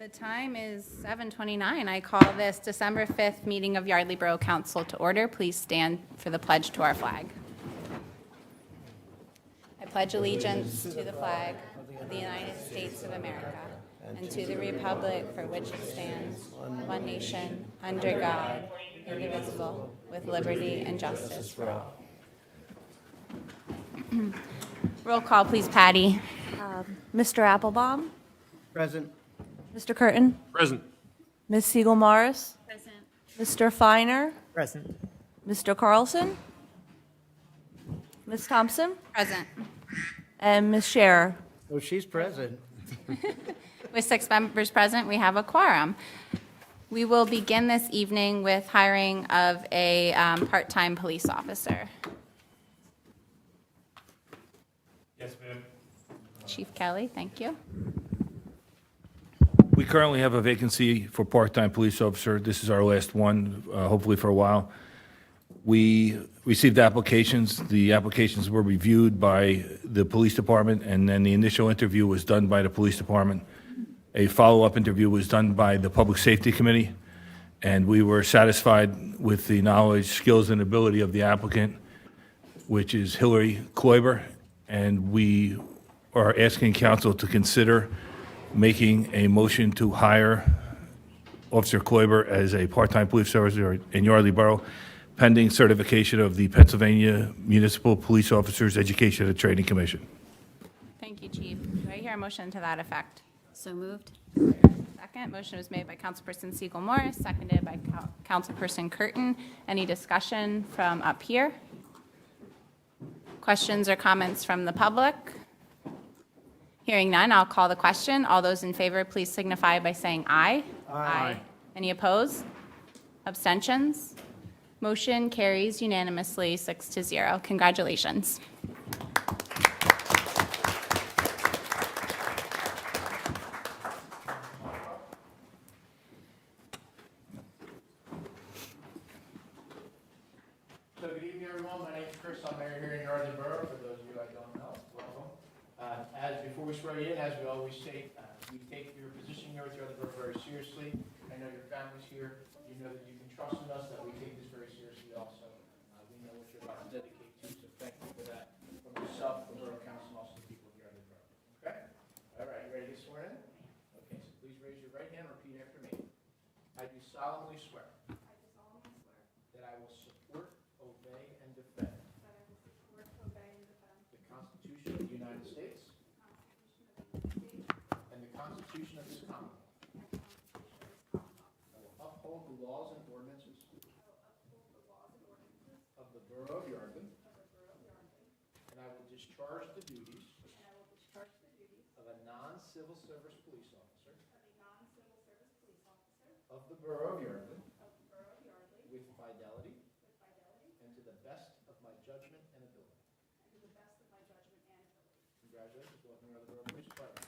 The time is 7:29. I call this December 5th meeting of Yardley Borough Council to order. Please stand for the pledge to our flag. I pledge allegiance to the flag of the United States of America and to the republic for which it stands, one nation, under God, indivisible, with liberty and justice for all. Roll call, please, Patty. Mr. Applebaum, Present. Mr. Curtin, Present. Ms. Segal-Morris, Present. Mr. Feiner, Present. Mr. Carlson, Ms. Thompson, Present. and Ms. Scherer. Oh, she's present. With 6 members present, we have a quorum. We will begin this evening with hiring of a part-time police officer. Yes, ma'am. Chief Kelly, thank you. We currently have a vacancy for part-time police officer. This is our last one, hopefully for a while. We received applications. The applications were reviewed by the police department, and then the initial interview was done by the police department. A follow-up interview was done by the Public Safety Committee, and we were satisfied with the knowledge, skills, and ability of the applicant, which is Hillary Kloiber, and we are asking council to consider making a motion to hire Officer Kloiber as a part-time police officer in Yardley Borough, pending certification of the Pennsylvania Municipal Police Officers Education and Training Commission. Thank you, Chief. Do I hear a motion to that effect? So moved. Second, motion was made by Councilperson Segal-Morris, seconded by Councilperson Curtin. Any discussion from up here? Questions or comments from the public? Hearing none, I'll call the question. All those in favor, please signify by saying aye. Aye. Any opposed? Abstentions? Motion carries unanimously, 6-0. Congratulations. So good evening, everyone. My name is Chris. I'm mayor here in Yardley Borough. For those of you I don't know, welcome. Before we swear you in, as we always say, we take your position here with Yardley Borough very seriously. I know your family's here. You know that you can trust in us, that we take this very seriously also. We know what you're about to dedicate to, so thank you for that from yourself, the Borough Council, and also the people of Yardley Borough. Okay? All right, you ready to get sworn in? Okay, so please raise your right hand and repeat after me. I do solemnly swear that I will support, obey, and defend the Constitution of the United States and the Constitution of this Commonwealth. I will uphold the laws and ordinances of the Borough of Yardley, and I will discharge the duties of a non-civil service police officer of the Borough of Yardley with fidelity and to the best of my judgment and ability. Congratulations, welcome to the Borough Police Department.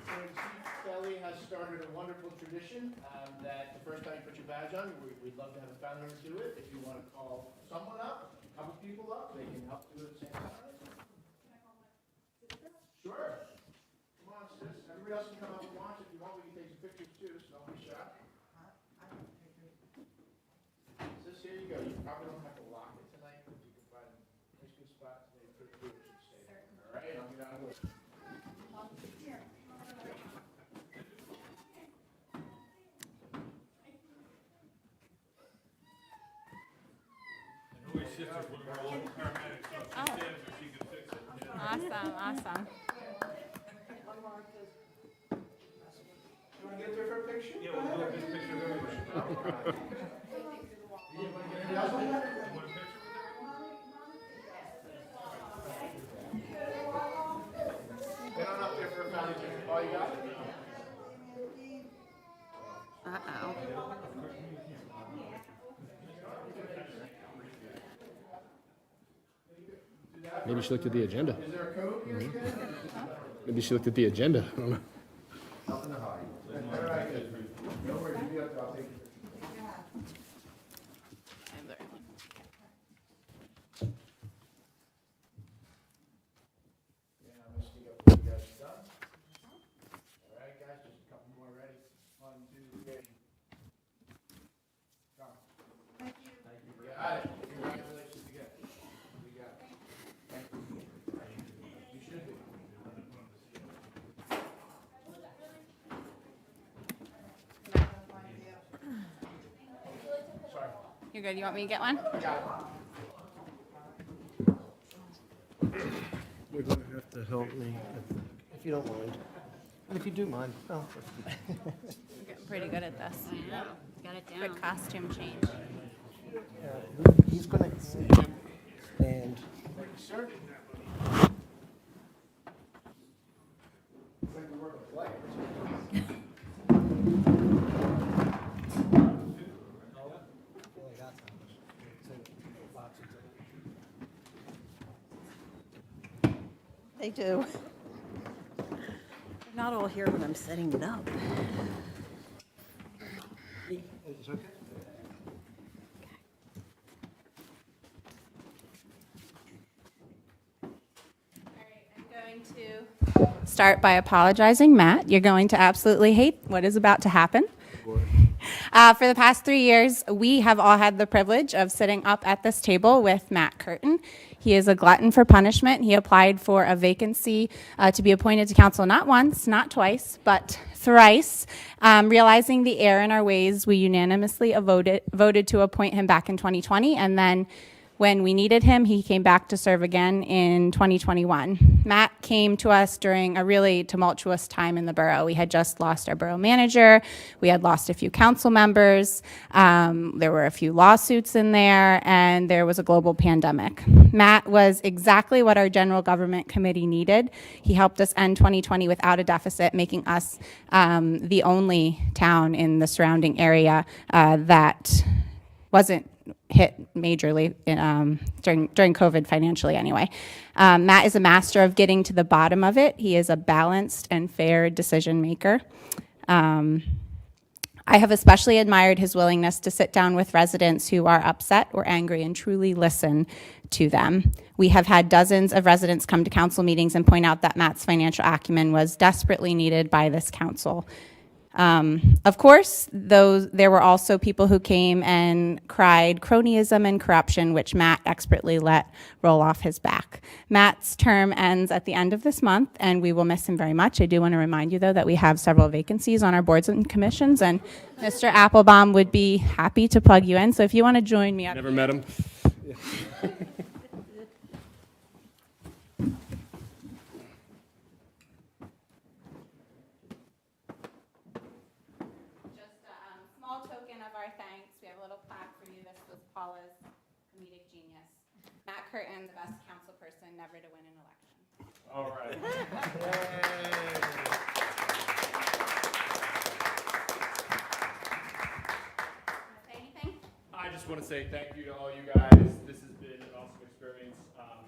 So Chief Kelly has started a wonderful tradition that the first time you put your badge on, we'd love to have a family member do it. If you want to call someone up, a couple people up, they can help do it at the same time. Sure. Come on, sis. Everybody else can come up and watch if you want. We can take some pictures too, so don't be shy. Sis, here you go. You probably don't have to lock it tonight, but you can find a nice good spot to maybe put it through what you say. All right, I'll get out of the way. Awesome. You want to get there for a picture? Yeah, we'll do a picture of everybody. All right. You want to get anybody else on that? Get on up there for a family picture. Oh, you got it? Uh-oh. Maybe she looked at the agenda. Is there a code? Maybe she looked at the agenda. I don't know. Nothing to hide. All right, good. No worries, you be up there, I'll take it. Yeah, Mr. You're good. You want me to get one? You're going to have to help me, if you don't mind. And if you do mind, oh, We're getting pretty good at this. I know. Got it down. Quick costume change. he's going to stand. Sir? They do. They're not all here when I'm setting it up. It's okay. I'm going to start by apologizing, Matt. You're going to absolutely hate what is about to happen. For the past 3 years, we have all had the privilege of sitting up at this table with Matt Curtin. He is a glutton for punishment. He applied for a vacancy to be appointed to council not once, not twice, but thrice. Realizing the error in our ways, we unanimously voted to appoint him back in 2020, and then when we needed him, he came back to serve again in 2021. Matt came to us during a really tumultuous time in the borough. We had just lost our borough manager. We had lost a few council members. There were a few lawsuits in there, and there was a global pandemic. Matt was exactly what our general government committee needed. He helped us end 2020 without a deficit, making us the only town in the surrounding area that wasn't hit majorly during COVID financially anyway. Matt is a master of getting to the bottom of it. He is a balanced and fair decision maker. I have especially admired his willingness to sit down with residents who are upset or angry and truly listen to them. We have had dozens of residents come to council meetings and point out that Matt's financial acumen was desperately needed by this council. Of course, there were also people who came and cried cronyism and corruption, which Matt expertly let roll off his back. Matt's term ends at the end of this month, and we will miss him very much. I do want to remind you, though, that we have several vacancies on our boards and commissions, and Mr. Applebaum would be happy to plug you in. So if you want to join me up. Never met him. Small token of our thanks. We have a little plaque for you. This was Paula's comedic genius. Matt Curtin, the best council person never to win an election. All right. Say anything? I just want to say thank you to all you guys. This has been an awesome experience,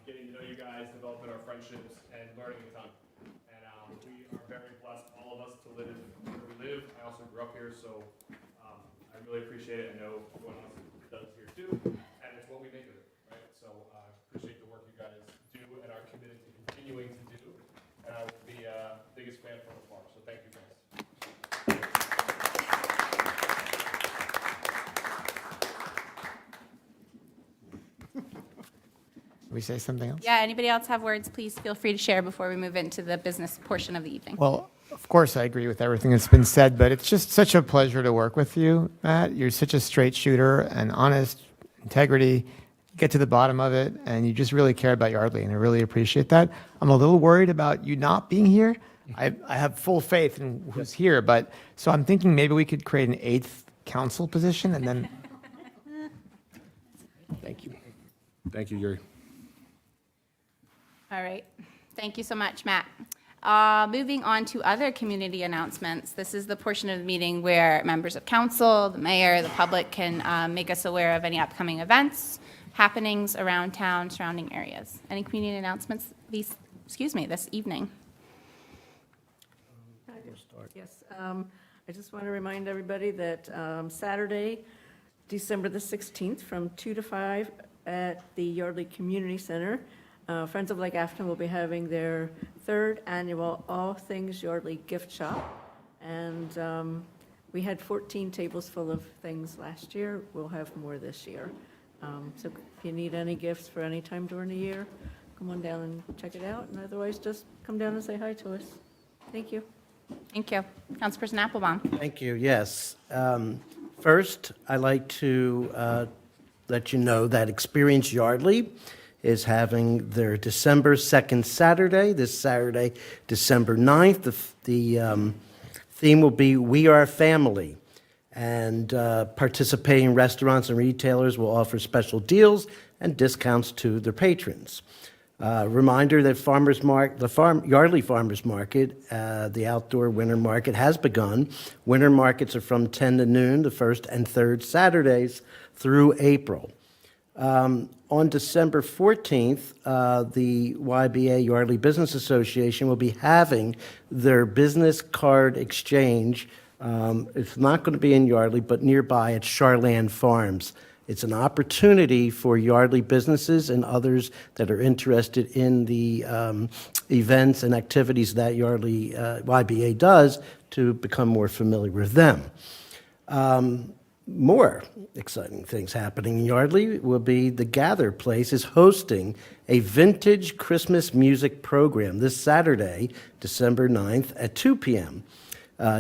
getting to know you guys, developing our friendships, and learning a ton. And we are very blessed, all of us, to live where we live. I also grew up here, so I really appreciate it. I know everyone else does here too, and it's what we make of it, right? So I appreciate the work you guys do and are committed to continuing to do. And I will be biggest fan from afar. So thank you guys. We say something else? Yeah, anybody else have words, please feel free to share before we move into the business portion of the evening. Well, of course, I agree with everything that's been said, but it's just such a pleasure to work with you, Matt. You're such a straight shooter and honest, integrity. You get to the bottom of it, and you just really care about Yardley, and I really appreciate that. I'm a little worried about you not being here. I have full faith in who's here, but so I'm thinking maybe we could create an 8th council position, and then. Thank you. Thank you, Yuri. All right. Thank you so much, Matt. Moving on to other community announcements. This is the portion of the meeting where members of council, the mayor, the public can make us aware of any upcoming events, happenings around town, surrounding areas. Any community announcements this evening? Yes, I just want to remind everybody that Saturday, December the 16th, from 2 to 5 at the Yardley Community Center, Friends of Lake Afton will be having their 3rd annual All Things Yardley gift shop. And we had 14 tables full of things last year. We'll have more this year. So if you need any gifts for any time during the year, come on down and check it out. And otherwise, just come down and say hi to us. Thank you. Thank you. Councilperson Applebaum. Thank you, yes. First, I'd like to let you know that Experience Yardley is having their December 2nd Saturday, this Saturday, December 9th. The theme will be We Are Family. And participating restaurants and retailers will offer special deals and discounts to their patrons. Reminder that Yardley Farmers Market, the outdoor winter market, has begun. Winter markets are from 10 to noon, the first and third Saturdays through April. On December 14th, the YBA, Yardley Business Association, will be having their business card exchange. It's not going to be in Yardley, but nearby at Charland Farms. It's an opportunity for Yardley businesses and others that are interested in the events and activities that Yardley YBA does to become more familiar with them. More exciting things happening in Yardley will be the Gather Place is hosting a vintage Christmas music program this Saturday, December 9th at 2 p.m.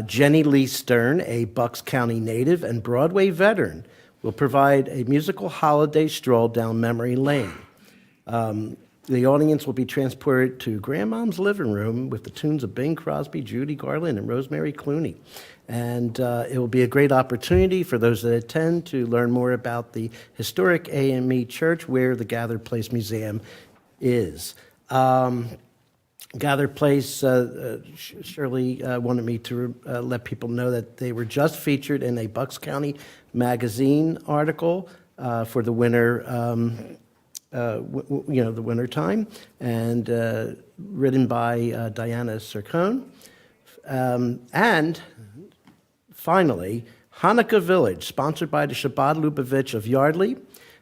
Jenny Lee Stern, a Bucks County native and Broadway veteran, will provide a musical holiday stroll down memory lane. The audience will be transported to Grandmom's living room with the tunes of Bing Crosby, Judy Garland, and Rosemary Clooney. And it will be a great opportunity for those that attend to learn more about the historic AME Church where the Gather Place Museum is. Gather Place, Shirley wanted me to let people know that they were just featured in a Bucks County magazine article for the winter, the winter time, and written by Diana Sircone. And finally, Hanukkah Village, sponsored by the Shabbat Lubavitch of Yardley,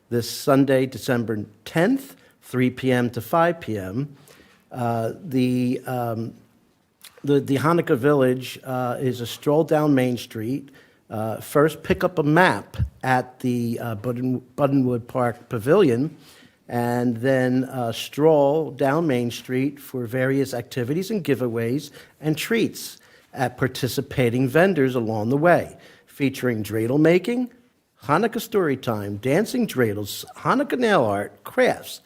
this Sunday, December 10th, 3 p.m. to 5 p.m. The Hanukkah Village is a stroll down Main Street. First, pick up a map at the Buttonwood Park Pavilion, and then stroll down Main Street for various activities and giveaways and treats at participating vendors along the way, featuring dreidel making, Hanukkah story time, dancing dreidels, Hanukkah nail art, crafts.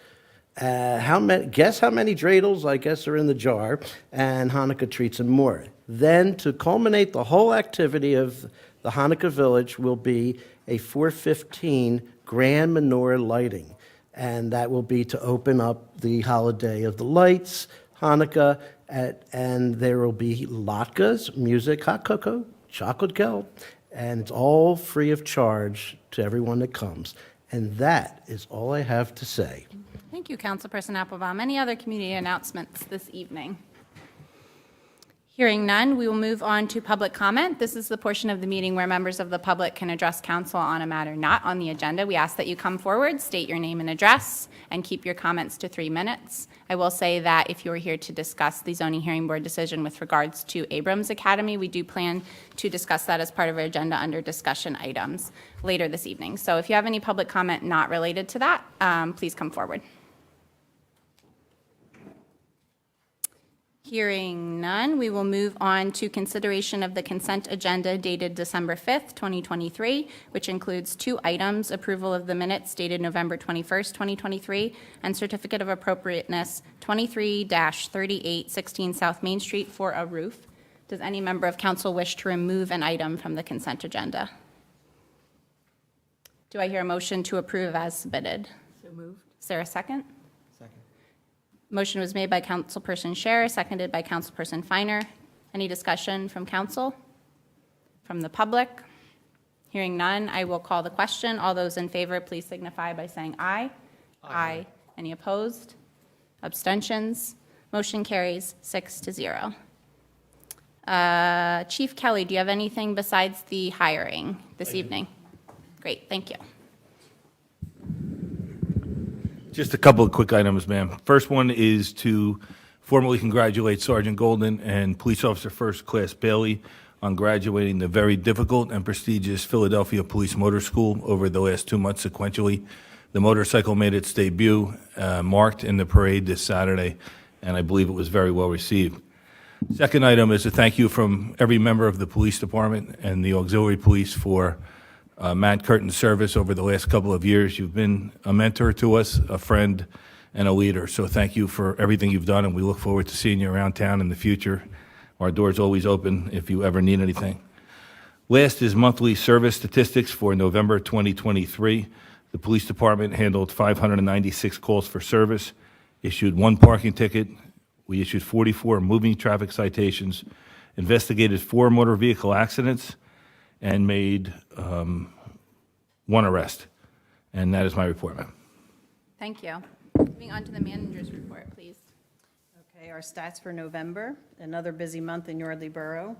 Guess how many dreidels, I guess, are in the jar, and Hanukkah treats and more. Then, to culminate the whole activity of the Hanukkah Village will be a 4:15 grand menorah lighting, and that will be to open up the holiday of the lights, Hanukkah, and there will be latkes, music, hot cocoa, chocolate gelt, and it's all free of charge to everyone that comes. And that is all I have to say. Thank you, Councilperson Applebaum. Any other community announcements this evening? Hearing none, we will move on to public comment. This is the portion of the meeting where members of the public can address council on a matter not on the agenda. We ask that you come forward, state your name and address, and keep your comments to 3 minutes. I will say that if you're here to discuss the zoning hearing board decision with regards to Abrams Academy, we do plan to discuss that as part of our agenda under discussion items later this evening. So if you have any public comment not related to that, please come forward. Hearing none, we will move on to consideration of the consent agenda dated December 5th, 2023, which includes 2 items, approval of the minutes dated November 21st, 2023, and certificate of appropriateness 23-38, 16 South Main Street for a roof. Does any member of council wish to remove an item from the consent agenda? Do I hear a motion to approve as submitted? So moved. Is there a second? Motion was made by Councilperson Scherer, seconded by Councilperson Feiner. Any discussion from council? From the public? Hearing none, I will call the question. All those in favor, please signify by saying aye. Aye. Any opposed? Abstentions? Motion carries 6-0. Chief Kelly, do you have anything besides the hiring this evening? Great, thank you. Just a couple of quick items, ma'am. First one is to formally congratulate Sergeant Golden and Police Officer First Class Bailey on graduating the very difficult and prestigious Philadelphia Police Motor School over the last 2 months sequentially. The motorcycle made its debut, marked in the parade this Saturday, and I believe it was very well received. Second item is a thank you from every member of the police department and the auxiliary police for Matt Curtin's service over the last couple of years. You've been a mentor to us, a friend, and a leader. So thank you for everything you've done, and we look forward to seeing you around town in the future. Our door's always open if you ever need anything. Last is monthly service statistics for November 2023. The police department handled 596 calls for service, issued 1 parking ticket. We issued 44 moving traffic citations, investigated 4 motor vehicle accidents, and made 1 arrest. And that is my report, ma'am. Thank you. Moving on to the manager's report, please. Okay, our stats for November, another busy month in Yardley Borough.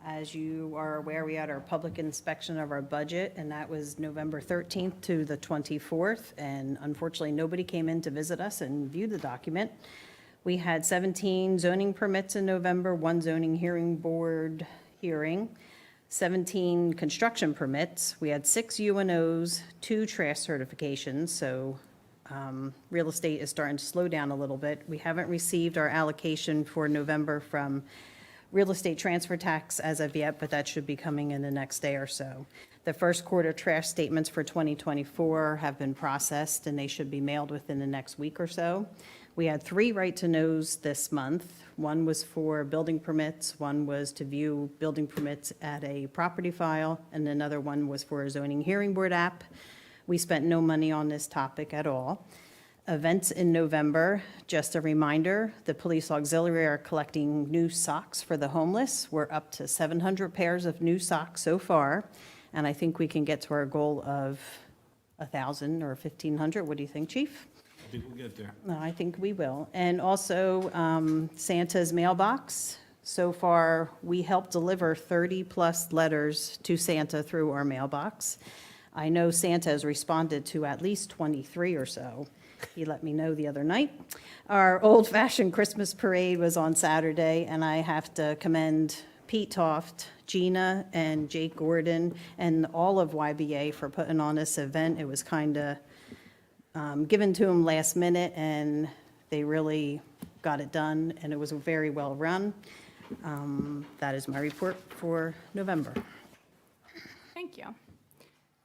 As you are aware, we had our public inspection of our budget, and that was November 13th to the 24th, and unfortunately, nobody came in to visit us and view the document. We had 17 zoning permits in November, 1 zoning hearing board hearing, 17 construction permits. We had 6 UNOs, 2 trash certifications, so real estate is starting to slow down a little bit. We haven't received our allocation for November from real estate transfer tax as of yet, but that should be coming in the next day or so. The first quarter trash statements for 2024 have been processed, and they should be mailed within the next week or so. We had 3 right-to-knows this month. 1 was for building permits, 1 was to view building permits at a property file, and another 1 was for a zoning hearing board app. We spent no money on this topic at all. Events in November, just a reminder, the police auxiliary are collecting new socks for the homeless. We're up to 700 pairs of new socks so far, and I think we can get to our goal of 1,000 or 1,500. What do you think, Chief? I think we'll get there. No, I think we will. And also Santa's mailbox. So far, we helped deliver 30-plus letters to Santa through our mailbox. I know Santa has responded to at least 23 or so. He let me know the other night. Our old-fashioned Christmas parade was on Saturday, and I have to commend Pete Toft, Gina, and Jake Gordon, and all of YBA for putting on this event. It was kind of given to them last minute, and they really got it done, and it was very well run. That is my report for November. Thank you.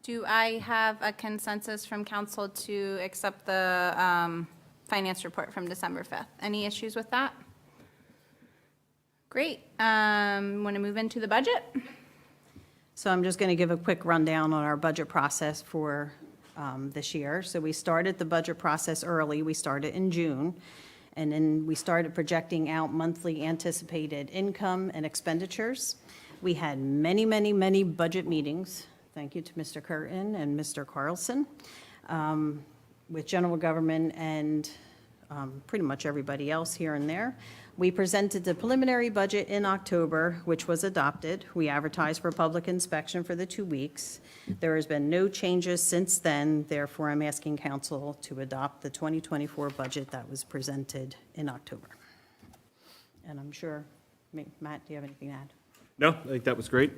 Do I have a consensus from council to accept the finance report from December 5th? Any issues with that? Great. Want to move into the budget? So I'm just going to give a quick rundown on our budget process for this year. So we started the budget process early. We started in June, and then we started projecting out monthly anticipated income and expenditures. We had many, many, many budget meetings. Thank you to Mr. Curtin and Mr. Carlson, with general government and pretty much everybody else here and there. We presented the preliminary budget in October, which was adopted. We advertised for public inspection for the 2 weeks. There has been no changes since then. Therefore, I'm asking council to adopt the 2024 budget that was presented in October. And I'm sure, Matt, do you have anything to add? No, I think that was great.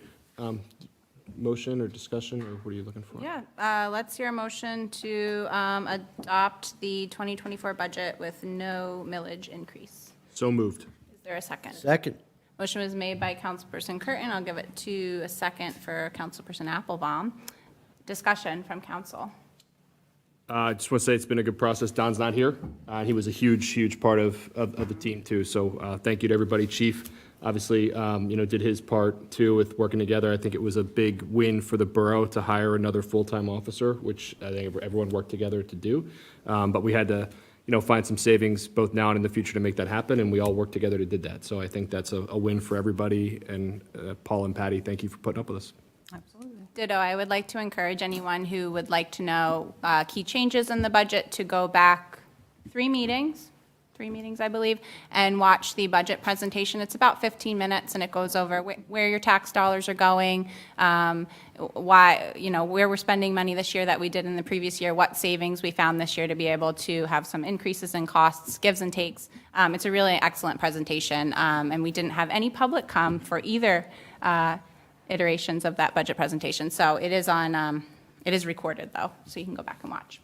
Motion or discussion, or what are you looking for? Yeah, let's hear a motion to adopt the 2024 budget with no millage increase. So moved. Is there a second? Second. Motion was made by Councilperson Curtin. I'll give it to a second for Councilperson Applebaum. Discussion from council. I just want to say it's been a good process. Don's not here. He was a huge, huge part of the team too. So thank you to everybody. Chief, obviously, did his part too with working together. I think it was a big win for the borough to hire another full-time officer, which I think everyone worked together to do. But we had to, find some savings both now and in the future to make that happen, and we all worked together to did that. So I think that's a win for everybody. And Paul and Patty, thank you for putting up with us. Absolutely. Ditto. I would like to encourage anyone who would like to know key changes in the budget to go back 3 meetings, I believe, and watch the budget presentation. It's about 15 minutes, and it goes over where your tax dollars are going, why, where we're spending money this year that we did in the previous year, what savings we found this year to be able to have some increases in costs, gives and takes. It's a really excellent presentation, and we didn't have any public come for either iterations of that budget presentation. So it is on, it is recorded though, so you can go back and watch.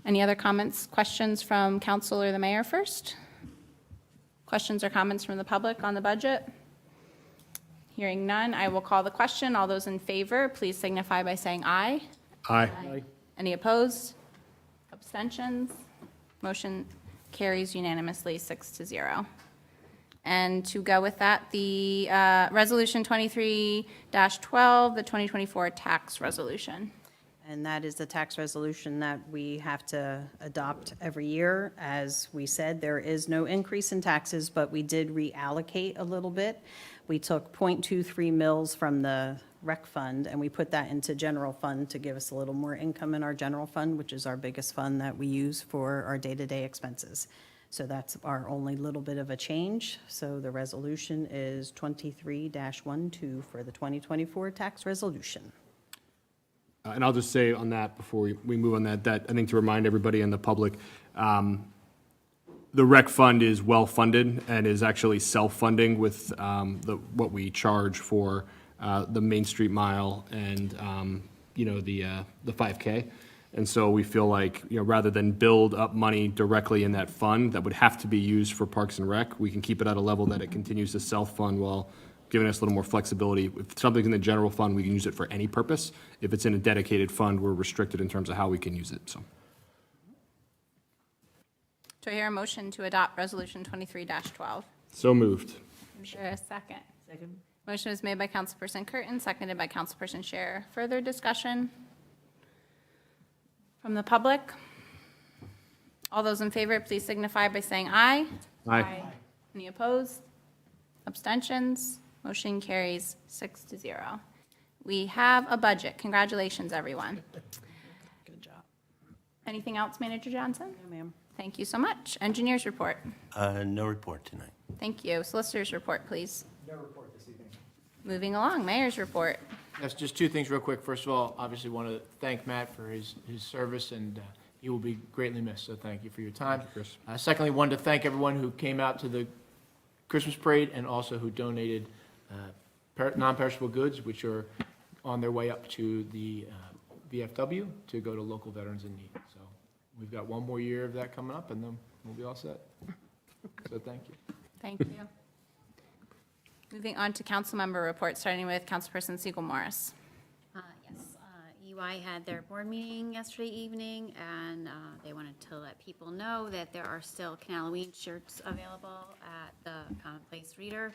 Any other comments, questions from council or the mayor first? Questions or comments from the public on the budget? Hearing none, I will call the question. All those in favor, please signify by saying aye. Aye. Any opposed? Abstentions? Motion carries unanimously, 6-0. And to go with that, the Resolution 23-12, the 2024 tax resolution. And that is the tax resolution that we have to adopt every year. As we said, there is no increase in taxes, but we did reallocate a little bit. We took .23 mils from the rec fund, and we put that into general fund to give us a little more income in our general fund, which is our biggest fund that we use for our day-to-day expenses. So that's our only little bit of a change. So the resolution is 23-12 for the 2024 tax resolution. And I'll just say on that, before we move on that I think to remind everybody and the public, the rec fund is well-funded and is actually self-funding with what we charge for the Main Street Mile and, the 5K. And so we feel like, rather than build up money directly in that fund that would have to be used for Parks and Rec, we can keep it at a level that it continues to self-fund while giving us a little more flexibility. If something's in the general fund, we can use it for any purpose. If it's in a dedicated fund, we're restricted in terms of how we can use it, so. Do I hear a motion to adopt Resolution 23-12? So moved. Is there a second? Second. Motion is made by Councilperson Curtin, seconded by Councilperson Scherer. Further discussion from the public? All those in favor, please signify by saying aye. Aye. Any opposed? Abstentions? Motion carries 6-0. We have a budget. Congratulations, everyone. Good job. Anything else, Manager Johnson? No, ma'am. Thank you so much. Engineers report. No report tonight. Thank you. Solicitors report, please. No report this evening. Moving along, Mayor's report. Yes, just two things real quick. First of all, obviously want to thank Matt for his service, and he will be greatly missed, so thank you for your time. Chris. Secondly, wanted to thank everyone who came out to the Christmas parade and also who donated non-perishable goods, which are on their way up to the VFW to go to local veterans in need. So we've got one more year of that coming up, and then we'll be all set. So thank you. Thank you. Moving on to council member reports, starting with Councilperson Segal-Morris. Yes, EY had their board meeting yesterday evening, and they wanted to let people know that there are still Halloween shirts available at the Commonplace Reader.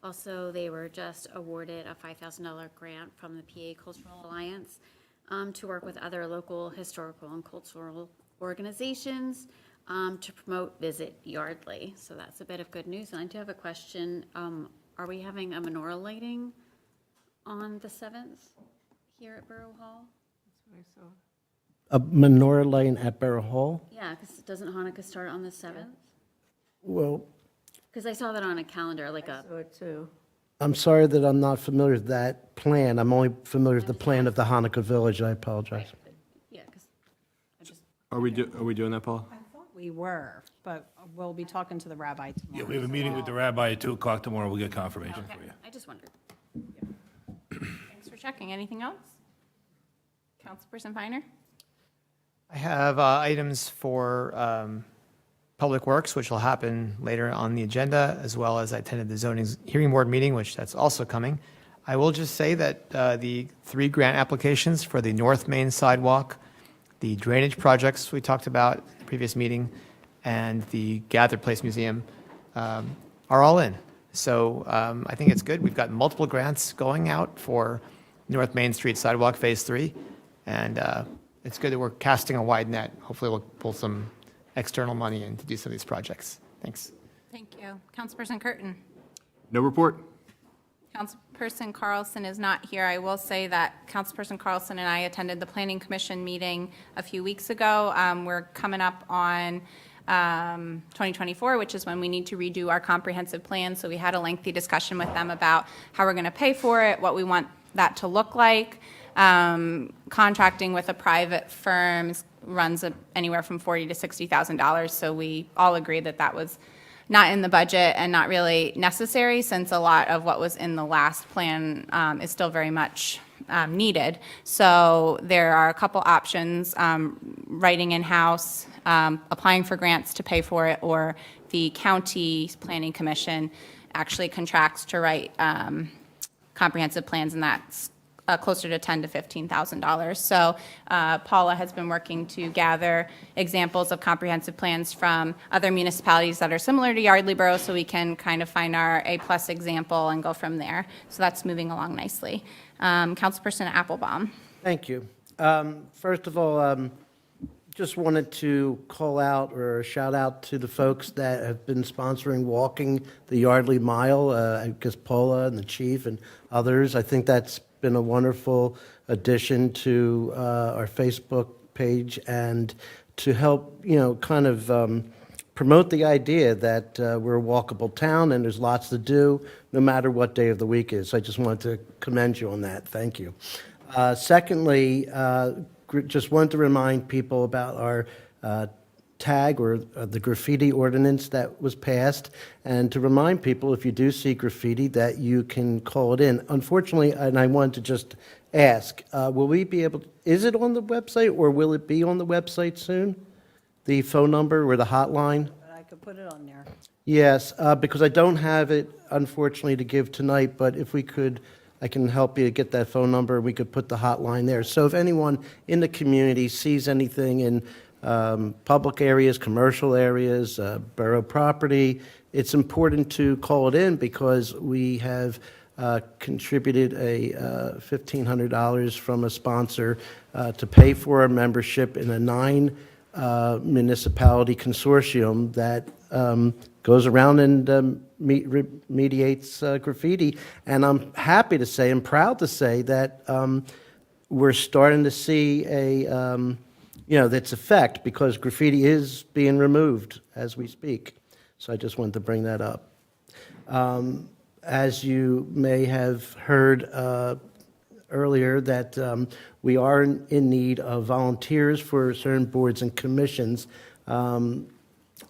Also, they were just awarded a $5,000 grant from the PA Cultural Alliance to work with other local historical and cultural organizations to promote Visit Yardley. So that's a bit of good news. And I do have a question. Are we having a menorah lighting on the 7th here at Borough Hall? That's what I saw. A menorah lane at Borough Hall? Yeah, because doesn't Hanukkah start on the 7th? Well, Because I saw that on a calendar, like a, So too. I'm sorry that I'm not familiar with that plan. I'm only familiar with the plan of the Hanukkah Village. I apologize. yeah, because I just, Are we doing that, Paula? I thought we were, but we'll be talking to the rabbi tomorrow. Yeah, we have a meeting with the rabbi at 2 o'clock tomorrow. We'll get confirmation for you. I just wondered. Thanks for checking. Anything else? Councilperson Feiner? I have items for Public Works, which will happen later on the agenda, as well as I attended the zoning hearing board meeting, which that's also coming. I will just say that the 3 grant applications for the North Main sidewalk, the drainage projects we talked about at the previous meeting, and the Gathered Place Museum are all in. So I think it's good. We've got multiple grants going out for North Main Street sidewalk Phase 3, and it's good that we're casting a wide net. Hopefully we'll pull some external money in to do some of these projects. Thanks. Thank you. Councilperson Curtin? No report. Councilperson Carlson is not here. I will say that Councilperson Carlson and I attended the Planning Commission meeting a few weeks ago. We're coming up on 2024, which is when we need to redo our comprehensive plan. So we had a lengthy discussion with them about how we're going to pay for it, what we want that to look like. Contracting with a private firm runs anywhere from $40,000 to $60,000. So we all agreed that that was not in the budget and not really necessary, since a lot of what was in the last plan is still very much needed. So there are a couple options: writing in-house, applying for grants to pay for it, or the county planning commission actually contracts to write comprehensive plans, and that's closer to $10,000 to $15,000. So Paula has been working to gather examples of comprehensive plans from other municipalities that are similar to Yardley Borough, so we can kind of find our A-plus example and go from there. So that's moving along nicely. Councilperson Applebaum. Thank you. First of all, just wanted to call out or shout out to the folks that have been sponsoring walking the Yardley Mile, I guess Paula and the chief and others. I think that's been a wonderful addition to our Facebook page and to help, kind of promote the idea that we're a walkable town and there's lots to do no matter what day of the week is. I just wanted to commend you on that. Thank you. Secondly, just wanted to remind people about our tag or the graffiti ordinance that was passed, and to remind people, if you do see graffiti, that you can call it in. Unfortunately, and I wanted to just ask, will we be able, is it on the website or will it be on the website soon? The phone number or the hotline? But I could put it on there. Yes, because I don't have it, unfortunately, to give tonight, but if we could, I can help you get that phone number. We could put the hotline there. So if anyone in the community sees anything in public areas, commercial areas, borough property, it's important to call it in because we have contributed a $1,500 from a sponsor to pay for our membership in a 9 municipality consortium that goes around and mediates graffiti. And I'm happy to say, and proud to say that we're starting to see that's effect because graffiti is being removed as we speak. So I just wanted to bring that up. As you may have heard earlier, that we are in need of volunteers for certain boards and commissions.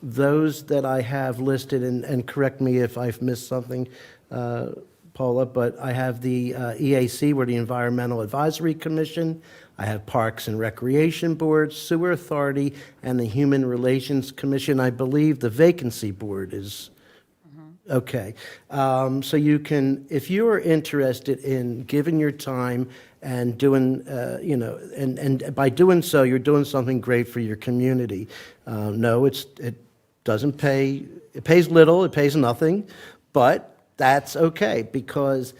Those that I have listed, and correct me if I've missed something, Paula, but I have the EAC, or the Environmental Advisory Commission. I have Parks and Recreation Board, Sewer Authority, and the Human Relations Commission. I believe the Vacancy Board is okay. So you can, if you are interested in giving your time and doing, and by doing so, you're doing something great for your community. No, it doesn't pay. It pays little. It pays nothing, but that's okay because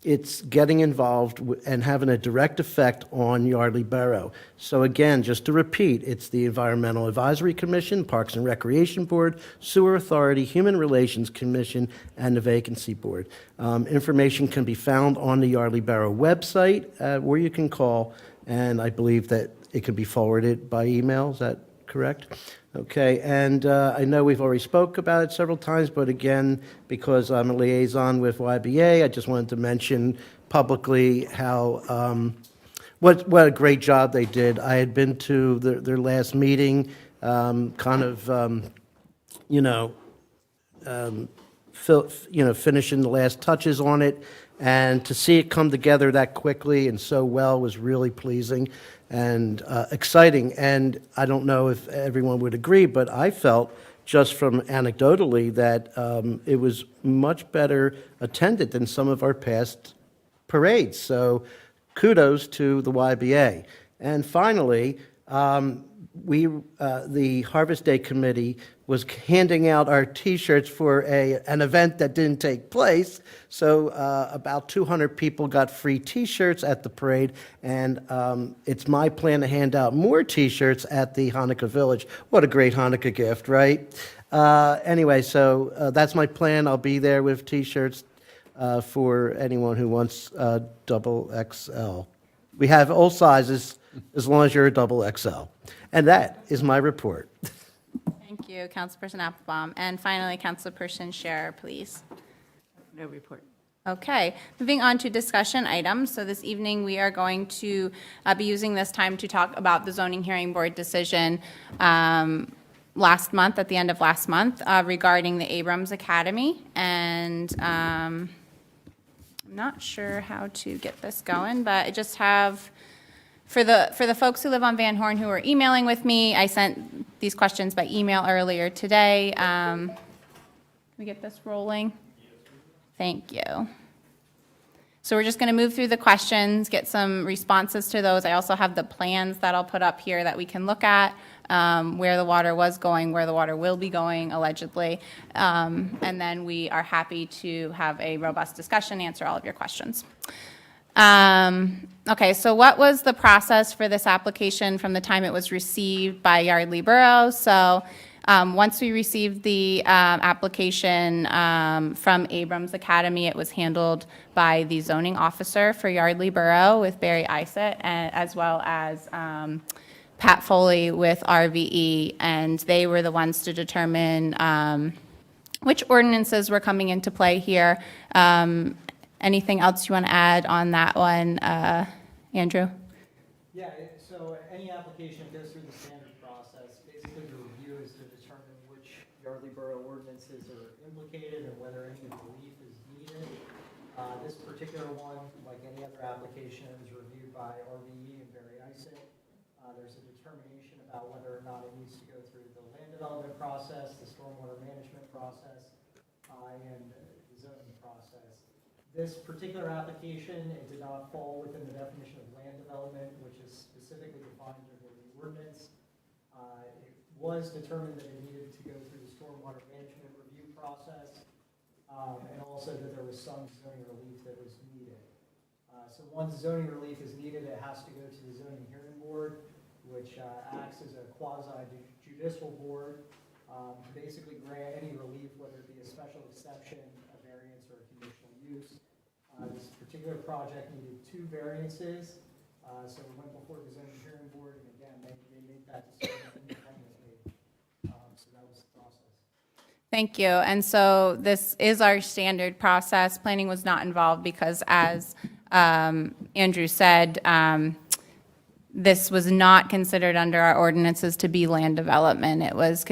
it's getting involved and having a direct effect on Yardley Borough. So again, just to repeat, it's the Environmental Advisory Commission, Parks and Recreation Board, Sewer Authority, Human Relations Commission, and the Vacancy Board. Information can be found on the Yardley Borough website where you can call, and I believe that it can be forwarded by email. Is that correct? Okay, and I know we've already spoke about it several times, but again, because I'm a liaison with YBA, I just wanted to mention publicly how, what a great job they did. I had been to their last meeting, finishing the last touches on it, and to see it come together that quickly and so well was really pleasing and exciting. And I don't know if everyone would agree, but I felt just from anecdotally that it was much better attended than some of our past parades. So kudos to the YBA. And finally, the Harvest Day Committee was handing out our T-shirts for an event that didn't take place. So about 200 people got free T-shirts at the parade, and it's my plan to hand out more T-shirts at the Hanukkah Village. What a great Hanukkah gift, right? Anyway, so that's my plan. I'll be there with T-shirts for anyone who wants double XL. We have all sizes as long as you're a double XL. And that is my report. Thank you, Councilperson Applebaum. And finally, Councilperson Scherer, please. No report. Okay, moving on to discussion items. So this evening, we are going to be using this time to talk about the zoning hearing board decision last month, at the end of last month, regarding the Abrams Academy. And I'm not sure how to get this going, but I just have, for the folks who live on Van Horn who are emailing with me, I sent these questions by email earlier today. Can we get this rolling? Thank you. So we're just going to move through the questions, get some responses to those. I also have the plans that I'll put up here that we can look at, where the water was going, where the water will be going, allegedly. And then we are happy to have a robust discussion, answer all of your questions. Okay, so what was the process for this application from the time it was received by Yardley Borough? So once we received the application from Abrams Academy, it was handled by the zoning officer for Yardley Borough with Barry Isett, as well as Pat Foley with RVE, and they were the ones to determine which ordinances were coming into play here. Anything else you want to add on that one, Andrew? Yeah, so any application goes through the standard process. Basically, the review is to determine which Yardley Borough ordinances are implicated and whether any relief is needed. This particular one, like any other application, is reviewed by RVE and Barry Isett. There's a determination about whether or not it needs to go through the land development process, the stormwater management process, and the zoning process. This particular application, it did not fall within the definition of land development, which is specifically defined under the ordinance. It was determined that it needed to go through the stormwater management review process, and also that there was some zoning relief that was needed. So once zoning relief is needed, it has to go to the zoning hearing board, which acts as a quasi-judicial board to basically grant any relief, whether it be a special exception, a variance, or a conditional use. This particular project needed 2 variances, so it went before the zoning hearing board, and again, they made that decision independently. So that was the process. Thank you. And so this is our standard process. Planning was not involved because, as Andrew said, this was not considered under our ordinances to be land development. It was,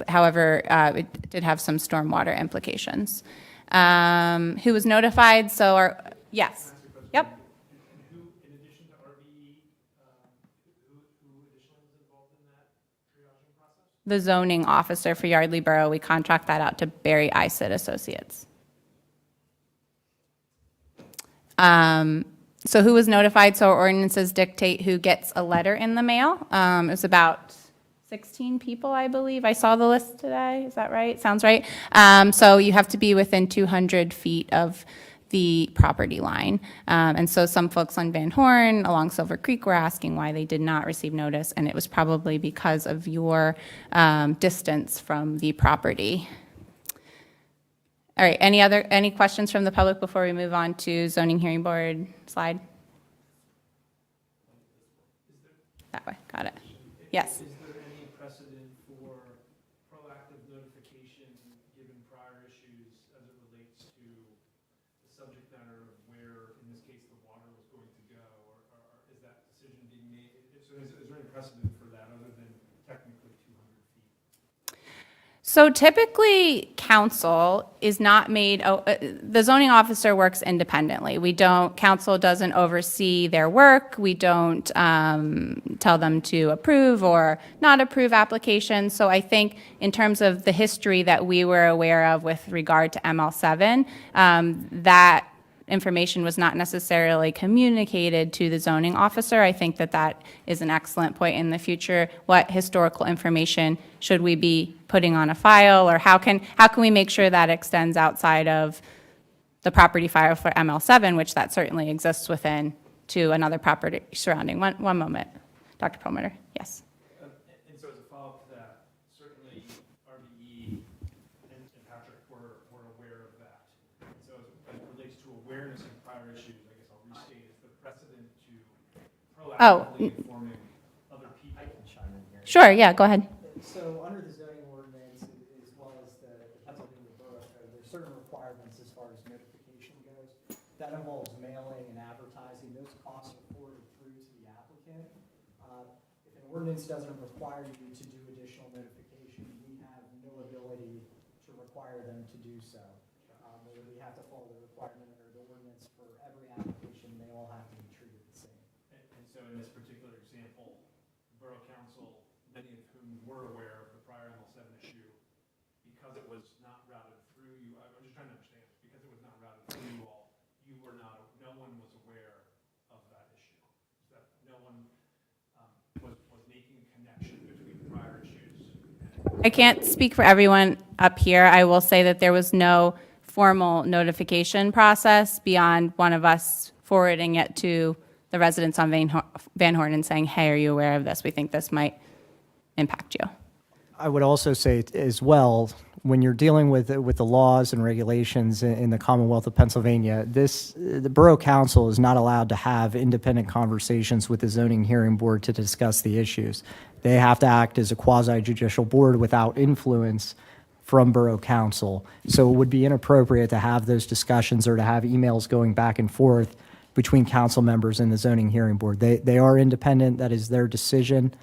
however, it did have some stormwater implications. Who was notified? So, yes. Yep. Who, in addition to RVE, who additionally was involved in that triaging process? The zoning officer for Yardley Borough. We contract that out to Barry Isett Associates. So who was notified? So our ordinances dictate who gets a letter in the mail. It was about 16 people, I believe. I saw the list today. Is that right? Sounds right. So you have to be within 200 feet of the property line. And so some folks on Van Horn along Silver Creek were asking why they did not receive notice, and it was probably because of your distance from the property. All right, any questions from the public before we move on to zoning hearing board slide? That way, got it. Yes. Is there any precedent for proactive notification given prior issues as it relates to the subject matter of where, in this case, the water was going to go, or is that decision being made? So is there any precedent for that other than technically 200 feet? So typically, council is not made, the zoning officer works independently. Council doesn't oversee their work. We don't tell them to approve or not approve applications. So I think in terms of the history that we were aware of with regard to ML7, that information was not necessarily communicated to the zoning officer. I think that is an excellent point in the future. What historical information should we be putting on a file, or how can we make sure that extends outside of the property file for ML7, which that certainly exists within, to another property surrounding? One moment. Dr. Perlmutter, yes. And so as a follow-up to that, certainly RVE and Patrick were aware of that. And so as it relates to awareness of prior issues, I guess I'll restate, is the precedent to proactively informing other people. I can chime in here. Sure, yeah, go ahead. So under the zoning ordinance, as well as the Pennsylvania Borough Code, there's certain requirements as far as notification goes. That involves mailing and advertising. Those costs are forwarded through to the applicant. If an ordinance doesn't require you to do additional notification, we have no ability to require them to do so. We have to follow the requirement under the ordinance for every application. They all have to be treated the same. And so in this particular example, Borough Council, many of whom were aware of the prior ML7 issue, because it was not routed through you, I'm just trying to understand, because it was not routed through you all, no one I can't speak for everyone up here. I will say that there was no formal notification process beyond one of us forwarding it to the residents on Van Horn and saying, hey, are you aware of this? We think this might impact you. I would also say as well, when you're dealing with the laws and regulations in the Commonwealth of Pennsylvania, the Borough Council is not allowed to have independent conversations with the zoning hearing board to discuss the issues. They have to act as a quasi-judicial board without influence from Borough Council. So it would be inappropriate to have those discussions or to have emails going back and forth between council members and the zoning hearing board. They are independent. That is their decision.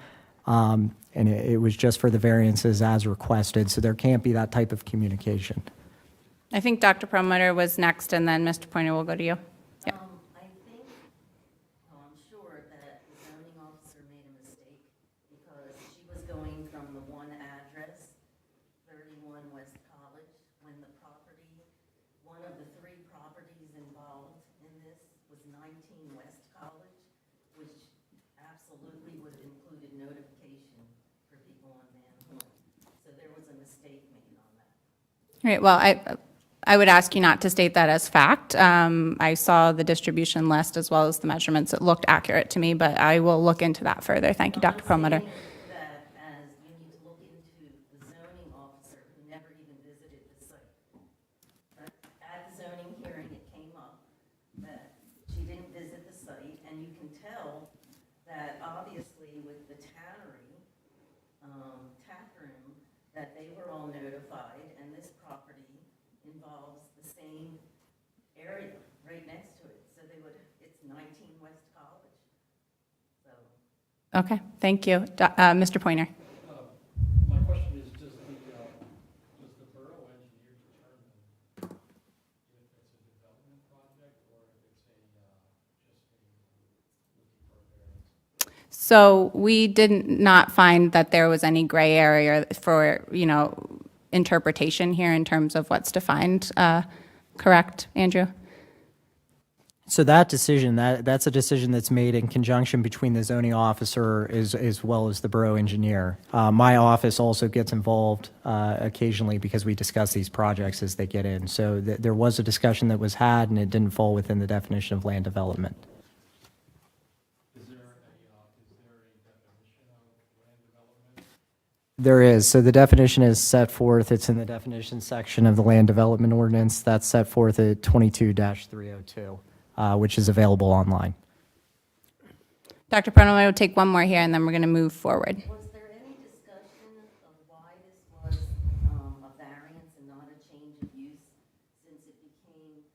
And it was just for the variances as requested, so there can't be that type of communication. I think Dr. Perlmutter was next, and then Mr. Pointer will go to you. Yeah. I think, well, I'm sure that the zoning officer made a mistake because she was going from the one address, 31 West College, when the property, one of the three properties involved in this was 19 West College, which absolutely would have included notification for people on Van Horn. So there was a mistake made on that. All right, well, I would ask you not to state that as fact. I saw the distribution list as well as the measurements. It looked accurate to me, but I will look into that further. Thank you, Dr. Perlmutter. That as you need to look into the zoning officer who never even visited the site. But at the zoning hearing, it came up that she didn't visit the site, and you can tell that obviously with the tannery, tap room, that they were all notified, and this property involves the same area right next to it. So they would, it's 19 West College. So. Okay, thank you. Mr. Pointer. My question is, does the borough engineer determine if it's a development project or if it's just looking for a variance? So we did not find that there was any gray area for, interpretation here in terms of what's defined. Correct, Andrew? So that decision, that's a decision that's made in conjunction between the zoning officer as well as the borough engineer. My office also gets involved occasionally because we discuss these projects as they get in. So there was a discussion that was had, and it didn't fall within the definition of land development. Is there a definition of land development? There is. So the definition is set forth. It's in the definition section of the land development ordinance. That's set forth at 22-302. Which is available online. Dr. Perlmutter will take one more here, and then we're going to move forward. Was there any discussion of why this was a variance and not a change of use, since it became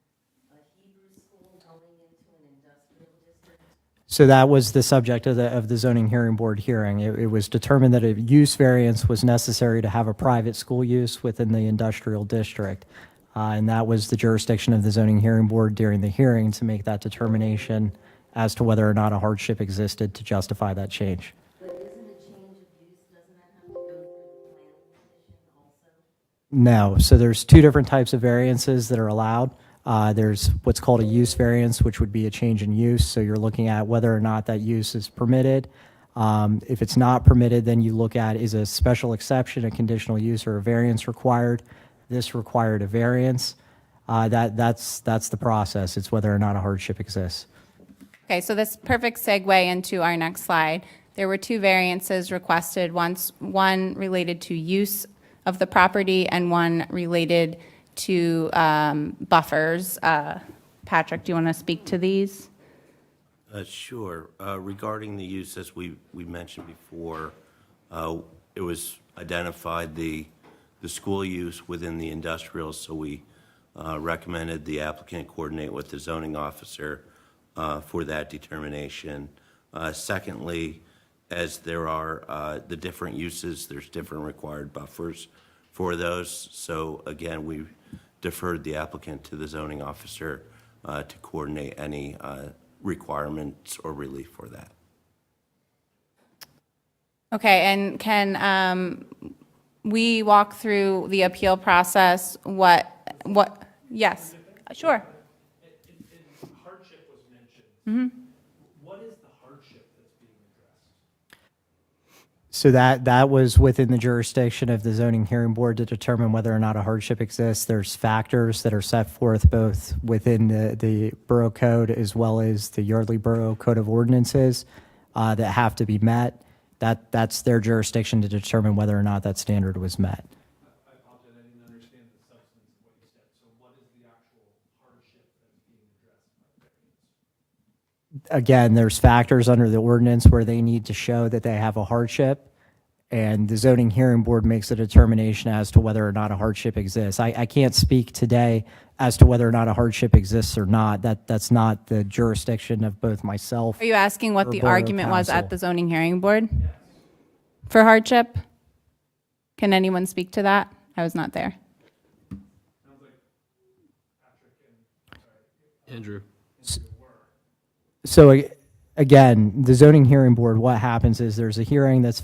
a Hebrew school going into an industrial district? So that was the subject of the zoning hearing board hearing. It was determined that a use variance was necessary to have a private school use within the industrial district. And that was the jurisdiction of the zoning hearing board during the hearing to make that determination as to whether or not a hardship existed to justify that change. But isn't a change of use, doesn't that have to go through the planning commission also? No. So there's two different types of variances that are allowed. There's what's called a use variance, which would be a change in use. So you're looking at whether or not that use is permitted. If it's not permitted, then you look at is a special exception, a conditional use, or a variance required. This required a variance. That's the process. It's whether or not a hardship exists. Okay, so this perfect segue into our next slide. There were two variances requested, one related to use of the property and one related to buffers. Patrick, do you want to speak to these? Sure. Regarding the use, as we mentioned before, it was identified the school use within the industrial, so we recommended the applicant coordinate with the zoning officer for that determination. Secondly, as there are the different uses, there's different required buffers for those. So again, we deferred the applicant to the zoning officer to coordinate any requirements or relief for that. Okay, and can we walk through the appeal process? Yes, sure. Hardship was mentioned. Mm-hmm. What is the hardship that's being addressed? So that was within the jurisdiction of the zoning hearing board to determine whether or not a hardship exists. There's factors that are set forth both within the borough code as well as the Yardley Borough Code of Ordinances that have to be met. That's their jurisdiction to determine whether or not that standard was met. I apologize, I didn't understand the substance of what you said. So what is the actual hardship that's being addressed by the variance? Again, there's factors under the ordinance where they need to show that they have a hardship, and the zoning hearing board makes a determination as to whether or not a hardship exists. I can't speak today as to whether or not a hardship exists or not. That's not the jurisdiction of both myself. Are you asking what or the Borough argument was Council. at the zoning hearing board? For hardship? Can anyone speak to that? I was not there. Andrew. So again, the zoning hearing board, what happens is there's a hearing that's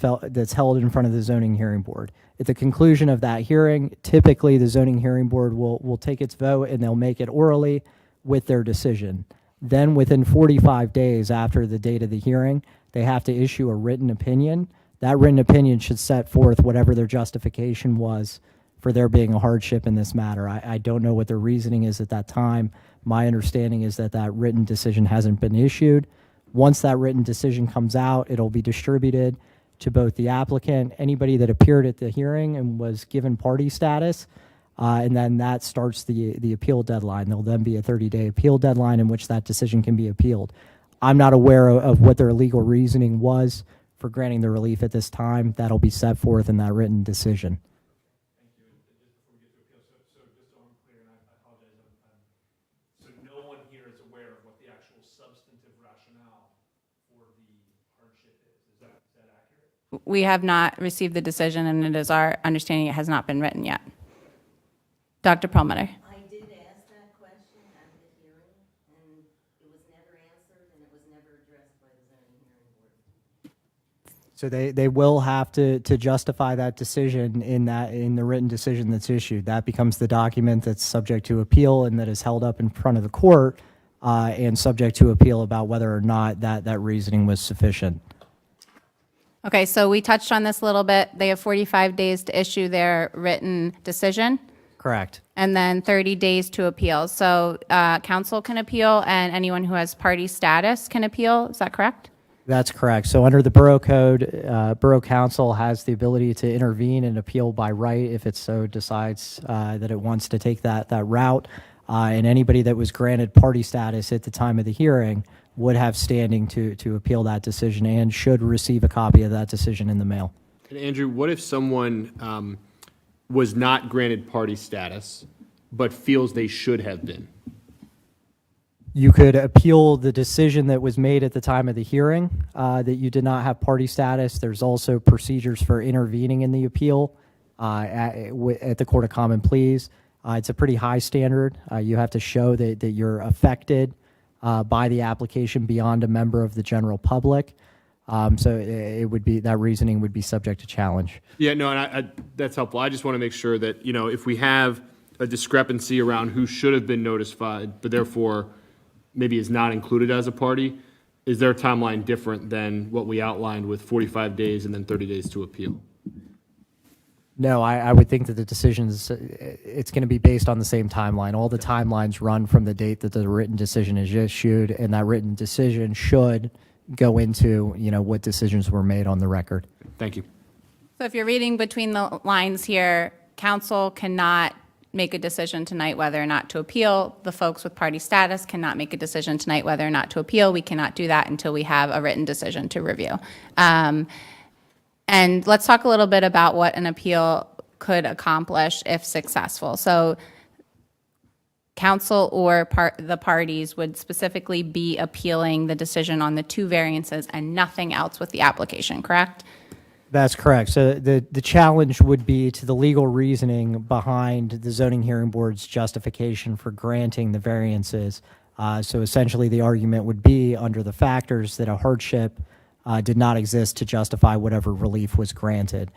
held in front of the zoning hearing board. At the conclusion of that hearing, typically the zoning hearing board will take its vote and they'll make it orally with their decision. Then within 45 days after the date of the hearing, they have to issue a written opinion. That written opinion should set forth whatever their justification was for there being a hardship in this matter. I don't know what their reasoning is at that time. My understanding is that that written decision hasn't been issued. Once that written decision comes out, it'll be distributed to both the applicant, anybody that appeared at the hearing and was given party status, and then that starts the appeal deadline. There'll then be a 30-day appeal deadline in which that decision can be appealed. I'm not aware of what their legal reasoning was for granting the relief at this time. That'll be set forth in that written decision. So no one here is aware of what the actual substantive rationale for the hardship is. Is that accurate? We have not received the decision, and it is our understanding it has not been written yet. Dr. Perlmutter. I did ask that question at the hearing, and it was never answered, and it was never addressed by the zoning hearing board. So they will have to justify that decision in the written decision that's issued. That becomes the document that's subject to appeal and that is held up in front of the court and subject to appeal about whether or not that reasoning was sufficient. Okay, so we touched on this a little bit. They have 45 days to issue their written decision, Correct. and then 30 days to appeal. So council can appeal, and anyone who has party status can appeal. Is that correct? That's correct. So under the Borough Code, Borough Council has the ability to intervene and appeal by right if it so decides that it wants to take that route. And anybody that was granted party status at the time of the hearing would have standing to appeal that decision and should receive a copy of that decision in the mail. And Andrew, what if someone was not granted party status, but feels they should have been? You could appeal the decision that was made at the time of the hearing, that you did not have party status. There's also procedures for intervening in the appeal at the Court of Common Pleas. It's a pretty high standard. You have to show that you're affected by the application beyond a member of the general public. So it would be, that reasoning would be subject to challenge. Yeah, no, and that's helpful. I just want to make sure that, if we have a discrepancy around who should have been notified, but therefore maybe is not included as a party, is their timeline different than what we outlined with 45 days and then 30 days to appeal? No, I would think that the decisions, it's going to be based on the same timeline. All the timelines run from the date that the written decision is issued, and that written decision should go into, what decisions were made on the record. Thank you. So if you're reading between the lines here, council cannot make a decision tonight whether or not to appeal. The folks with party status cannot make a decision tonight whether or not to appeal. We cannot do that until we have a written decision to review. And let's talk a little bit about what an appeal could accomplish if successful. So council or the parties would specifically be appealing the decision on the two variances and nothing else with the application, correct? That's correct. So the challenge would be to the legal reasoning behind the zoning hearing board's justification for granting the variances. So essentially the argument would be under the factors that a hardship did not exist to justify whatever relief was granted.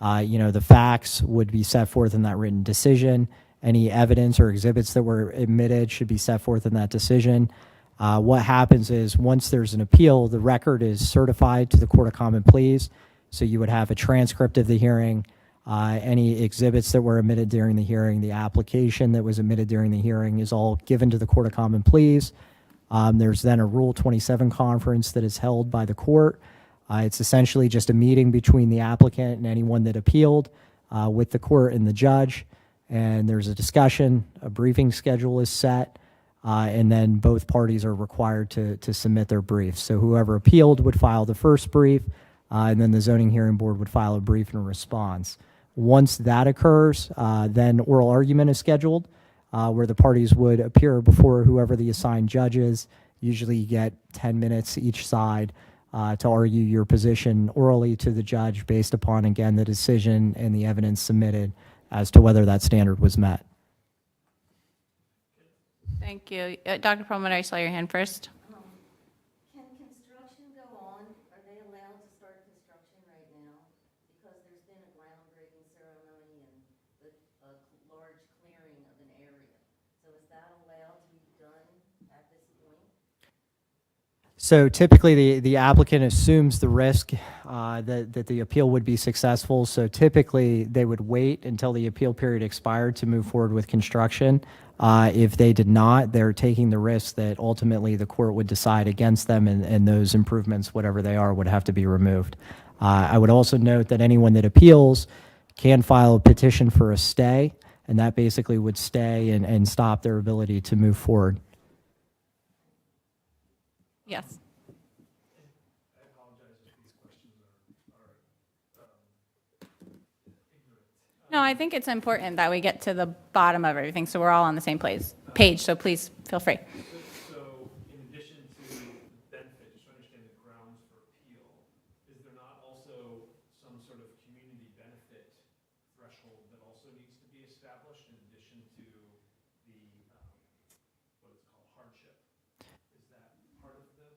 The facts would be set forth in that written decision. Any evidence or exhibits that were admitted should be set forth in that decision. What happens is once there's an appeal, the record is certified to the Court of Common Pleas. So you would have a transcript of the hearing, any exhibits that were admitted during the hearing, the application that was admitted during the hearing is all given to the Court of Common Pleas. There's then a Rule 27 conference that is held by the court. It's essentially just a meeting between the applicant and anyone that appealed with the court and the judge. And there's a discussion, a briefing schedule is set, and then both parties are required to submit their briefs. So whoever appealed would file the first brief, and then the zoning hearing board would file a brief in response. Once that occurs, then oral argument is scheduled, where the parties would appear before whoever the assigned judge is. Usually you get 10 minutes each side to argue your position orally to the judge based upon, again, the decision and the evidence submitted as to whether that standard was met. Thank you. Dr. Perlmutter, I saw your hand first. Can construction go on? Are they allowed to start construction right now? Because there's been a groundbreaking ceremony and a large clearing of an area. So is that allowed to be done at this point? So typically the applicant assumes the risk that the appeal would be successful. So typically they would wait until the appeal period expired to move forward with construction. If they did not, they're taking the risk that ultimately the court would decide against them, and those improvements, whatever they are, would have to be removed. I would also note that anyone that appeals can file a petition for a stay, and that basically would stay and stop their ability to move forward. Yes. No, I think it's important that we get to the bottom of everything, so we're all on the same page, so please feel free. So in addition to benefit, just to understand the grounds for appeal, is there not also some sort of community benefit threshold that also needs to be established in addition to the, what it's called, hardship? Is that part of the?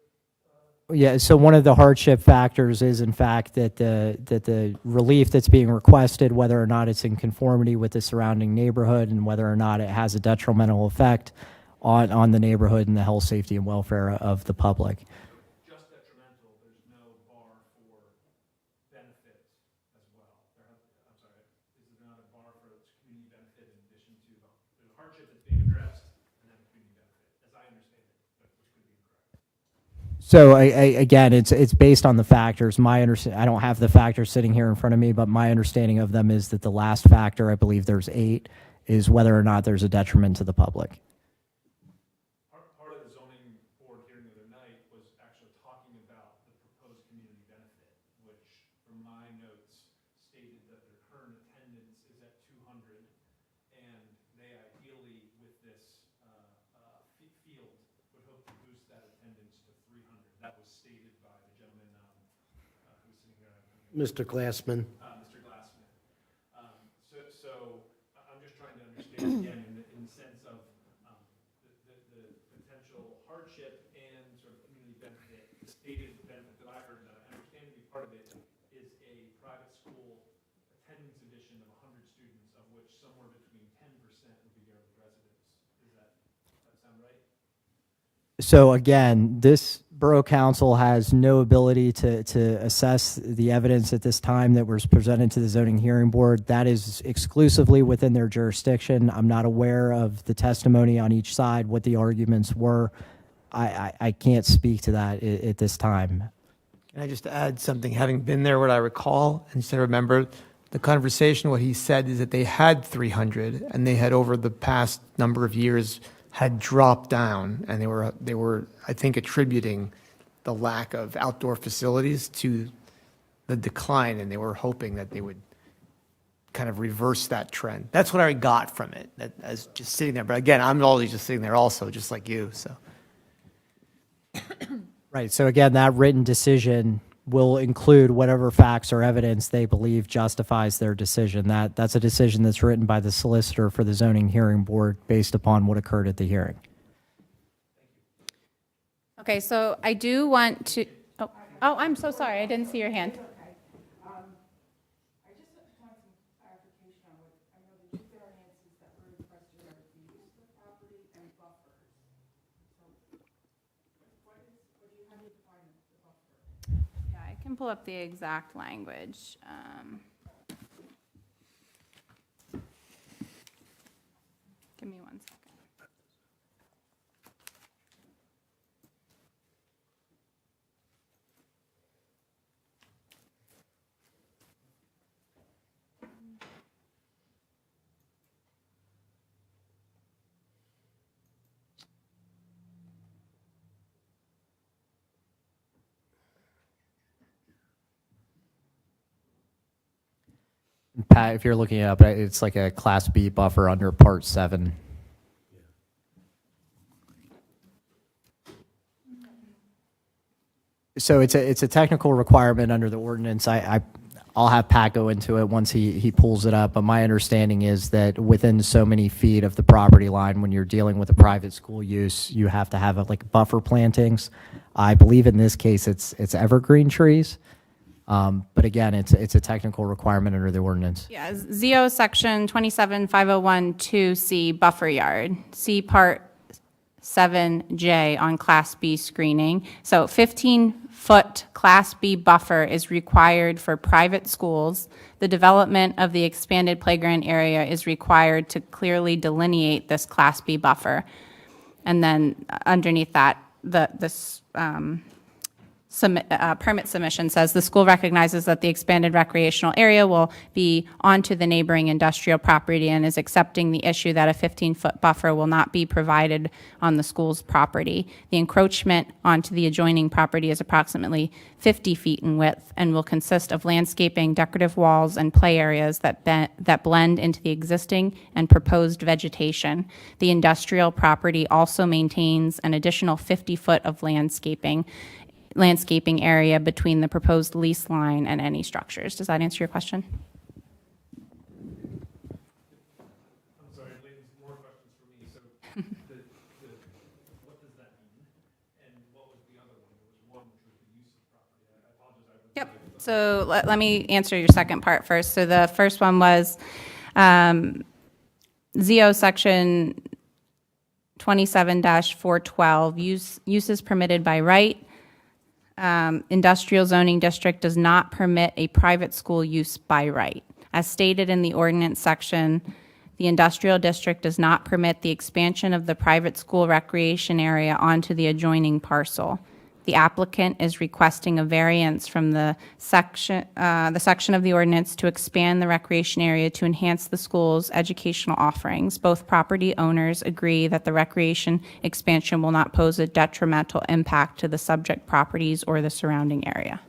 Yeah, so one of the hardship factors is, in fact, that the relief that's being requested, whether or not it's in conformity with the surrounding neighborhood and whether or not it has a detrimental effect on the neighborhood and the health, safety, and welfare of the public. Just detrimental, there's no bar for benefit as well. I'm sorry, is there not a bar for community benefit in addition to the hardship that's being addressed and then community benefit, as I understand it, but which could be incorrect? So again, it's based on the factors. I don't have the factors sitting here in front of me, but my understanding of them is that the last factor, I believe there's 8, is whether or not there's a detriment to the public. Part of the zoning board hearing the other night was actually talking about the proposed community benefit, which from my notes stated that their current attendance is at 200, and they ideally, with this field, would hope to boost that attendance to 300. That was stated by the gentleman who's sitting here. Mr. Glassman. Mr. Glassman. So I'm just trying to understand again in the sense of the potential hardship and sort of community benefit. The stated benefit that I heard that I understand to be part of it is a private school attendance addition of 100 students, of which somewhere between 10% would be Yardley residents. Does that sound right? So again, this Borough Council has no ability to assess the evidence at this time that was presented to the Zoning Hearing Board. That is exclusively within their jurisdiction. I'm not aware of the testimony on each side, what the arguments were. I can't speak to that at this time. Can I just add something? Having been there, what I recall, and just to remember, the conversation, what he said is that they had 300, and they had, over the past number of years, had dropped down, and they were, I think, attributing the lack of outdoor facilities to the decline, and they were hoping that they would kind of reverse that trend. That's what I got from it, that, as just sitting there. But again, I'm always just sitting there also, just like you, so. Right, so again, that written decision will include whatever facts or evidence they believe justifies their decision. That's a decision that's written by the solicitor for the Zoning Hearing Board based upon what occurred at the hearing. Okay, so I do want to, oh, I'm so sorry, I didn't see your hand. I just want some clarification on what, I know the two variances that were requested are the use of the property and buffers. So how do you define the buffer? Yeah, I can can pull up the exact language. Give me 1 second. Pat, if you're looking it up, it's like a Class B buffer under Part 7. So it's a technical requirement under the ordinance. I'll have Pat go into it once he pulls it up, but my understanding is that within so many feet of the property line, when you're dealing with a private school use, you have to have like buffer plantings. I believe in this case it's evergreen trees. But again, it's a technical requirement under the ordinance. Yeah, ZO Section 27501-2C buffer yard. See Part 7J on Class B screening. So 15-foot Class B buffer is required for private schools. The development of the expanded playground area is required to clearly delineate this Class B buffer. And then underneath that, this permit submission says the school recognizes that the expanded recreational area will be onto the neighboring industrial property and is accepting the issue that a 15-foot buffer will not be provided on the school's property. The encroachment onto the adjoining property is approximately 50 feet in width and will consist of landscaping, decorative walls, and play areas that blend into the existing and proposed vegetation. The industrial property also maintains an additional 50 foot of landscaping area between the proposed lease line and any structures. Does that answer your question? I'm sorry, ladies, more questions for me. So what does that mean? And what was the other one? There was one which was the use of property. I apologize. Yep. So let me answer your second part first. So the first one was ZO Section 27-412, uses permitted by right. Industrial zoning district does not permit a private school use by right. As stated in the ordinance section, the industrial district does not permit the expansion of the private school recreation area onto the adjoining parcel. The applicant is requesting a variance from the section of the ordinance to expand the recreation area to enhance the school's educational offerings. Both property owners agree that the recreation expansion will not pose a detrimental impact to the subject properties or the surrounding area.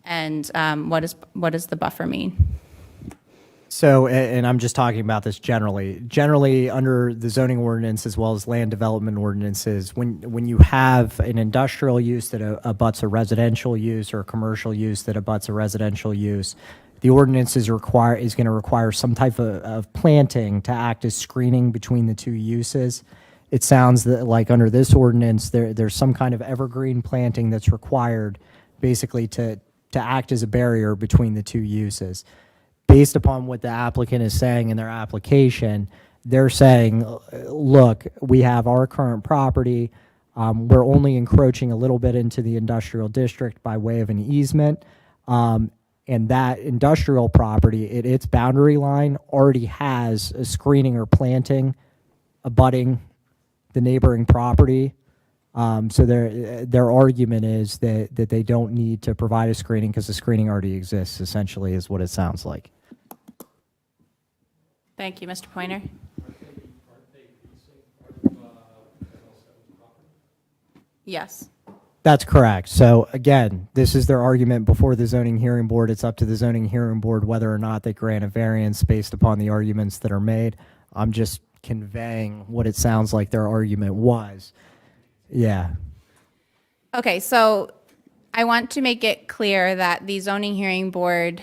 And what does the buffer mean? So, and I'm just talking about this generally. Generally, under the zoning ordinance as well as land development ordinances, when you have an industrial use that abuts a residential use or a commercial use that abuts a residential use, the ordinance is going to require some type of planting to act as screening between the two uses. It sounds like under this ordinance, there's some kind of evergreen planting that's required basically to act as a barrier between the two uses. Based upon what the applicant is saying in their application, they're saying, look, we have our current property. We're only encroaching a little bit into the industrial district by way of an easement. And that industrial property, its boundary line already has a screening or planting abutting the neighboring property. So their argument is that they don't need to provide a screening because the screening already exists, essentially, is what it sounds like. Thank you, Mr. Pointer. Yes. That's correct. So again, this is their argument before the zoning hearing board. It's up to the zoning hearing board whether or not they grant a variance based upon the arguments that are made. I'm just conveying what it sounds like their argument was. Yeah. Okay, so I want to make it clear that the zoning hearing board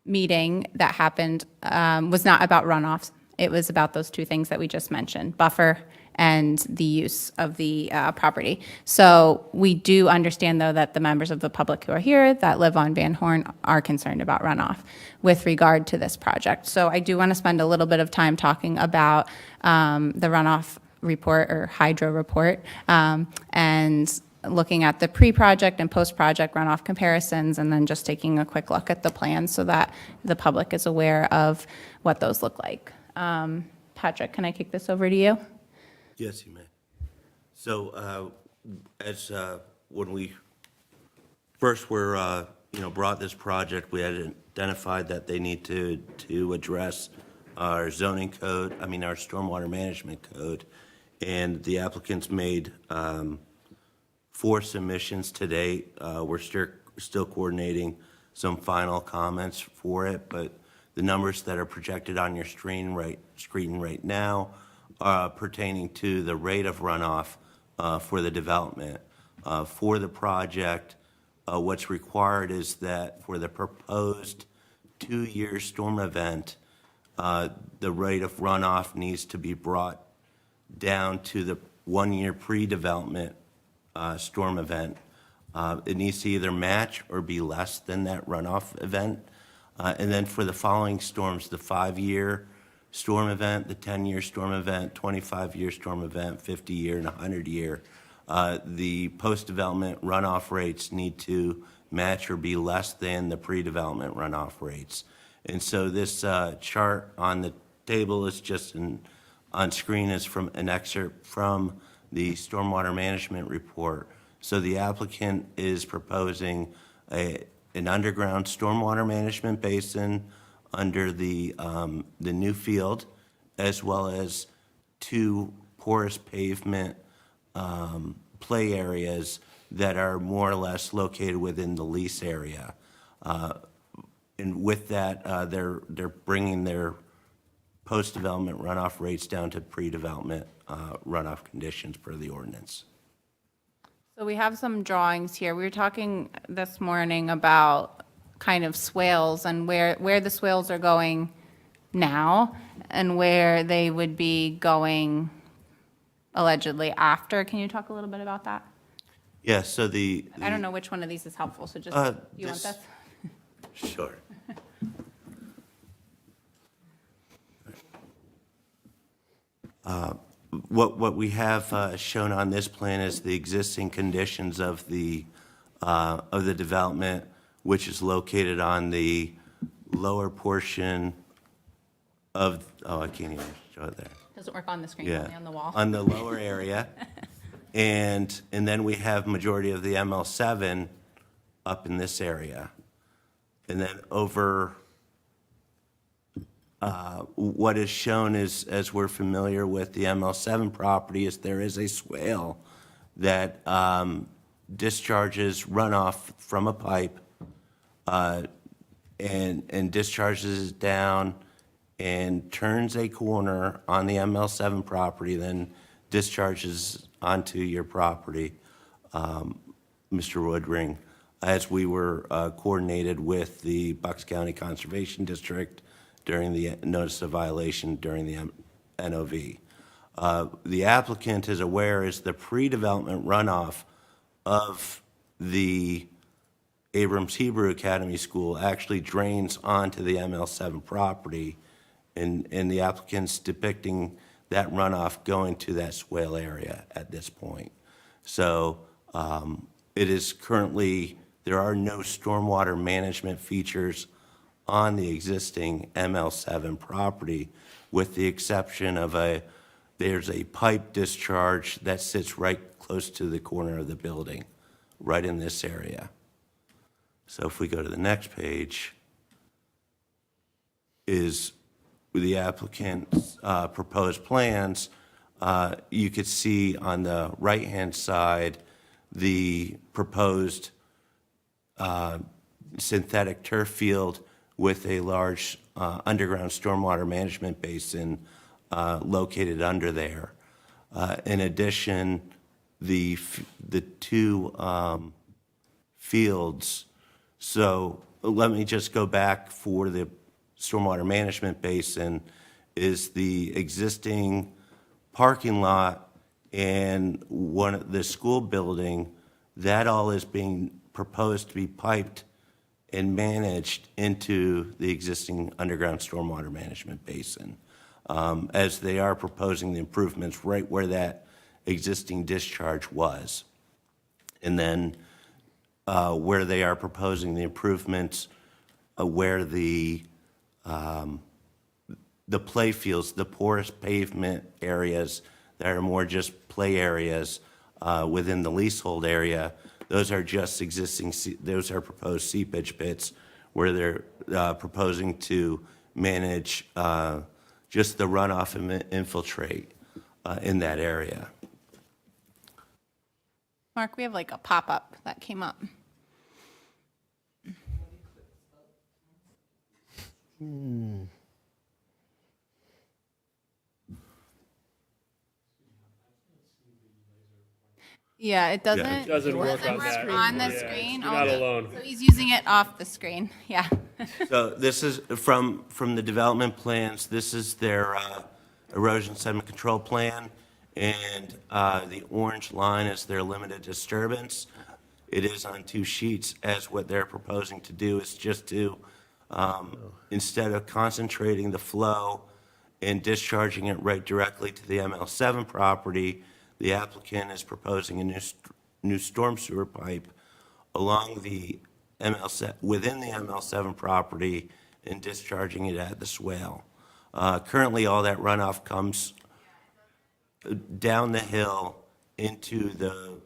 meeting that happened was not about runoffs. It was about those two things that we just mentioned, buffer and the use of the property. So we do understand, though, that the members of the public who are here that live on Van Horn are concerned about runoff with regard to this project. So I do want to spend a little bit of time talking about the runoff report or hydro report and looking at the pre-project and post-project runoff comparisons, and then just taking a quick look at the plans so that the public is aware of what those look like. Patrick, can I kick this over to you? Yes, you may. So, when we first were, brought this project, we had identified that they need to address our zoning code, our stormwater management code, and the applicants made 4 submissions to date. We're still coordinating some final comments for it, but the numbers that are projected on your screen right now are pertaining to the rate of runoff for the development. For the project, what's required is that for the proposed 2-year storm event, the rate of runoff needs to be brought down to the 1-year pre-development storm event. It needs to either match or be less than that runoff event. And then for the following storms, the 5-year storm event, the 10-year storm event, 25-year storm event, 50-year, and 100-year, the post-development runoff rates need to match or be less than the pre-development runoff rates. And so this chart on the table is just on screen is from an excerpt from the stormwater management report. So the applicant is proposing an underground stormwater management basin under the new field, as well as 2 porous pavement play areas that are more or less located within the lease area. And with that, they're bringing their post-development runoff rates down to pre-development runoff conditions per the ordinance. So we have some drawings here. We were talking this morning about kind of swales and where the swales are going now and where they would be going allegedly after. Can you talk a little bit about that? Yeah, so I don't know which one of these is helpful, so just, you want this? Sure. What we have shown on this plan is the existing conditions of the development, which is located on the lower portion of, I can't even show it there. Doesn't work on the screen, Yeah, only on the wall. on the lower area. And then we have majority of the ML7 up in this area. And then over, what is shown is, as we're familiar with the ML7 property, is there is a swale that discharges runoff from a pipe and discharges it down and turns a corner on the ML7 property, then discharges onto your property, Mr. Woodring, as we were coordinated with the Bucks County Conservation District during the notice of violation during the NOV. The applicant is aware is the pre-development runoff of the Abrams Hebrew Academy School actually drains onto the ML7 property, and the applicant's depicting that runoff going to that swale area at this point. So it is currently, there are no stormwater management features on the existing ML7 property, with the exception of there's a pipe discharge that sits right close to the corner of the building, right in this area. So if we go to the next page, is the applicant's proposed plans. You could see on the right-hand side the proposed synthetic turf field with a large underground stormwater management basin located under there. In addition, the 2 fields. So let me just go back for the stormwater management basin is the existing parking lot and the school building. That all is being proposed to be piped and managed into the existing underground stormwater management basin, as they are proposing the improvements right where that existing discharge was. And then where they are proposing the improvements, where the play fields, the porous pavement areas that are more just play areas within the leasehold area, those are just existing, those are proposed seepage pits where they're proposing to manage just the runoff and infiltrate in that area. Mark, we have like a pop-up that came up. Yeah, it doesn't. It doesn't work on that. On the Yeah, screen. you're not Oh, alone. So he's using it off the screen. Yeah. So this is from the development plans. This is their erosion sediment control plan, and the orange line is their limited disturbance. It is on 2 sheets, as what they're proposing to do is just to, instead of concentrating the flow and discharging it right directly to the ML7 property, the applicant is proposing a new storm sewer pipe along the within the ML7 property and discharging it at the swale. Currently, all that runoff comes down the hill into the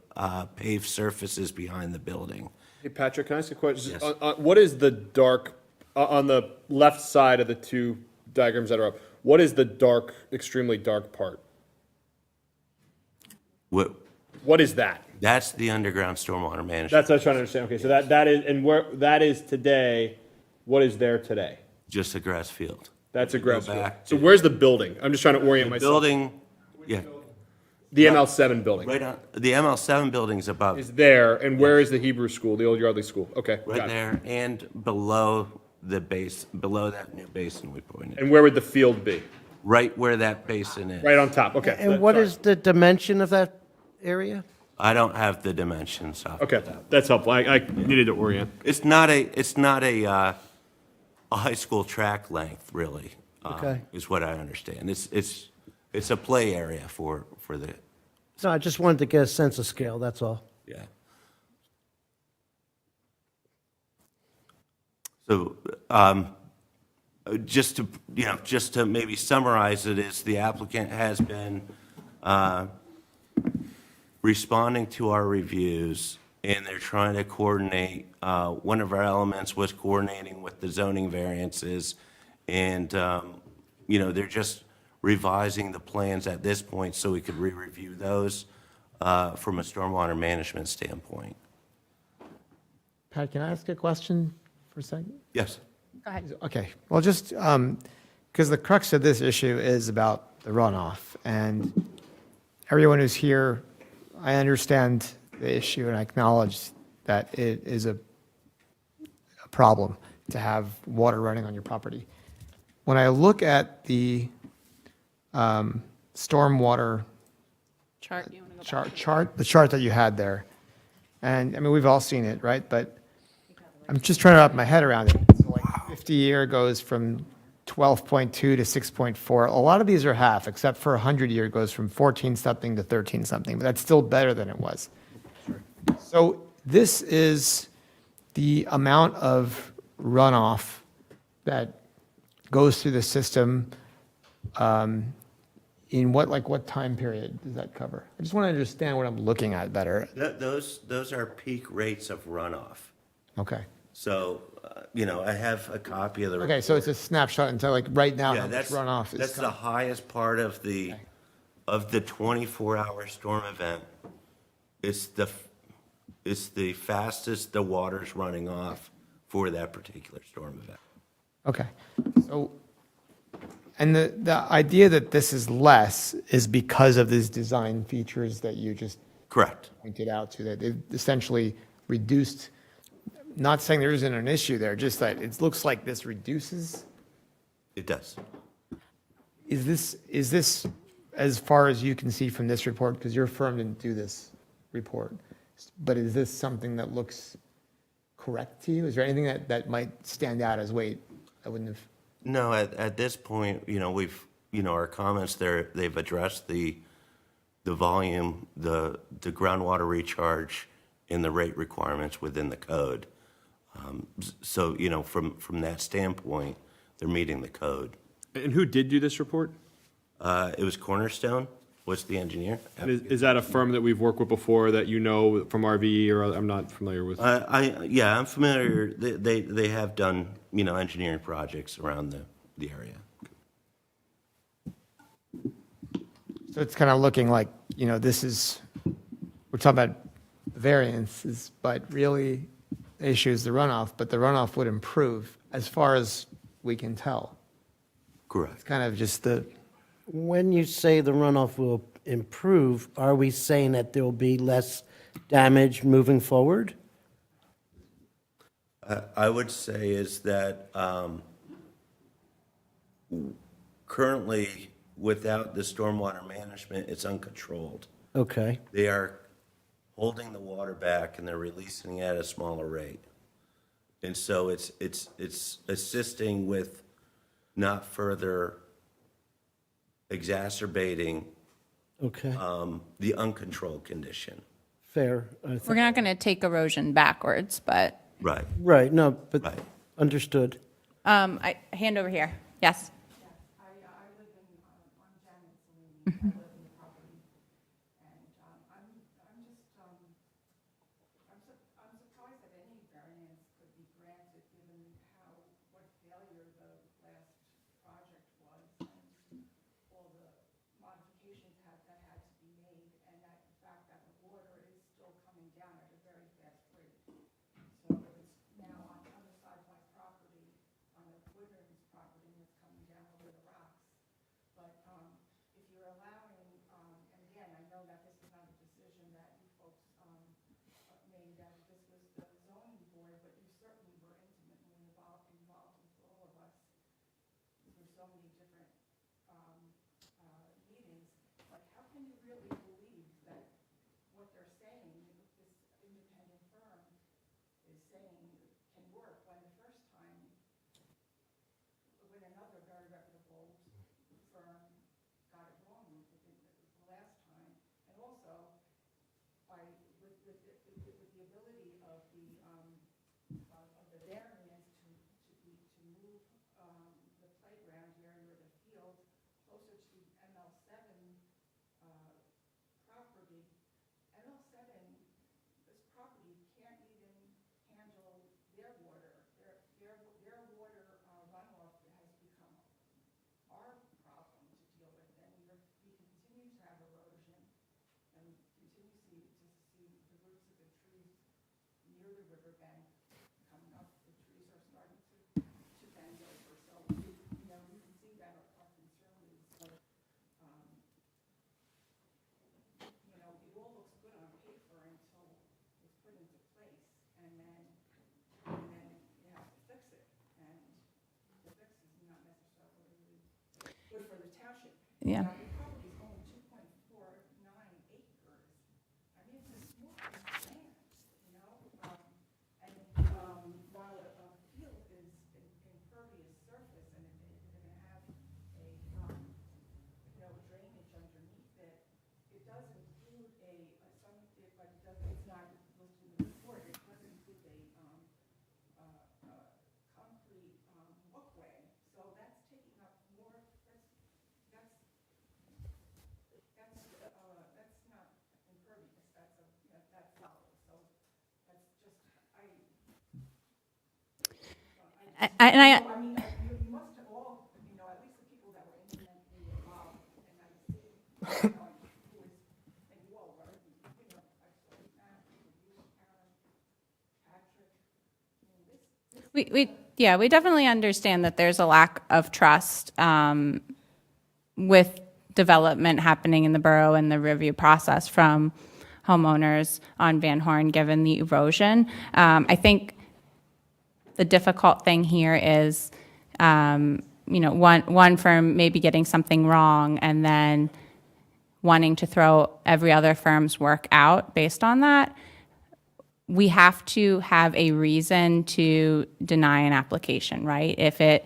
paved surfaces behind the building. Hey, Patrick, can I ask a question? Yes. What is the dark, on the left side of the 2 diagrams that are up, what is the dark, extremely dark part? What is that? That's the underground stormwater management. That's what I was trying to understand. Okay, so that is, and where, that is today, what is there today? Just a grass field. That's a grass field. back So where's the building? I'm just trying to orient The myself. building, yeah, The ML7 building right on, the ML7 building's above, is there, and where is the Hebrew school, the old Yardley school? Okay, right got it. there, and below the base, below that new basin we pointed. And where would the field be? Right where that basin is. Right on top, okay. And what is the dimension of that area? I don't have the dimensions off. Okay, that's helpful. I needed to orient. It's not a high school track length, really. Okay. Is what I understand. It's a play area for the, No, I just wanted to get a sense of scale, that's all. yeah. So, just to maybe summarize it, is the applicant has been responding to our reviews, and they're trying to coordinate. One of our elements was coordinating with the zoning variances, and, they're just revising the plans at this point so we could re-review those from a stormwater management standpoint. Pat, can I ask a question for a second? Yes. Go ahead. Okay, well, just because the crux of this issue is about the runoff, and everyone who's here, I understand the issue and I acknowledge that it is a problem to have water running on your property. When I look at the stormwater Chart. You want to go back? chart, the chart that you had there, and I mean, we've all seen it, right? But I'm just trying to wrap my head around it. So like 50-year goes from 12.2 to 6.4. A lot of these are half, except for 100-year goes from 14-something to 13-something, but that's still better than it was. So this is the amount of runoff that goes through the system in what time period does that cover? I just want to understand what I'm looking at better. Those are peak rates of runoff. Okay. So, I have a copy of the. Okay, so it's a snapshot until like right now, Yeah, how much that's runoff is That's the coming. highest part of the 24-hour storm event. It's the fastest the water's running off for that particular storm event. Okay. So, and the idea that this is less is because of these design features that you just Correct. pointed out to, that they've essentially reduced, not saying there isn't an issue there, just that it looks like this reduces. It does. Is this, as far as you can see from this report, because your firm didn't do this report, but is this something that looks correct to you? Is there anything that might stand out as, wait, I wouldn't have? No, at this point, we've, our comments there, they've addressed the volume, the groundwater recharge, in the rate requirements within the code. So, from that standpoint, they're meeting the code. And who did do this report? It was Cornerstone, was the engineer. And is that a firm that we've worked with before that you know from RVE, or I'm not familiar with? Yeah, I'm familiar. They have done, engineering projects around the area. So it's kind of looking like, we're talking about variances, but really the issue is the runoff, but the runoff would improve as far as we can tell. Correct. It's kind of just the, When you say the runoff will improve, are we saying that there will be less damage moving forward? I would say is that currently, without the stormwater management, it's uncontrolled. Okay. They are holding the water back and they're releasing it at a smaller rate. And so it's assisting with not further exacerbating Okay. the uncontrolled condition. Fair. We're not going to take erosion backwards, but, Right. Right, no, but Right. understood. hand over here. Yes? I live on Janet's Lane. I live in the property. And I'm surprised that any variance could be granted given what failure the last project was and all the modifications that had to be made, and that the fact that the water is still coming down at a very fast rate. So it's now on the other side of my property, on the Woodman's property, and it's coming down over the rocks. But if you're allowing, and again, I know that this is not a decision that you folks made, that this was the zoning board, but you certainly were intimately involved with all of us through so many different meetings. Like, how can you really believe that what they're saying, this independent firm is saying can work when the first time, when another very reputable firm got it wrong the last time, and also with the ability of the variance to move the playground area or the field closer to ML7 property. ML7, this property can't even handle their water. Their water runoff has become our problem to deal with, and we continue to have erosion and continue to see the roots of the trees near the riverbank coming up. The trees are starting to bend over, so you can see that our concern is, it all looks good on paper until it's put into place, and then you have to fix it, and the fix is not necessarily good for the township. Yeah. Now, the property is only 2.49 acres. I mean, it's a small piece of land, and while a field is an impervious surface, and they're going to have a drainage underneath it, it does include but it's not listed in the report, it does include a concrete walkway, so that's taking up more, that's not impervious, that's solid, so that's just, And I, I mean, you must have all, at least the people that were intimately involved, and I see, who is, and you all were, I saw Matt, you, Karen, Patrick, we definitely understand that there's a lack of trust with development happening in the borough and the review process from homeowners on Van Horn, given the erosion. I think the difficult thing here is, one firm maybe getting something wrong and then wanting to throw every other firm's work out based on that. We have to have a reason to deny an application, right? If it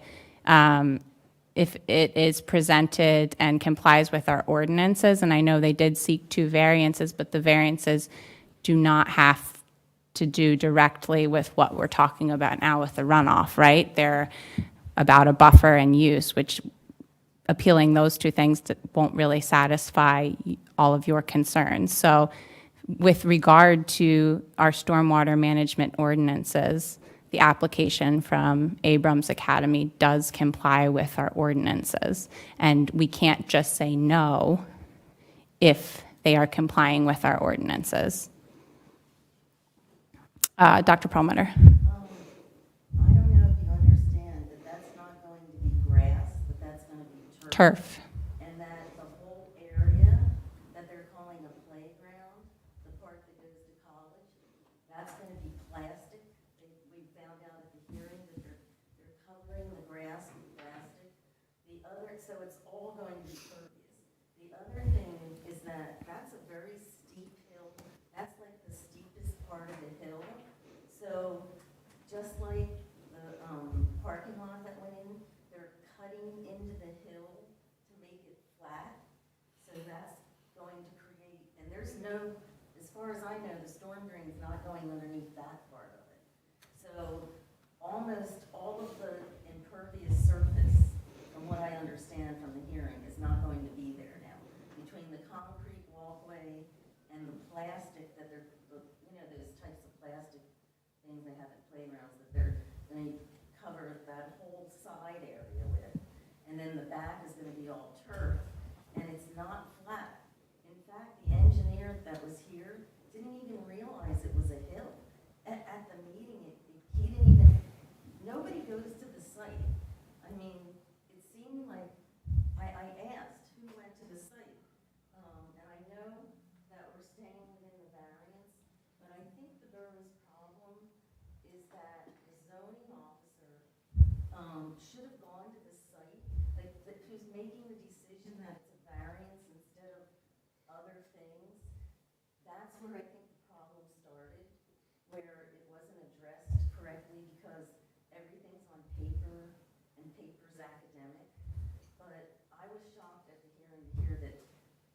is presented and complies with our ordinances, and I know they did seek 2 variances, but the variances do not have to do directly with what we're talking about now with the runoff, right? They're about a buffer and use, which appealing those two things won't really satisfy all of your concerns. So with regard to our stormwater management ordinances, the application from Abrams Academy does comply with our ordinances. And we can't just say no if they are complying with our ordinances. Dr. Perlmutter. I don't know if you understand that that's not going to be grass, but that's going to be Turf. And that the whole area that they're calling a playground, the part that goes to college, that's going to be plastic. We found out at the hearing that they're covering the grass with plastic. So it's all going to be pervious. The other thing is that that's a very steep hill. That's like the steepest part of the hill. So just like the parking lot that went in, they're cutting into the hill to make it flat. So that's going to create, and there's no, as far as I know, the storm drain's not going underneath that part of it. So almost all of the impervious surface, from what I understand from the hearing, is not going to be there now. Between the concrete walkway and the plastic that they're, you know, those types of plastic things they have at playgrounds that they're going to cover that whole side area with. And then the back is going to be all turf, and it's not flat. In fact, the engineer that was here didn't even realize it was a hill. At the meeting, he didn't even, nobody goes to the site. I mean, it seemed like, I asked who went to the site. And I know that we're staying within the variance, but I think the borough's problem is that the zoning officer should have gone to the site, like who's making the decision that it's a variance instead of other things. That's where I think the problem started, where it wasn't addressed correctly because everything's on paper and paper's academic. But I was shocked at the hearing to hear that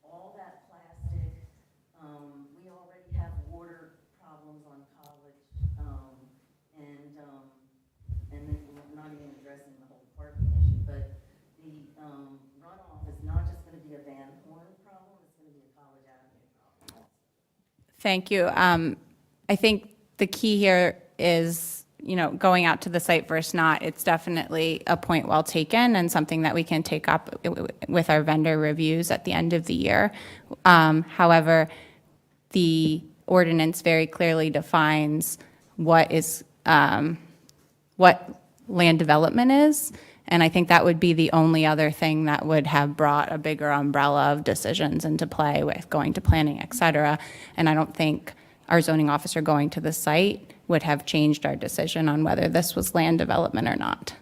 all that plastic, we already have water problems on college, and then we're not even addressing the whole parking issue. But the runoff is not just going to be a Van Horn problem, it's going to be a College Avenue problem. Thank you. I think the key here is, you know, going out to the site versus not. It's definitely a point well taken and something that we can take up with our vendor reviews at the end of the year. However, the ordinance very clearly defines what land development is. And I think that would be the only other thing that would have brought a bigger umbrella of decisions into play with going to planning, et cetera. And I don't think our zoning officer going to the site would have changed our decision on whether this was land development or not.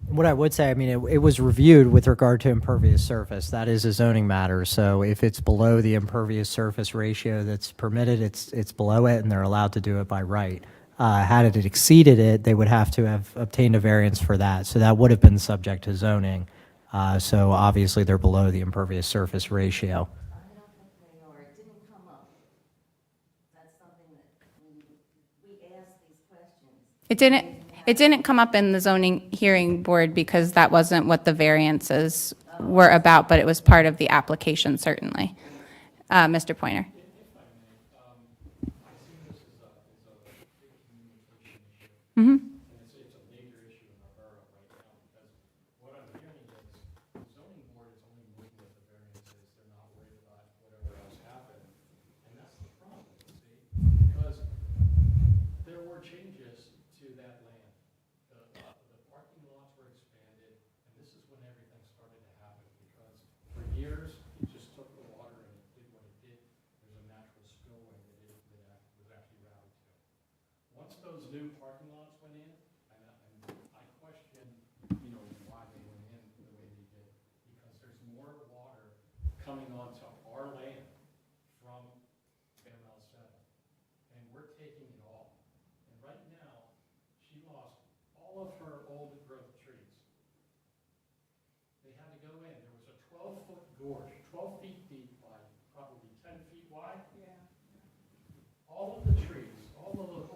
What I would say, I mean, it was reviewed with regard to impervious surface. That is a zoning matter. So if it's below the impervious surface ratio that's permitted, it's below it, and they're allowed to do it by right. Had it exceeded it, they would have to have obtained a variance for that. So that would have been subject to zoning. So obviously they're below the impervious surface ratio. I don't think they are. It didn't come up. That's something that we asked these questions. It didn't come up in the zoning hearing board because that wasn't what the variances were about, but it was part of the application, certainly. Mr. Pointer. Mm-hmm. It's a major issue in our borough right now, because what I'm hearing is the zoning board is only looking at the variances, they're not worried about whatever else happened. And that's the problem, see? Because there were changes to that land. The parking lots were expanded, and this is when everything started to happen, because for years, it just took the water and it did what it did. There's a natural spillway that was actually routed to. Once those new parking lots went in, and I question, you know, why they went in the way they did, because there's more water coming onto our land from ML7, and we're taking it all. And right now, she lost all of her old growth trees. They had to go in. There was a 12-foot gorge, 12 feet deep by probably 10 feet wide. Yeah. All of the trees, all of the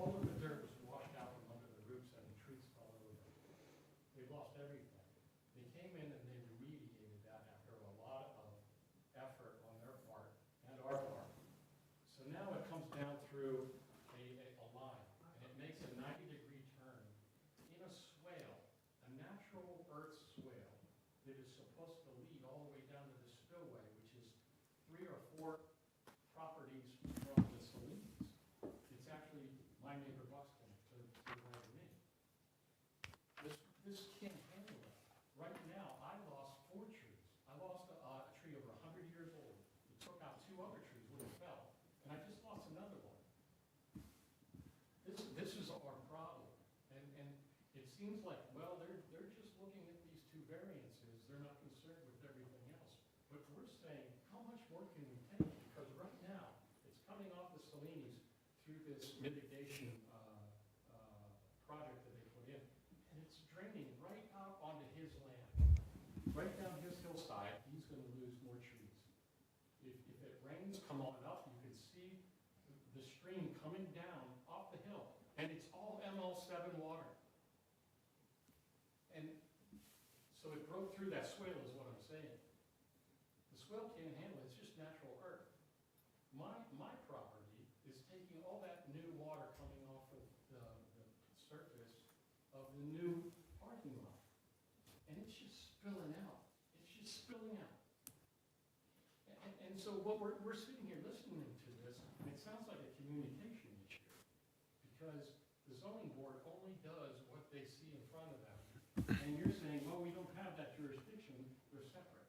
natural earth swale that is supposed to lead all the way down to the spillway, which is 3 or 4 properties from the Salinas. It's actually my neighbor Buxton to the right of me. This can't handle it. Right now, I lost 4 trees. I lost a tree over 100 years old. It took out 2 other trees when it fell, and I just lost another one. This is our problem, and it seems like, well, they're just looking at these 2 variances. They're not concerned with everything else. But we're saying, how much more can we take? Because right now, it's coming off the Salinas through this mitigation project that they put in, and it's draining right out onto his land. Right down his hillside, he's going to lose more trees. If it rains, come on up, you can see the stream coming down off the hill, and it's all ML7 water. And so it broke through that swale is what I'm saying. The swale can't handle it, it's just natural earth. My property is taking all that new water coming off of the surface of the new parking lot. And it's just spilling out. It's just spilling out. And so what we're sitting here listening to this, and it sounds like a communication issue. Because the zoning board only does what they see in front of them. And you're saying, well, we don't have that jurisdiction, they're separate.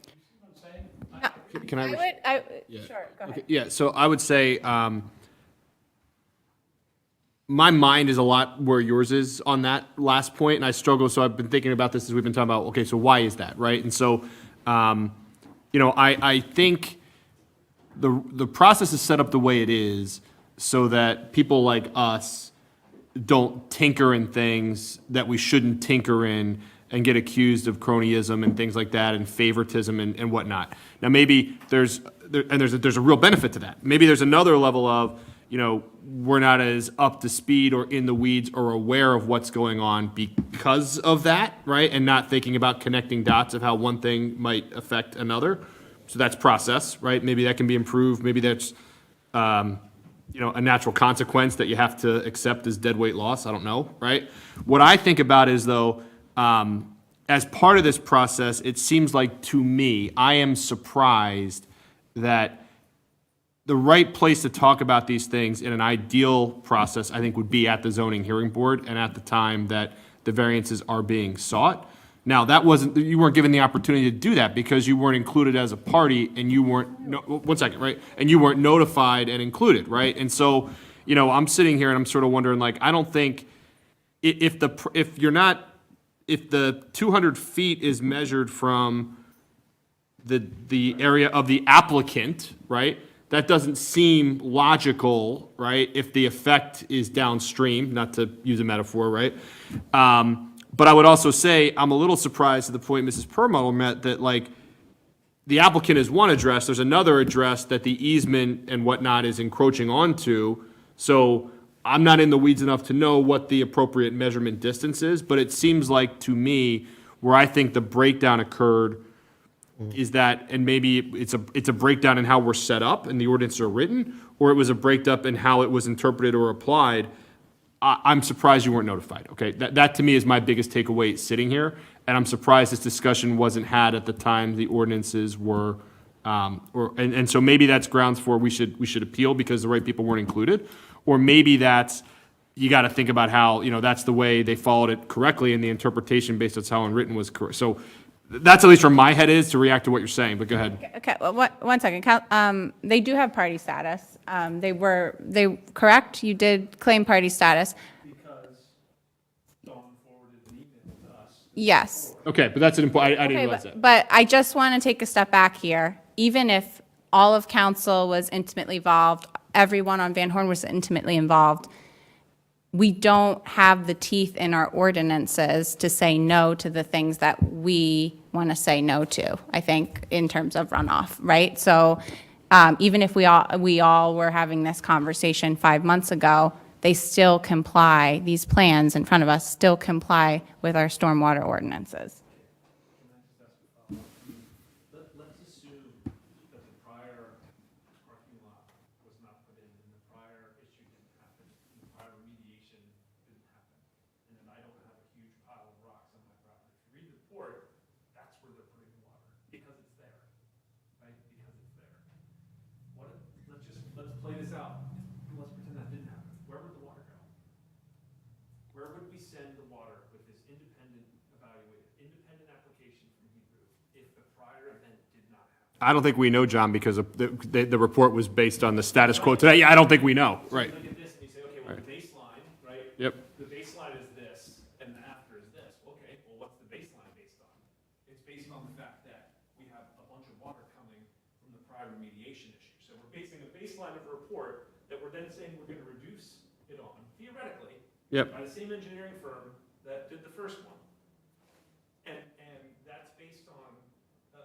You see what I'm saying? Can I? Sure, go ahead. Okay, yeah, so I would say my mind is a lot where yours is on that last point, and I struggle. So I've been thinking about this as we've been talking about, okay, so why is that, right? And so, I think the process is set up the way it is so that people like us don't tinker in things that we shouldn't tinker in and get accused of cronyism and things like that and favoritism and whatnot. Now, maybe there's a real benefit to that. Maybe there's another level of, we're not as up to speed or in the weeds or aware of what's going on because of that, right? And not thinking about connecting dots of how one thing might affect another. So that's process, right? Maybe that can be improved. Maybe that's, a natural consequence that you have to accept as dead weight loss. I don't know, right? What I think about is, though, as part of this process, it seems like to me, I am surprised that the right place to talk about these things in an ideal process, I think, would be at the zoning hearing board and at the time that the variances are being sought. Now, you weren't given the opportunity to do that because you weren't included as a party and you weren't, right? And you weren't notified and included, right? And so, I'm sitting here and I'm sort of wondering, I don't think, if the 200 feet is measured from the area of the applicant, right? That doesn't seem logical, right? If the effect is downstream, not to use a metaphor, right? But I would also say I'm a little surprised at the point Mrs. Perlmutter met that the applicant is one address, there's another address that the easement and whatnot is encroaching onto. So I'm not in the weeds enough to know what the appropriate measurement distance is, but it seems like to me where I think the breakdown occurred is that, and maybe it's a breakdown in how we're set up and the ordinances are written, or it was a breakdown in how it was interpreted or applied. I'm surprised you weren't notified, okay? That to me is my biggest takeaway sitting here, and I'm surprised this discussion wasn't had at the time the ordinances were, and so maybe that's grounds for we should appeal because the right people weren't included, or maybe that's, you got to think about how, that's the way they followed it correctly and the interpretation based on how it's was correct. So that's at least where my head is to react to what you're saying, but go ahead. Okay, well, one second. They do have party status. They correct? You did claim party status. Because Dawn forwarded an email to us. Yes. Okay, but that's an important, I didn't Okay, realize that. but I just want to take a step back here. Even if all of council was intimately involved, everyone on Van Horn was intimately involved, we don't have the teeth in our ordinances to say no to the things that we want to say no to, I think, in terms of runoff, right? So even if we all were having this conversation 5 months ago, they still comply, these plans in front of us still comply with our stormwater ordinances. Let's assume that the prior parking lot was not put in, and the prior issue didn't happen, and the prior remediation didn't happen, and then I don't have a huge pile of rocks on I don't think we know, John, because the report was based on the status quo today. Yeah, I don't think we know. Right. Look at this and you say, okay, well, the baseline, right? Yep. The baseline is this, and the after is this. Okay, well, what's the baseline based on? It's based on the fact that we have a bunch of water coming from the prior remediation issue. So we're basing a baseline of a report that we're then saying we're gonna reduce it on, theoretically, Yep. by the same engineering firm that did the first one. And that's based on a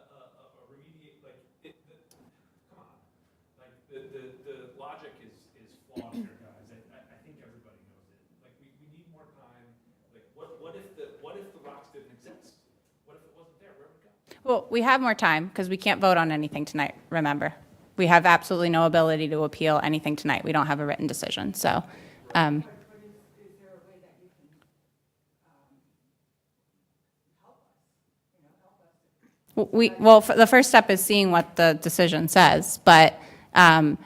remediate, like, come on. Like, the logic is flawed here, guys. I think everybody knows it. Like, we need more time. Like, what if the rocks didn't exist? What if it wasn't there? Where would it go? Well, we have more time because we can't vote on anything tonight, remember. We have absolutely no ability to appeal anything tonight. We don't have a written decision, so. Well, the first step is seeing what the decision says, but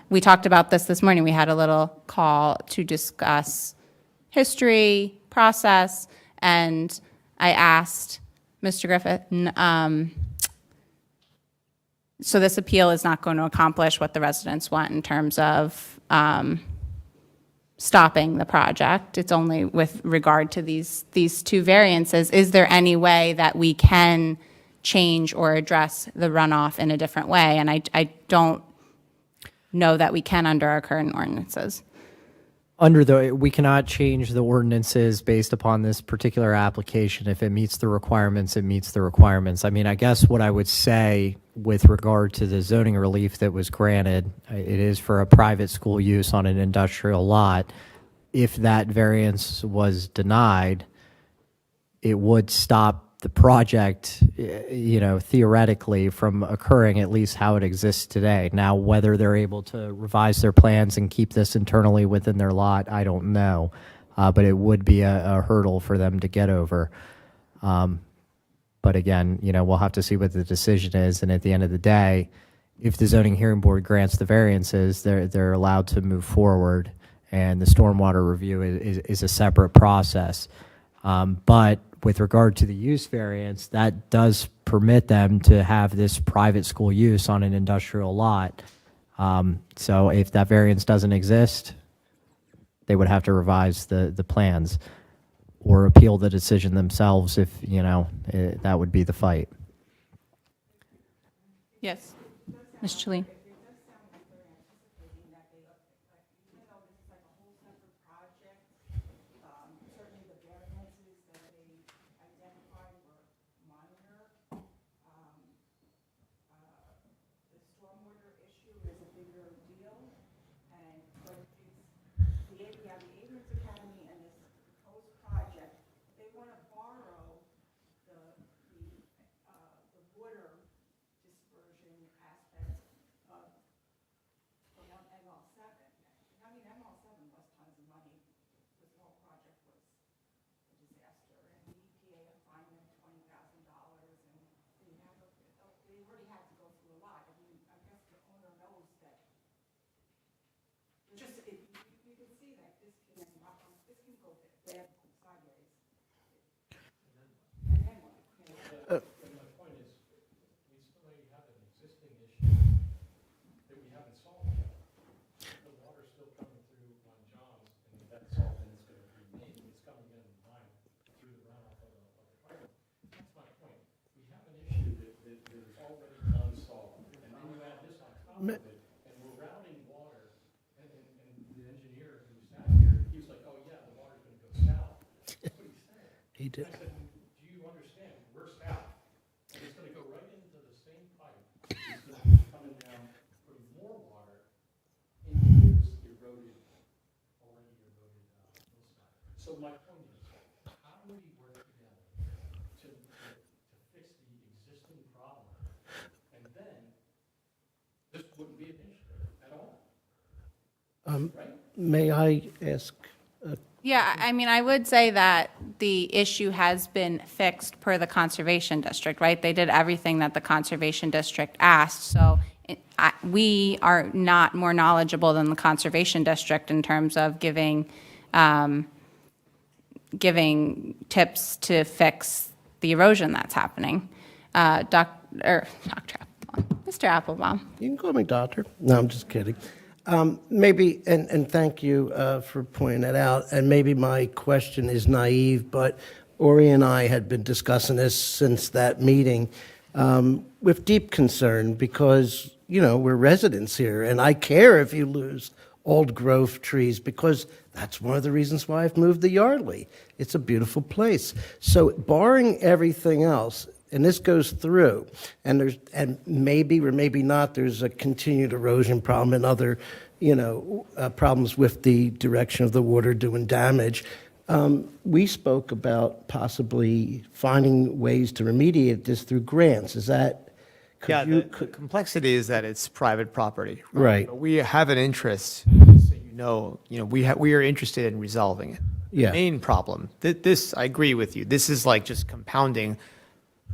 we talked about this morning. We had a little call to discuss history, process, and I asked Mr. Griffith, so this appeal is not going to accomplish what the residents want in terms of stopping the project. It's only with regard to these two variances. Is there any way that we can change or address the runoff in a different way? And I don't know that we can under our current ordinances. We cannot change the ordinances based upon this particular application. If it meets the requirements, it meets the requirements. I mean, I guess what I would say with regard to the zoning relief that was granted, it is for a private school use on an industrial lot. If that variance was denied, it would stop the project, theoretically from occurring, at least how it exists today. Now, whether they're able to revise their plans and keep this internally within their lot, I don't know. But it would be a hurdle for them to get over. But again, we'll have to see what the decision is. And at the end of the day, if the zoning hearing board grants the variances, they're allowed to move forward. And the stormwater review is a separate process. But with regard to the use variance, that does permit them to have this private school use on an industrial lot. So if that variance doesn't exist, they would have to revise the plans or appeal the decision themselves if, that would be the fight. Yes. Ms. Chalene. And we're routing water, and the engineer who sat here, he was like, oh yeah, the water's gonna go south. That's what he said. He did. I said, do you understand, we're south. It's gonna go right into the same pipe. It's gonna be coming down, putting more water into this already eroded hillside. So my point is, how do we work together to fix the existing problem? And then, this wouldn't be an issue at all. May I ask? Yeah, I mean, I would say that the issue has been fixed per the Conservation District, right? They did everything that the Conservation District asked, so we are not more knowledgeable than the Conservation District in terms of giving tips to fix the erosion that's happening. Dr. Applebaum, Mr. Applebaum. You can call me doctor. No, I'm just kidding. Maybe, and thank you for pointing that out, and maybe my question is naive, but Ori and I had been discussing this since that meeting with deep concern because, you know, we're residents here, and I care if you lose old growth trees because that's one of the reasons why I've moved to Yardley. It's a beautiful place. So barring everything else, and this goes through, and maybe or maybe not, there's a continued erosion problem and other, problems with the direction of the water doing damage. We spoke about possibly finding ways to remediate this through grants. Is that? The complexity is that it's private property. Right. But we have an interest, so we are interested in resolving it. Yeah. The main problem, this, I agree with you, this is like just compounding.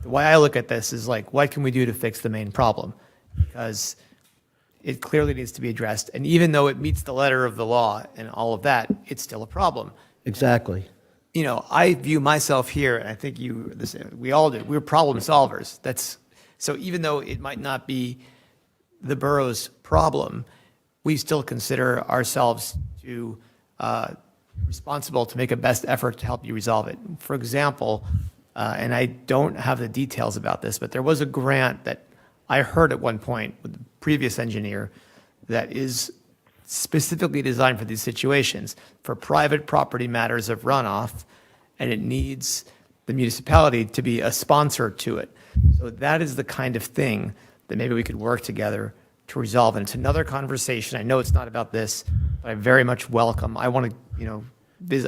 The way I look at this is like, what can we do to fix the main problem? Because it clearly needs to be addressed. And even though it meets the letter of the law and all of that, it's still a problem. Exactly. I view myself here, and I think we all do, we're problem solvers. So even though it might not be the borough's problem, we still consider ourselves to responsible to make a best effort to help you resolve it. For example, and I don't have the details about this, but there was a grant that I heard at one point with the previous engineer that is specifically designed for these situations, for private property matters of runoff, and it needs the municipality to be a sponsor to it. So that is the kind of thing that maybe we could work together to resolve. And it's another conversation. I know it's not about this, but I very much welcome. I want to,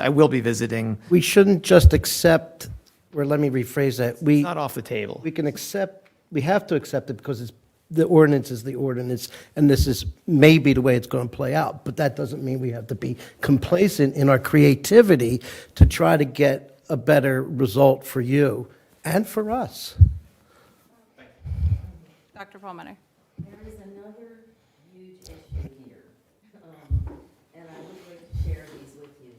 I will be visiting. We shouldn't just accept, or let me rephrase that. It's not off the table. We can accept, we have to accept it because the ordinance is the ordinance, and this is maybe the way it's going to play out. But that doesn't mean we have to be complacent in our creativity to try to get a better result for you and for us. Dr. Perlmutter. There is another huge issue here, and I would like to share these with you.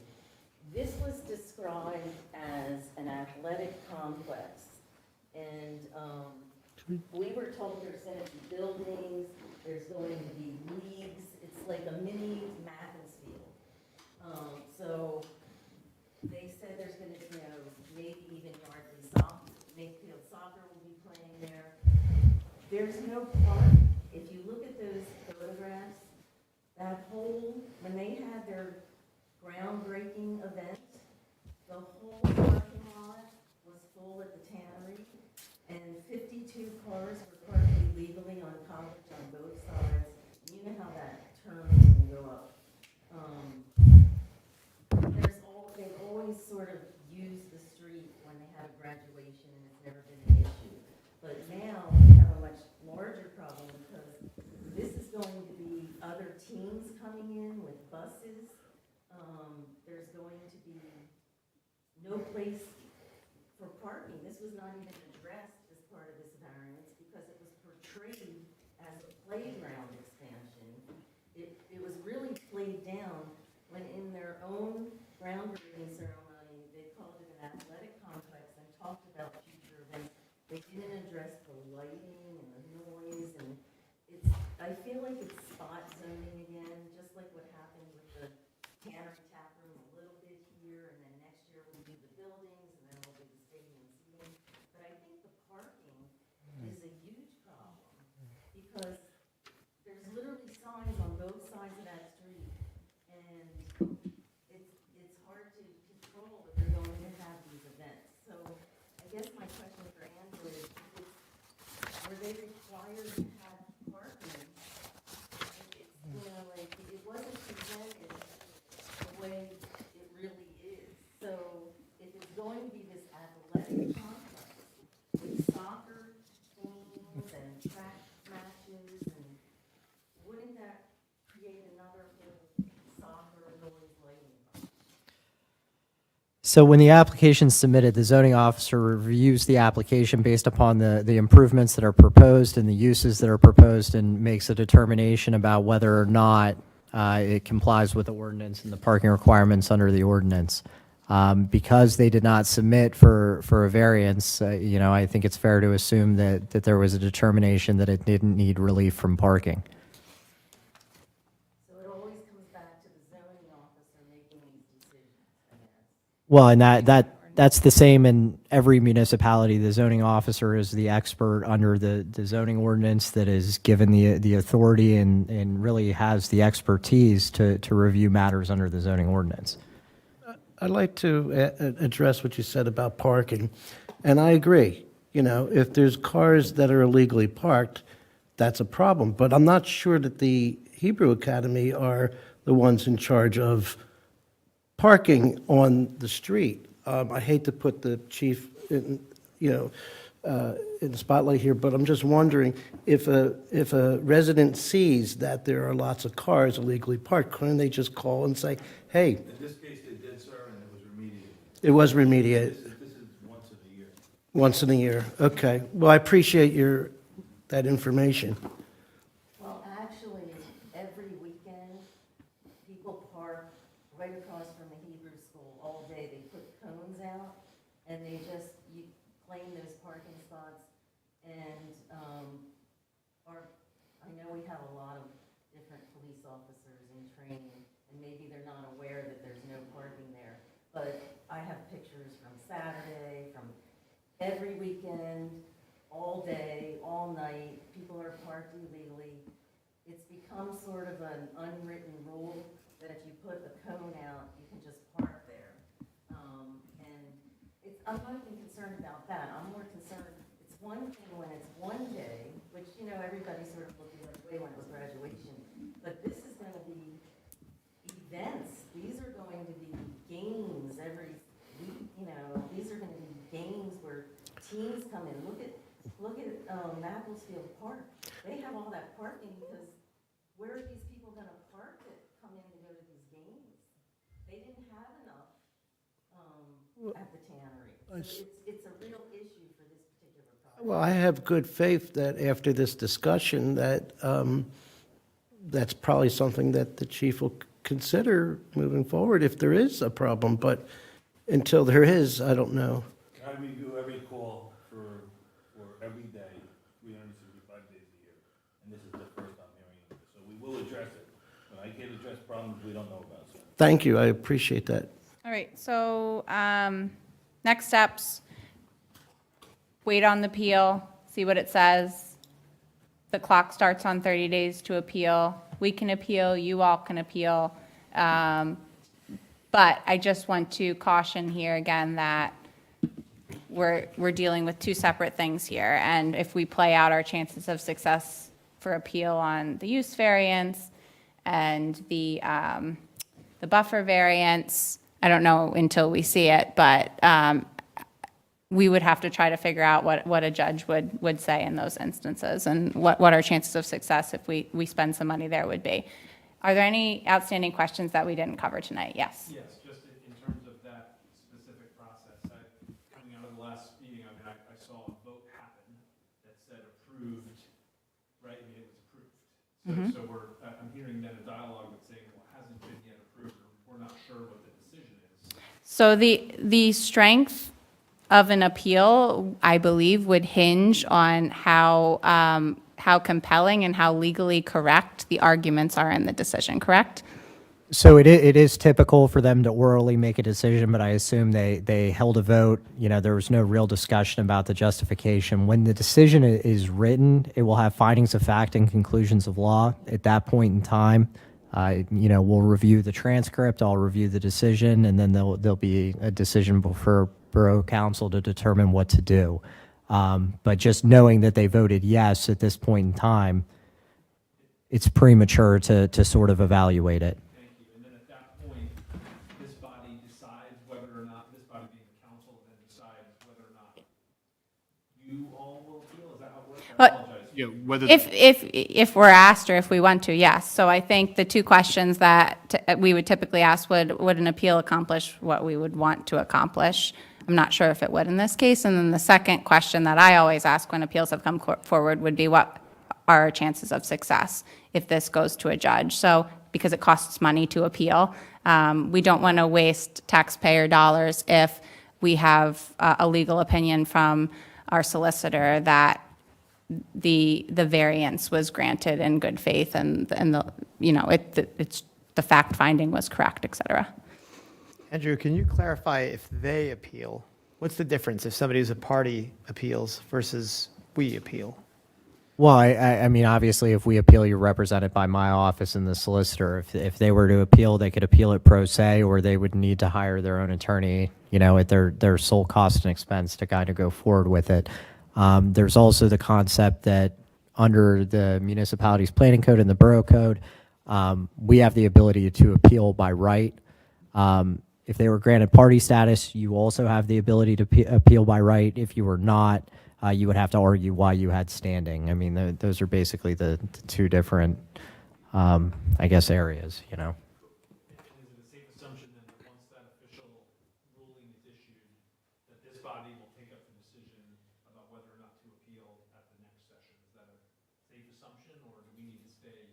This was described as an athletic complex, and we were told there's going to be buildings, there's going to be leagues, it's like a mini Macclesfield. So they said there's going to be, maybe even Yardley soccer, Mayfield soccer will be playing there. There's no park. If you look at those photographs, that whole, when they had their groundbreaking event, the whole parking lot was full at the tannery, and 52 cars were parked illegally on College on both sides. You know how that turns when you go up. They've always sort of used the street when they have a graduation, and it's never been an issue. But now we have a much larger problem because this is going to be other teams coming in with buses. There's going to be no place for parking. This was not even addressed as part of this variance because it was portrayed as a playground expansion. It was really played down when in their own groundbreaking ceremony, they called it an athletic complex and talked about future events. They didn't address the lighting and the noise, and I feel like it's spot zoning again, just like what happened with the tannery tap room a little bit here, and then next year we'll do the buildings, and then we'll do the stadium seating. But I think the parking is a huge problem, because there's literally signs on both sides of that street, and it's hard to control if you're going to have these events. So I guess my question for Andrew is, were they required to have parking? It wasn't presented the way it really is. So if it's going to be this athletic complex with soccer teams and track matches, and wouldn't that create another soccer noise lighting? So when the application is submitted, the zoning officer reviews the application based upon the improvements that are proposed and the uses that are proposed and makes a determination about whether or not it complies with the ordinance and the parking requirements under the ordinance. Because they did not submit for a variance, I think it's fair to assume that there was a determination that it didn't need relief from parking. So it always comes back to the zoning officer making these decisions, I guess. Well, and that's the same in every municipality. The zoning officer is the expert under the zoning ordinance that is given the authority and really has the expertise to review matters under the zoning ordinance. I'd like to address what you said about parking, and I agree. If there's cars that are illegally parked, that's a problem. But I'm not sure that the Hebrew Academy are the ones in charge of parking on the street. I hate to put the chief in the spotlight here, but I'm just wondering if a resident sees that there are lots of cars illegally parked, couldn't they just call and say, hey? In this case, they did, sir, and it was remediated. It was remediated. This is once in a year. Once in a year, okay. Well, I appreciate that information. Well, actually, every weekend, people park right across from the Hebrew school all day. They put cones out, and you claim those parking spots. And I know we have a lot of different police officers in training, and maybe they're not aware that there's no parking there. But I have pictures from Saturday, from every weekend, all day, all night. People are parked illegally. It's become sort of an unwritten rule that if you put a cone out, you can just park there. I'm not even concerned about that. I'm more concerned, it's one thing when it's one day, which, everybody's sort of looking like, wait, when it was graduation. But this is going to be events. These are going to be games every week, These are going to be games where teams come in. Look at Maplesfield Park. They have all that parking because where are these people going to park that come in to go to these games? They didn't have enough at the tannery. So it's a real issue for this particular project. Well, I have good faith that after this discussion that that's probably something that the chief will consider moving forward if there is a problem. But until there is, I don't know. I review every call for every day, 365 days a year, and this is the first I'm hearing of it. So we will address it, but I can't address problems we don't know about. So. Thank you. I appreciate that. All right, so next steps, wait on the appeal, see what it says. The clock starts on 30 days to appeal. We can appeal, you all can appeal. But I just want to caution here again that we're dealing with two separate things here. And if we play out our chances of success for appeal on the use variance and the buffer variance, I don't know until we see it, but we would have to try to figure out what a judge would say in those instances and what our chances of success if we spend some money there would be. Are there any outstanding questions that we didn't cover tonight? Yes. Yes, just in terms of that specific process, coming out of the last meeting, I saw a vote happen that said approved, right? I mean, it was approved. So I'm hearing then a dialogue that's saying, well, it hasn't been yet approved, or we're not sure what the decision is. So the strength of an appeal, I believe, would hinge on how compelling and how legally correct the arguments are in the decision, correct? So it is typical for them to orally make a decision, but I assume they held a vote. There was no real discussion about the justification. When the decision is written, it will have findings of fact and conclusions of law. At that point in time, we'll review the transcript, I'll review the decision, and then there'll be a decision for Borough Council to determine what to do. But just knowing that they voted yes at this point in time, it's premature to sort of evaluate it. Thank you. And then at that point, this body decides whether or not, this body being the council, then decides whether or not you all will appeal? Is that how it works? I But- apologize. Yeah, whether If we're asked or if we want to, yes. So I think the two questions that we would typically ask, would an appeal accomplish what we would want to accomplish? I'm not sure if it would in this case. And then the second question that I always ask when appeals have come forward would be, what are our chances of success if this goes to a judge? So because it costs money to appeal, We don't want to waste taxpayer dollars if we have a legal opinion from our solicitor that the variance was granted in good faith and the, it's, the fact finding was correct, et cetera. Andrew, can you clarify if they appeal? What's the difference if somebody who's a party appeals versus we appeal? Well, I mean, obviously, if we appeal, you're represented by my office and the solicitor. If they were to appeal, they could appeal it pro se, or they would need to hire their own attorney, at their sole cost and expense to kind of go forward with it. There's also the concept that under the municipality's planning code and the borough code, we have the ability to appeal by right. If they were granted party status, you also have the ability to appeal by right. If you were not, you would have to argue why you had standing. I mean, those are basically the two different, I guess, areas, Is it a safe assumption then that once that official ruling is issued, that this body will take up the decision about whether or not to appeal at the next session? Is that a safe assumption, or do we need to stay,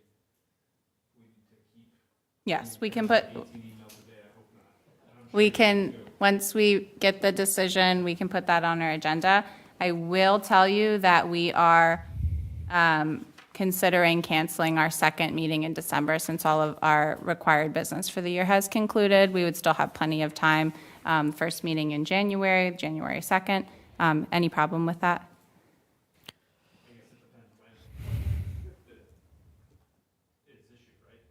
we need to keep? Yes, we can put, 18 emails a day, I hope not. we can, once we get the decision, we can put that on our agenda. I will tell you that we are considering canceling our second meeting in December since all of our required business for the year has concluded. We would still have plenty of time. First meeting in January, January 2nd. Any problem with that? I guess it depends when it's issued, right?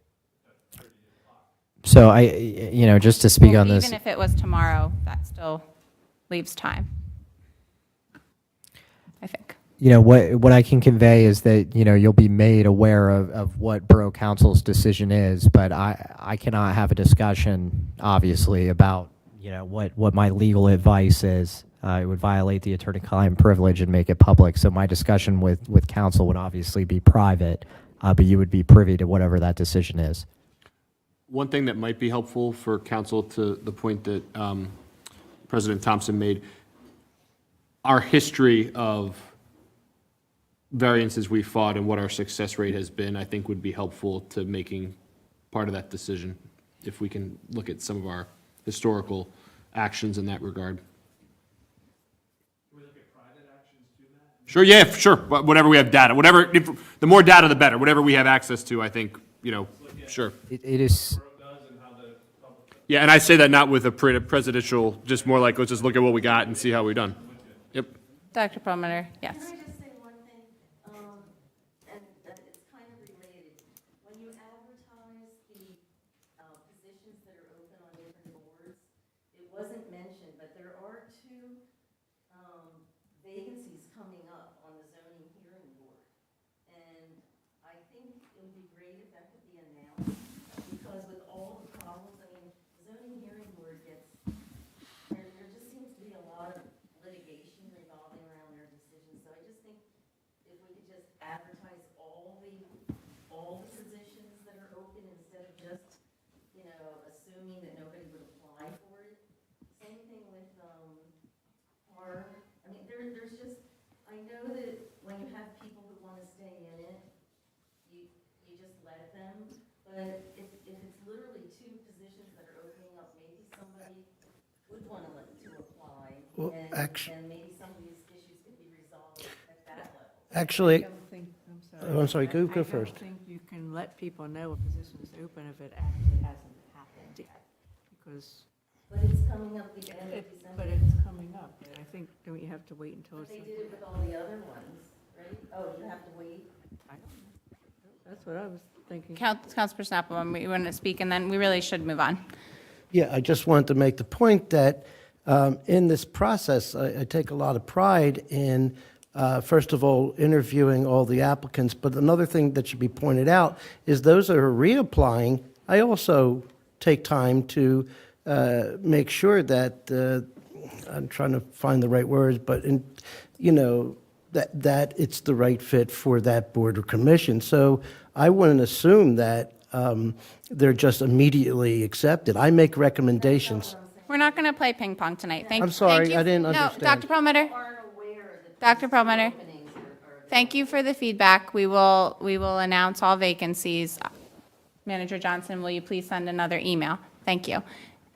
At 30 o'clock. So just to speak on this. Even if it was tomorrow, that still leaves time, I think. What I can convey is that, you'll be made aware of what Borough Council's decision is, but I cannot have a discussion, obviously, about, what my legal advice is. It would violate the attorney-client privilege and make it public. So my discussion with council would obviously be private, but you would be privy to whatever that decision is. One thing that might be helpful for council, to the point that President Thompson made, our history of variances we fought and what our success rate has been, I think would be helpful to making part of that decision, if we can look at some of our historical actions in that regard. Can we look at private actions too, Matt? Sure, yeah, sure, whatever we have data, the more data, the better, whatever we have access to, I think, sure. It is. Yeah, and I say that not with a presidential, just more like, let's just look at what we got and see how we've done. Yep. Dr. Perlmutter, yes. Can I just say one thing, and it's kind of related? When you advertise the positions that are open on different boards, it wasn't mentioned, but there are two vacancies coming up on the zoning hearing board. And I think it would be great if that could be announced, because with all the problems, I mean, the zoning hearing board gets, there just seems to be a lot of litigation revolving around their decisions. So I just think if we could just advertise all the positions that are open instead of just, assuming that nobody would apply for it. Same thing with, there's just, I know that when you have people who want to stay in it, you just let them. But if it's literally two positions that are opening up, maybe somebody would want to apply. Well, And maybe some of these issues could be resolved at that level. Actually, I'm I'm sorry, go I first. don't think you can let people know a position is open if it actually hasn't happened yet, because. But it's coming up the end of December. But it's coming up, and I think, don't you have to wait until But it's. they did it with all the other ones, right? Oh, you have to wait? I don't know. That's what I was thinking. Councilperson Applebaum, you want to speak, and then we really should move on. Yeah, I just wanted to make the point that in this process, I take a lot of pride in, first of all, interviewing all the applicants. But another thing that should be pointed out is those that are reapplying, I also take time to make sure that, I'm trying to find the right words, but, that it's the right fit for that board or commission. So I wouldn't assume that they're just immediately accepted. I make recommendations. We're not going to play ping pong tonight. I'm sorry, thank you. I didn't No, understand. Dr. Perlmutter. Dr. Perlmutter. Thank you for the feedback. We will announce all vacancies. Manager Johnson, will you please send another email? Thank you.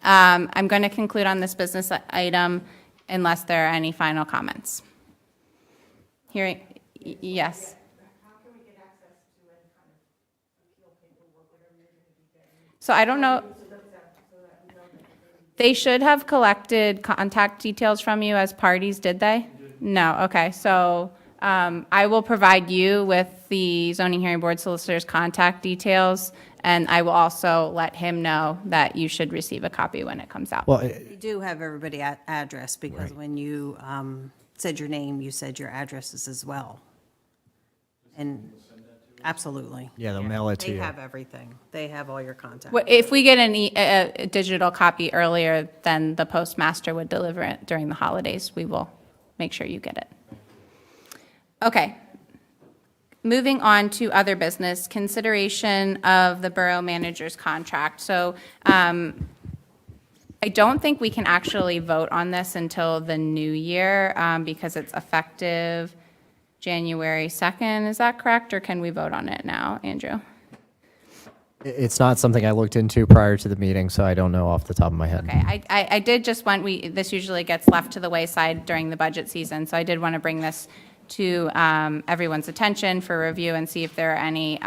I'm going to conclude on this business item unless there are any final comments. Hearing, yes. So I don't know. They should have collected contact details from you as parties, did they? No, okay. So I will provide you with the zoning hearing board solicitor's contact details, and I will also let him know that you should receive a copy when it comes out. Well, You do have everybody address, because when you said your name, you said your addresses as well. And absolutely. yeah, they'll mail it to They you. have everything. They have all your contact. If we get a digital copy earlier, then the postmaster would deliver it during the holidays. We will make sure you get it. Okay. Moving on to other business, consideration of the borough manager's contract. So I don't think we can actually vote on this until the new year because it's effective January 2nd. Is that correct? Or can we vote on it now, Andrew? It's not something I looked into prior to the meeting, so I don't know off the top of my head. Okay, I did just want, this usually gets left to the wayside during the budget season, so I did want to bring this to everyone's attention for review and see if there are any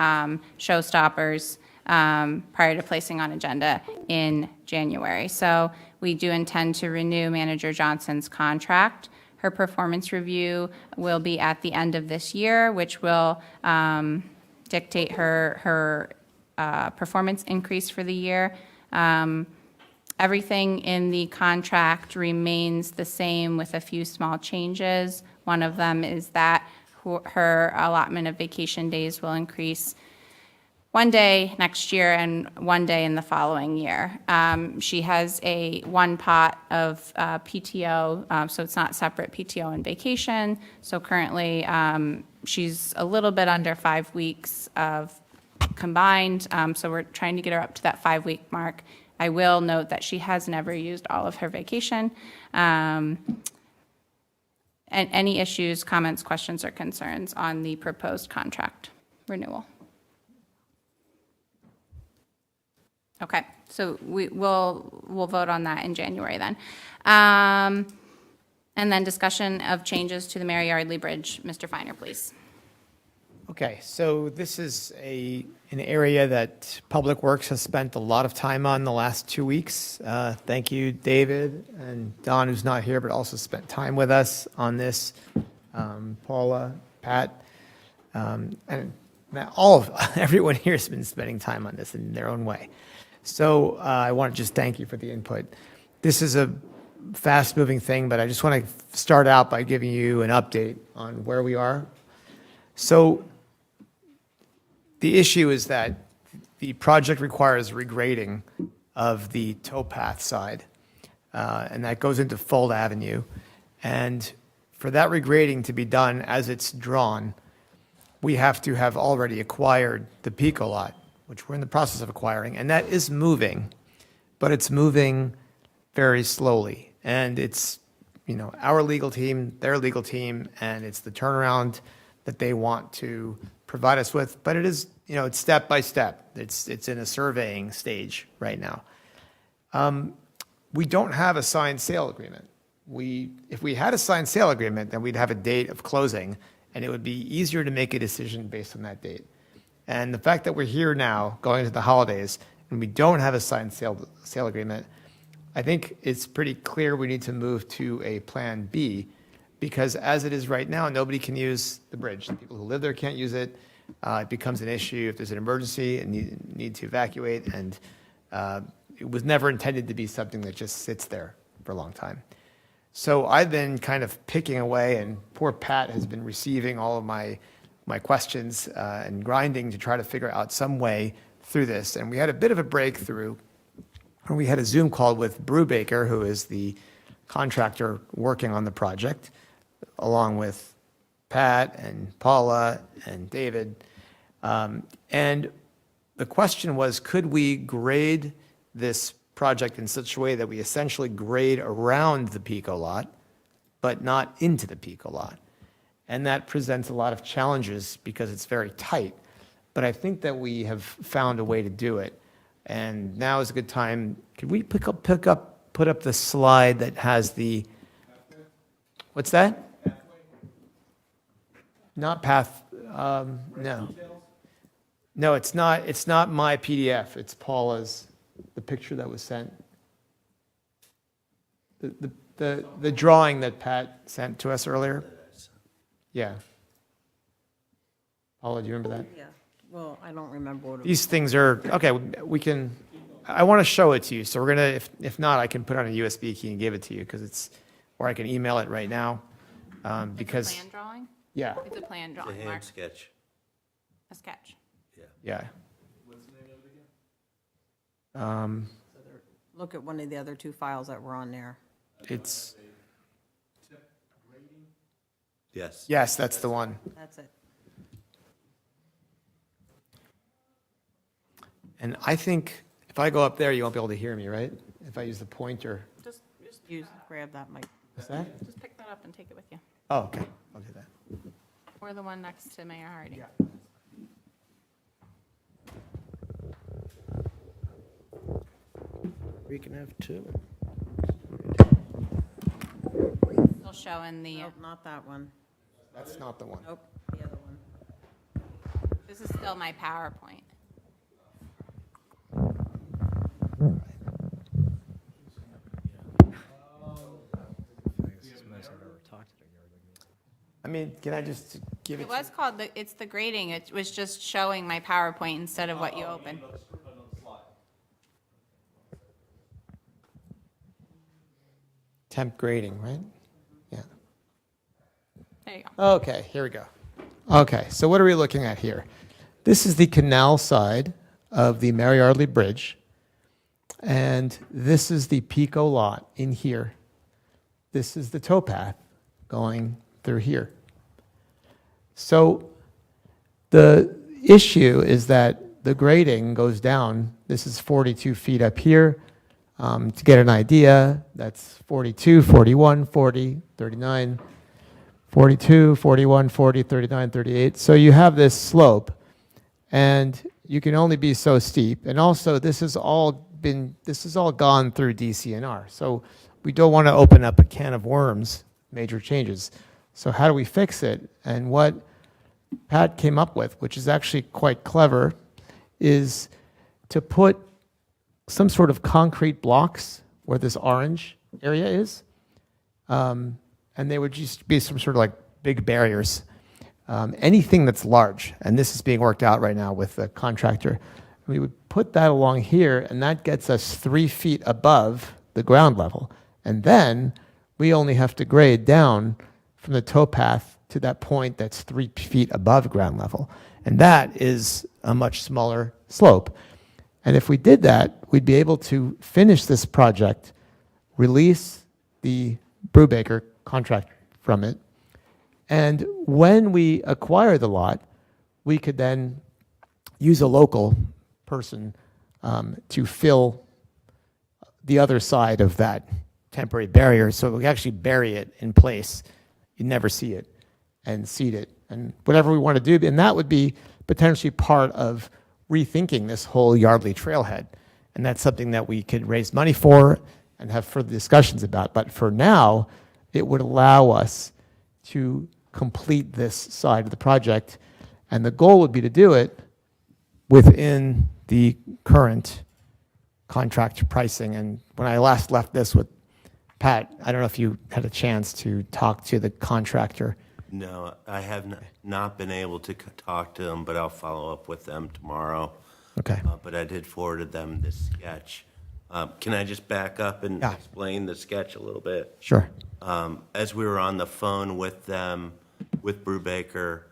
showstoppers prior to placing on agenda in January. So we do intend to renew Manager Johnson's contract. Her performance review will be at the end of this year, which will dictate her performance increase for the year. Everything in the contract remains the same with a few small changes. One of them is that her allotment of vacation days will increase 1 day next year and 1 day in the following year. She has one pot of PTO, so it's not separate PTO and vacation. So currently, she's a little bit under 5 weeks of combined, so we're trying to get her up to that 5-week mark. I will note that she has never used all of her vacation. And any issues, comments, questions, or concerns on the proposed contract renewal? Okay, so we'll vote on that in January then. And then discussion of changes to the Mary Yardley Bridge. Mr. Feiner, please. Okay, so this is an area that Public Works has spent a lot of time on the last 2 weeks. Thank you, David and Don, who's not here, but also spent time with us on this. Paula, Pat, and everyone here has been spending time on this in their own way. So I want to just thank you for the input. This is a fast-moving thing, but I just want to start out by giving you an update on where we are. So the issue is that the project requires regrading of the towpath side, and that goes into Fold Avenue. And for that regrading to be done as it's drawn, we have to have already acquired the Pico lot, which we're in the process of acquiring, and that is moving, but it's moving very slowly. And it's, our legal team, their legal team, and it's the turnaround that they want to provide us with, but it is, it's step by step. It's in a surveying stage right now. We don't have a signed sale agreement. If we had a signed sale agreement, then we'd have a date of closing, and it would be easier to make a decision based on that date. And the fact that we're here now, going into the holidays, and we don't have a signed sale agreement, I think it's pretty clear we need to move to a Plan B, because as it is right now, nobody can use the bridge. The people who live there can't use it. It becomes an issue if there's an emergency and need to evacuate, and it was never intended to be something that just sits there for a long time. So I've been kind of picking away, and poor Pat has been receiving all of my questions and grinding to try to figure out some way through this. And we had a bit of a breakthrough when we had a Zoom call with Brubaker, who is the contractor working on the project, along with Pat and Paula and David. And the question was, could we grade this project in such a way that we essentially grade around the Pico lot, but not into the Pico lot? And that presents a lot of challenges because it's very tight. But I think that we have found a way to do it. And now is a good time. Could we put up the slide that has the, what's that? Not path, no. No, it's not my PDF, it's Paula's, the picture that was sent. The drawing that Pat sent to us earlier? Yeah. Paula, do you remember that? Yeah, well, I don't remember what it was. These things are, okay, we can, I want to show it to you, so we're going to, if not, I can put on a USB key and give it to you, because it's, or I can email it right now, because. It's a plan drawing? Yeah, It's a plan The drawing, hand Mark. sketch. A sketch. yeah. What's the name of it again? Look at one of the other two files that were on there. It's, Yes. yes, that's the one. That's it. And I think if I go up there, you won't be able to hear me, right? If I use the pointer. Just Grab that mic. What's that? just pick that up and take it with you. Oh, okay, I'll do that. Or the one next to Mayor Hardy. We can have two. Still showing the, Nope, not that one. That's not the one. Nope, the other one. this is still my PowerPoint. I mean, can I just give it It to you? was called, it's the grading. It was just showing my PowerPoint instead of what you opened. Temp grading, right? Yeah. There you go. Okay, here we go. Okay, so what are we looking at here? This is the canal side of the Mary Yardley Bridge, and this is the Pico lot in here. This is the towpath going through here. So the issue is that the grading goes down. This is 42 feet up here. To get an idea, that's 42, 41, 40, 39, 42, 41, 40, 39, 38. So you have this slope, and you can only be so steep. And also, this has all gone through DCNR. So we don't want to open up a can of worms, major changes. So how do we fix it? And what Pat came up with, which is actually quite clever, is to put some sort of concrete blocks where this orange area is. And they would just be some sort of like big barriers. Anything that's large, and this is being worked out right now with the contractor, we would put that along here, and that gets us 3 feet above the ground level. And then we only have to grade down from the towpath to that point that's 3 feet above ground level. And that is a much smaller slope. And if we did that, we'd be able to finish this project, release the Brubaker contract from it, and when we acquire the lot, we could then use a local person to fill the other side of that temporary barrier, so we actually bury it in place. You never see it, and seed it, and whatever we want to do. And that would be potentially part of rethinking this whole Yardley trailhead. And that's something that we could raise money for and have further discussions about. But for now, it would allow us to complete this side of the project. And the goal would be to do it within the current contract pricing. And when I last left this with Pat, I don't know if you had a chance to talk to the contractor. No, I have not been able to talk to them, but I'll follow up with them tomorrow. Okay. But I did forward them this sketch. Can I just back up and explain the sketch a little bit? Sure. As we were on the phone with them, with Brubaker,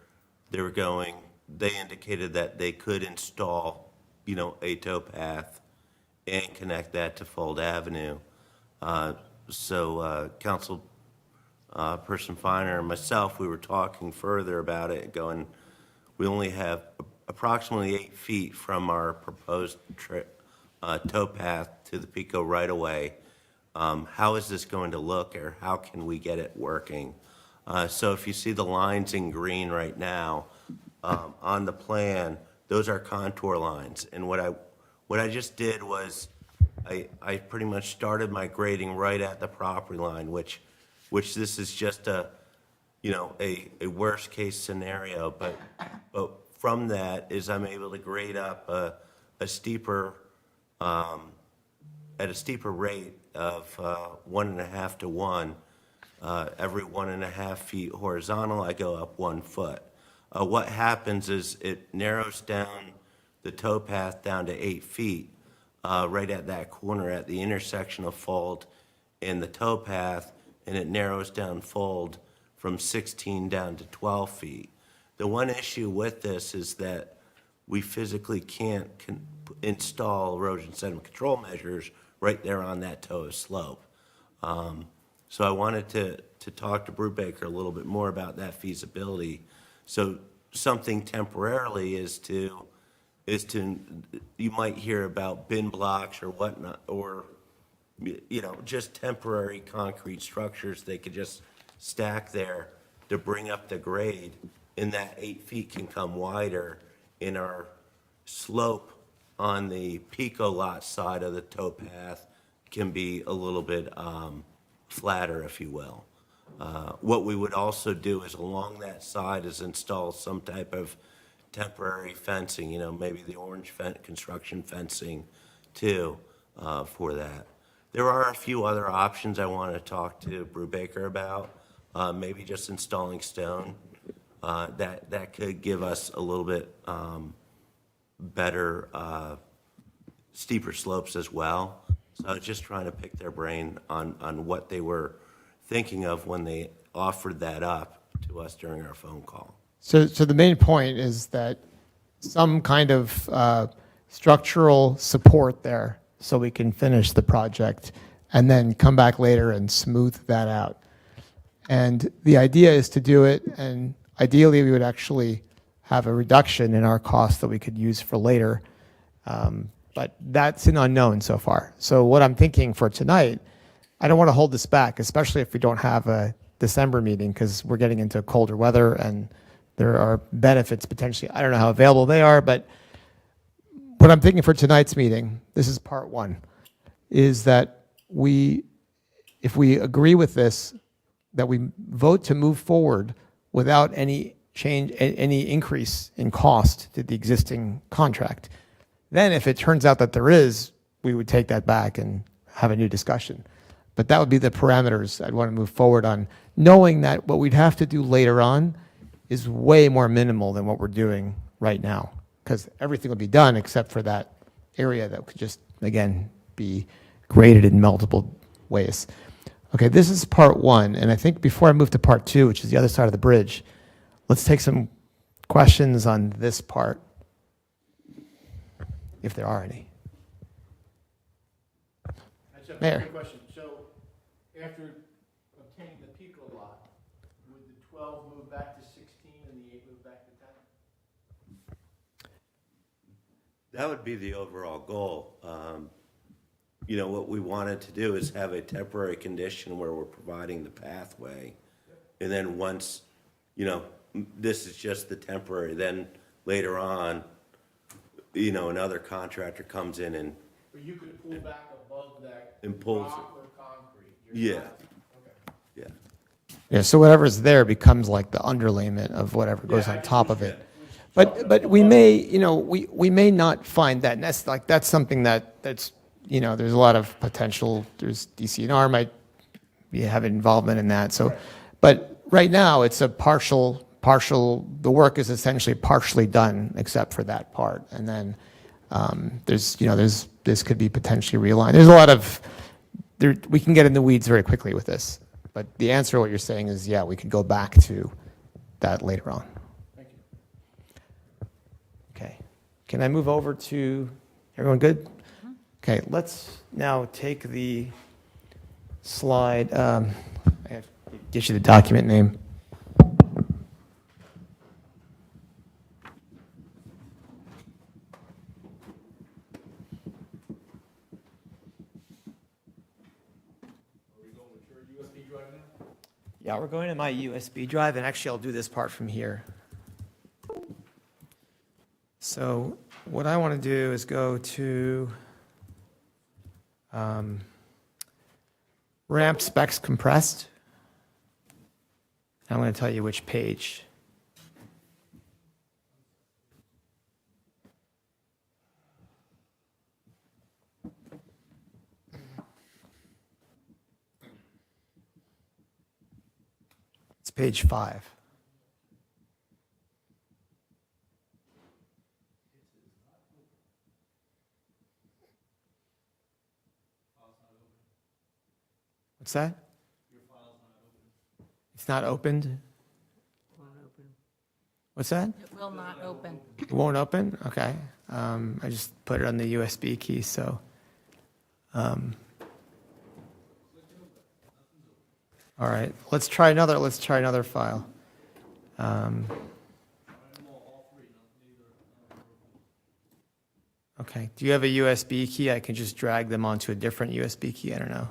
they indicated that they could install, a towpath and connect that to Fold Avenue. So Council Person Feiner and myself, we were talking further about it, going, we only have approximately 8 feet from our proposed towpath to the Pico right-of-way. How is this going to look, or how can we get it working? So if you see the lines in green right now on the plan, those are contour lines. And what What I just did was, I pretty much started my grading right at the property line, which this is just a worst-case scenario, but from that is I'm able to grade up a steeper, at a steeper rate of 1.5 to 1. Every 1.5 feet horizontal, I go up 1 foot. What happens is it narrows down the towpath down to 8 feet, right at that corner at the intersection of Fold and the towpath, and it narrows down Fold from 16 down to 12 feet. The one issue with this is that we physically can't install erosion sediment control measures right there on that toe slope. So I wanted to talk to Brubaker a little bit more about that feasibility. So something temporarily is to, you might hear about bin blocks or whatnot, or, just temporary concrete structures they could just stack there to bring up the grade, and that 8 feet can come wider in our slope on the Pico lot side of the towpath can be a little bit flatter, if you will. What we would also do is along that side is install some type of temporary fencing, maybe the orange construction fencing too, for that. There are a few other options I want to talk to Brubaker about, maybe just installing stone. That could give us a little bit better, steeper slopes as well. So I was just trying to pick their brain on what they were thinking of when they offered that up to us during our phone call. So the main point is that some kind of structural support there so we can finish the project and then come back later and smooth that out. And the idea is to do it, and ideally we would actually have a reduction in our costs that we could use for later. But that's an unknown so far. So what I'm thinking for tonight, I don't want to hold this back, especially if we don't have a December meeting, because we're getting into colder weather and there are benefits potentially. I don't know how available they are, but what I'm thinking for tonight's meeting, this is part one, is that if we agree with this, that we vote to move forward without any change, any increase in cost to the existing contract. Then if it turns out that there is, we would take that back and have a new discussion. But that would be the parameters I'd want to move forward on, knowing that what we'd have to do later on is way more minimal than what we're doing right now, because everything will be done except for that area that could just, again, be graded in multiple ways. Okay, this is part one, and I think before I move to part two, which is the other side of the bridge, let's take some questions on this part, if there are any. That's a Mayor. good question. So after obtaining the Pico lot, would the 12 move back to 16 and the 8 move back to 10? That would be the overall goal. What we wanted to do is have a temporary condition where we're providing the pathway. And then once, this is just the temporary, then later on, another contractor comes in and. Or you could pull back above that And pulls rock or concrete? Yeah. Okay. Yeah. Yeah, so whatever's there becomes like the underlayment of whatever goes on top of it. But we may, we may not find that, and that's something that's, there's a lot of potential. There's DCNR might have involvement in that. So, but right now it's a partial, the work is essentially partially done except for that part. And then this could be potentially realigned. There's a lot of, we can get in the weeds very quickly with this. But the answer to what you're saying is, yeah, we could go back to that later on. Thank you. Okay. Can I move over to, everyone good? Okay, let's now take the slide. I have to get you the document name. Yeah, we're going to my USB drive, and actually I'll do this part from here. So what I want to do is go to ramp specs compressed. I'm going to tell you which page. It's page 5. What's that? It's not opened? What's that? It will not open. It won't open? Okay. I just put it on the USB key, so. All right, let's try another file. Okay, do you have a USB key? I can just drag them onto a different USB key, I don't know.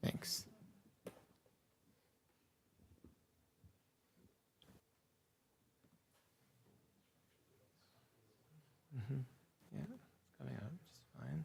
Thanks. Yeah, it's coming out just fine.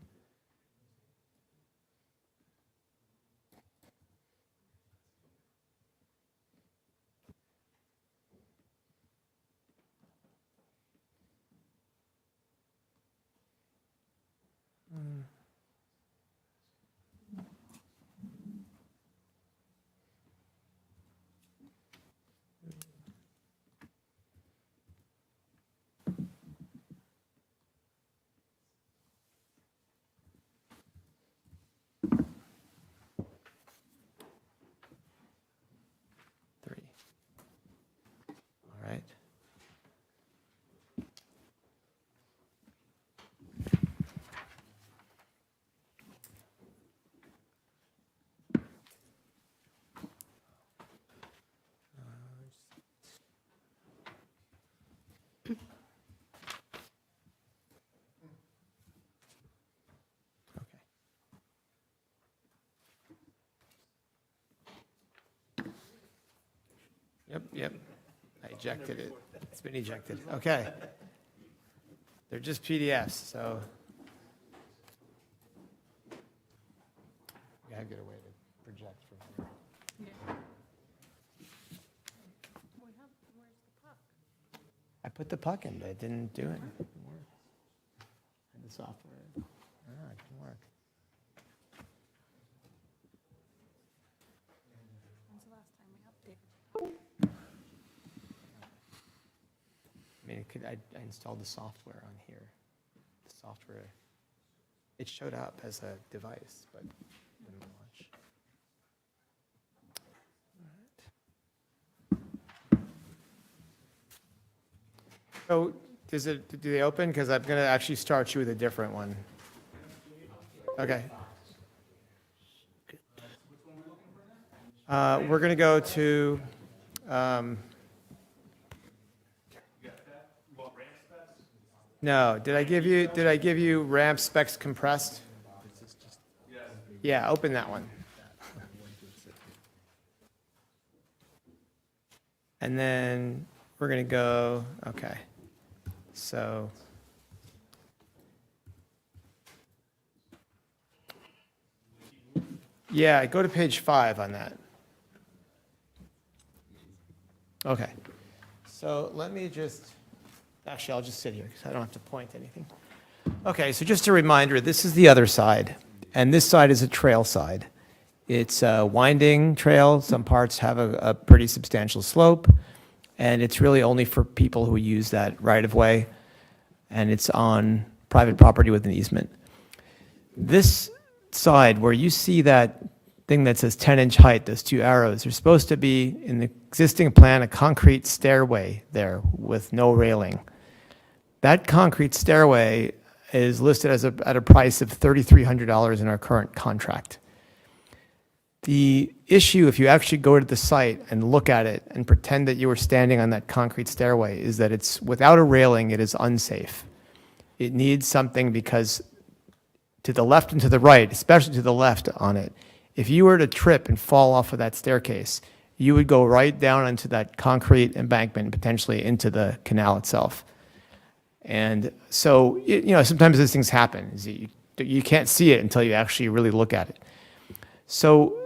All right. Yep. I ejected it. It's been ejected. Okay. They're just PDFs, so. We gotta get a way to project from here. I put the puck in, but it didn't do it. It didn't work. And the software. It didn't work. I mean, I installed the software on here. The software, it showed up as a device, but didn't launch. All right. So, do they open? Because I'm going to actually start you with a different one. Okay. We're going to go to. No, did I give you ramp specs compressed? Yeah, open that one. And then we're going to go, okay. So yeah, go to page 5 on that. Okay. So let me just actually, I'll just sit here because I don't have to point anything. Okay, so just a reminder, this is the other side, and this side is a trail side. It's a winding trail. Some parts have a pretty substantial slope, and it's really only for people who use that right-of-way, and it's on private property with an easement. This side, where you see that thing that says 10-inch height, those two arrows, there's supposed to be, in the existing plan, a concrete stairway there with no railing. That concrete stairway is listed at a price of $3,300 in our current contract. The issue, if you actually go to the site and look at it and pretend that you were standing on that concrete stairway, is that it's without a railing, it is unsafe. It needs something because to the left and to the right, especially to the left on it, if you were to trip and fall off of that staircase, you would go right down into that concrete embankment, potentially into the canal itself. And so, sometimes these things happen. You can't see it until you actually really look at it. So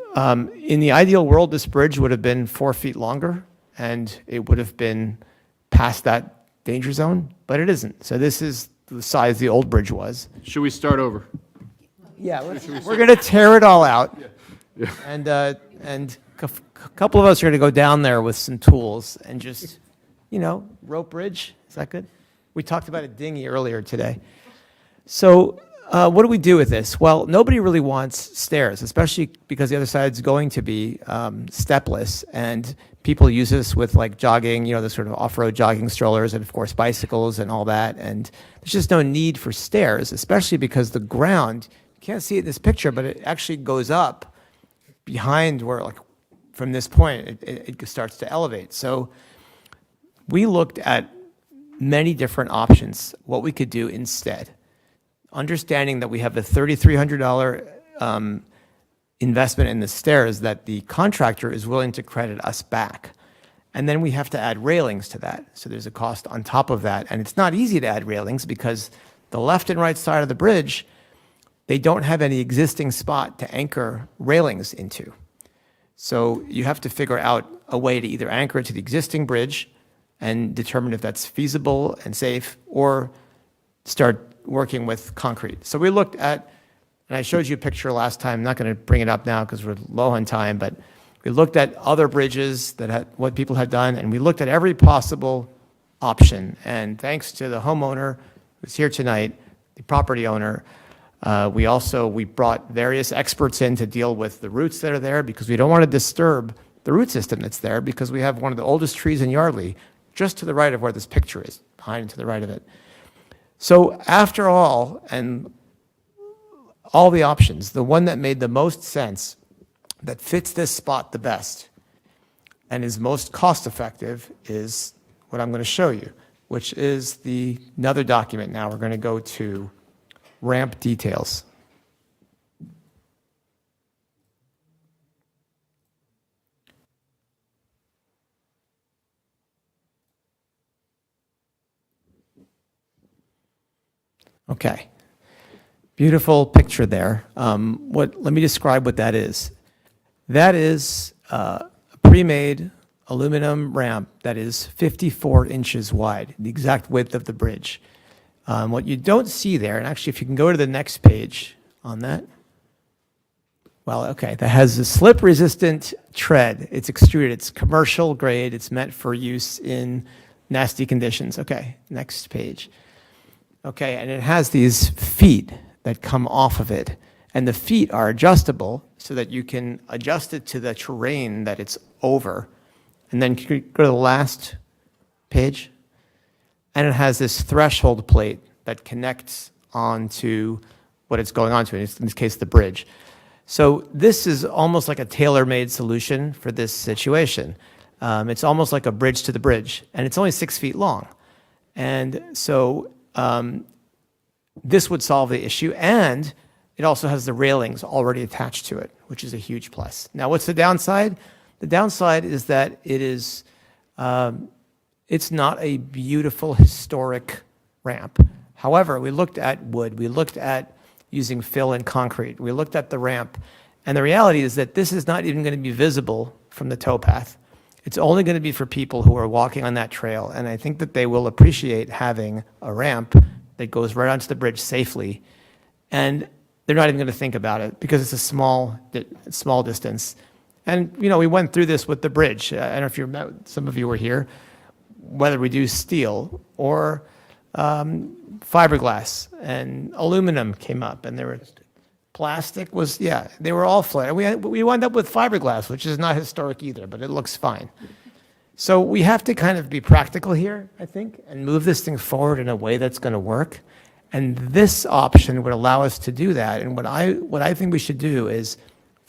in the ideal world, this bridge would have been 4 feet longer, and it would have been past that danger zone, but it isn't. So this is the size the old bridge was. Should we start over? Yeah, we're going to tear it all out, and a couple of us are going to go down there with some tools and just, rope bridge. Is that good? We talked about a dinghy earlier today. So what do we do with this? Well, nobody really wants stairs, especially because the other side's going to be stepless, and people use this with like jogging, the sort of off-road jogging strollers, and of course bicycles and all that. And there's just no need for stairs, especially because the ground, you can't see it in this picture, but it actually goes up behind where, like, from this point, it starts to elevate. So we looked at many different options, what we could do instead. Understanding that we have a $3,300 investment in the stairs that the contractor is willing to credit us back. And then we have to add railings to that. So there's a cost on top of that. And it's not easy to add railings because the left and right side of the bridge, they don't have any existing spot to anchor railings into. So you have to figure out a way to either anchor it to the existing bridge and determine if that's feasible and safe, or start working with concrete. So we looked at, and I showed you a picture last time, I'm not going to bring it up now because we're low on time, but we looked at other bridges that had what people had done, and we looked at every possible option. And thanks to the homeowner who's here tonight, the property owner, we brought various experts in to deal with the roots that are there, because we don't want to disturb the root system that's there, because we have one of the oldest trees in Yardley just to the right of where this picture is, behind and to the right of it. So after all, and all the options, the one that made the most sense, that fits this spot the best, and is most cost-effective, is what I'm going to show you, which is another document. Now we're going to go to ramp details. Okay, beautiful picture there. Let me describe what that is. That is a pre-made aluminum ramp that is 54 inches wide, the exact width of the bridge. What you don't see there, and actually if you can go to the next page on that, well, okay, that has a slip-resistant tread. It's extruded, it's commercial grade, it's meant for use in nasty conditions. Okay, next page. Okay, and it has these feet that come off of it, and the feet are adjustable so that you can adjust it to the terrain that it's over. And then can you go to the last page? And it has this threshold plate that connects onto what it's going onto, in this case, the bridge. So this is almost like a tailor-made solution for this situation. It's almost like a bridge to the bridge, and it's only 6 feet long. And so this would solve the issue, and it also has the railings already attached to it, which is a huge plus. Now, what's the downside? The downside is that it's not a beautiful historic ramp. However, we looked at wood, we looked at using fill and concrete, we looked at the ramp, and the reality is that this is not even going to be visible from the towpath. It's only going to be for people who are walking on that trail, and I think that they will appreciate having a ramp that goes right onto the bridge safely, and they're not even going to think about it because it's a small distance. And we went through this with the bridge. I don't know if some of you were here, whether we do steel or fiberglass, and aluminum came up, and there were plastic was, yeah, they were all flat. We wound up with fiberglass, which is not historic either, but it looks fine. So we have to kind of be practical here, I think, and move this thing forward in a way that's going to work. And this option would allow us to do that. And what I think we should do is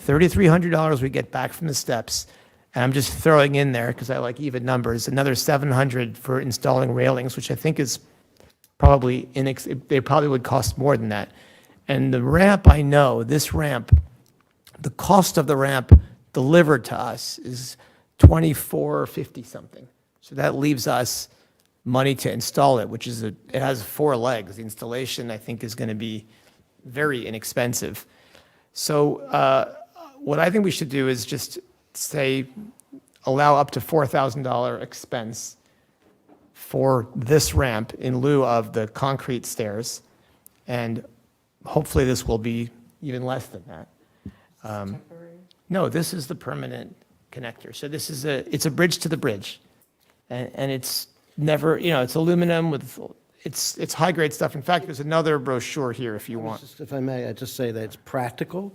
$3,300 we get back from the steps, and I'm just throwing in there because I like even numbers, another $700 for installing railings, which I think is probably they probably would cost more than that. And the ramp, I know, this ramp, the cost of the ramp delivered to us is $24.50 something. So that leaves us money to install it, which is it has 4 legs. The installation, I think, is going to be very inexpensive. So what I think we should do is just say, allow up to $4,000 expense for this ramp in lieu of the concrete stairs. And hopefully this will be even less than that. No, this is the permanent connector. So this is it's a bridge to the bridge. And it's never, it's aluminum with, it's high-grade stuff. In fact, there's another brochure here if you want. If I may, I just say that it's practical,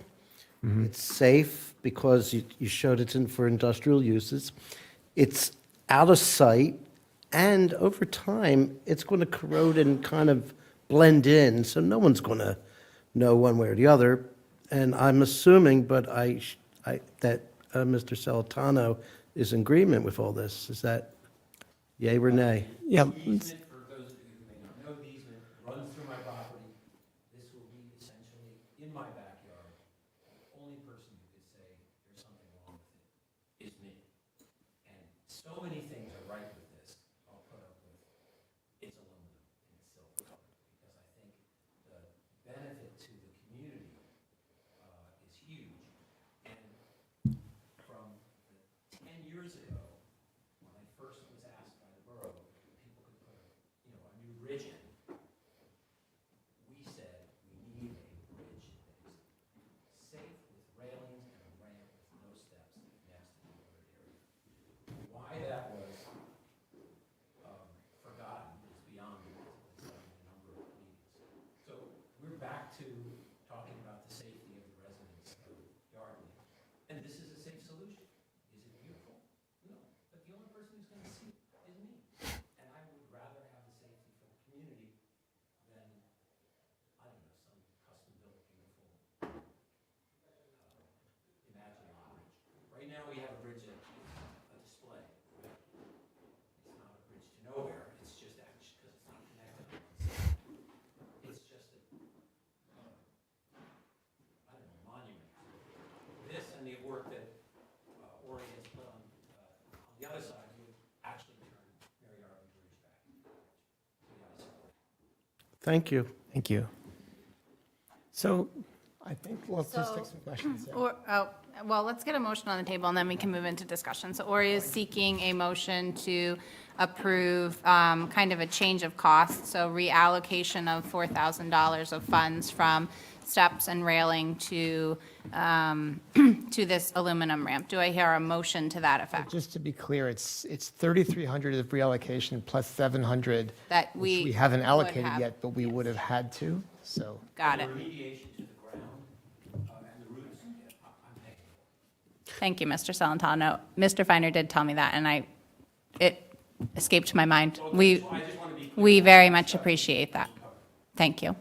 it's safe because you showed it's in for industrial uses, it's out of sight, and over time, it's going to corrode and kind of blend in, so no one's going to know one way or the other. And I'm assuming, but that Mr. Solitano is in agreement with all this. Is that yay or nay? Yeah. Easement, for those of you who may not know, the easement runs through my property. This will be essentially in my backyard. The only person who could say there's something wrong with it is me. And so many things are right with this, I'll put up with. It's aluminum and it's silver colored, because I think the benefit to the community is huge. And from 10 years ago, when I first was asked by the borough, people could put a new bridge in. We said we need a bridge that is safe with railings and a ramp with no steps next to the other area. Why that was forgotten is beyond me. It's done in a number of meetings. So we're back to talking about the safety of the residents of Yardley. And this is a safe solution. Is it beautiful? No. But the only person who's going to see it is me. And I would rather have the safety for the community than, I don't know, some custom-built, beautiful, imaginary bridge. Right now, we have a bridge that is a display. It's not a bridge to nowhere. It's just actually because it's not connected. It's just a, I don't know, monument. This and the work that Ori has put on the other side would actually turn Mary Yardley Bridge back to the other side. Thank you. Thank you. So I think let's just take some questions. Yeah. Well, let's get a motion on the table, and then we can move into discussion. So Ori is seeking a motion to approve kind of a change of cost, so reallocation of $4,000 of funds from steps and railing to this aluminum ramp. Do I hear a motion to that effect? Just to be clear, it's 3,300 of reallocation plus 700 That which we haven't would allocated have- yet, but we would have had to. So Got it. Remediation to the ground and the roots, I'm paying for. Thank you, Mr. Celentano. Mr. Feiner did tell me that, and it escaped my mind. We very much appreciate that. Thank you.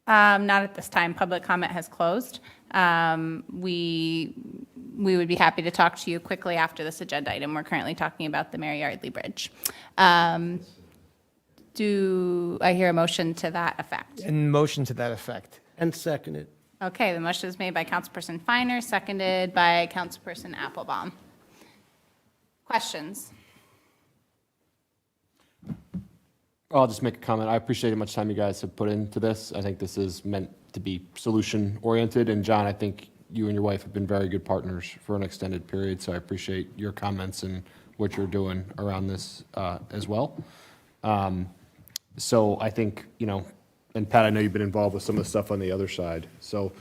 Not at this time. Public comment has closed. We would be happy to talk to you quickly after this agenda item. We're currently talking about the Mary Yardley Bridge. Do I hear a motion to that effect? and motion to that effect. And seconded. Okay, the motion is made by Councilperson Feiner, seconded by Councilperson Applebaum. Questions? I'll just make a comment. I appreciate how much time you guys have put into this. I think this is meant to be solution-oriented. And John, I think you and your wife have been very good partners for an extended period, so I appreciate your comments and what you're doing around this as well. So I think, and Pat, I know you've been involved with some of the stuff on the other side. So,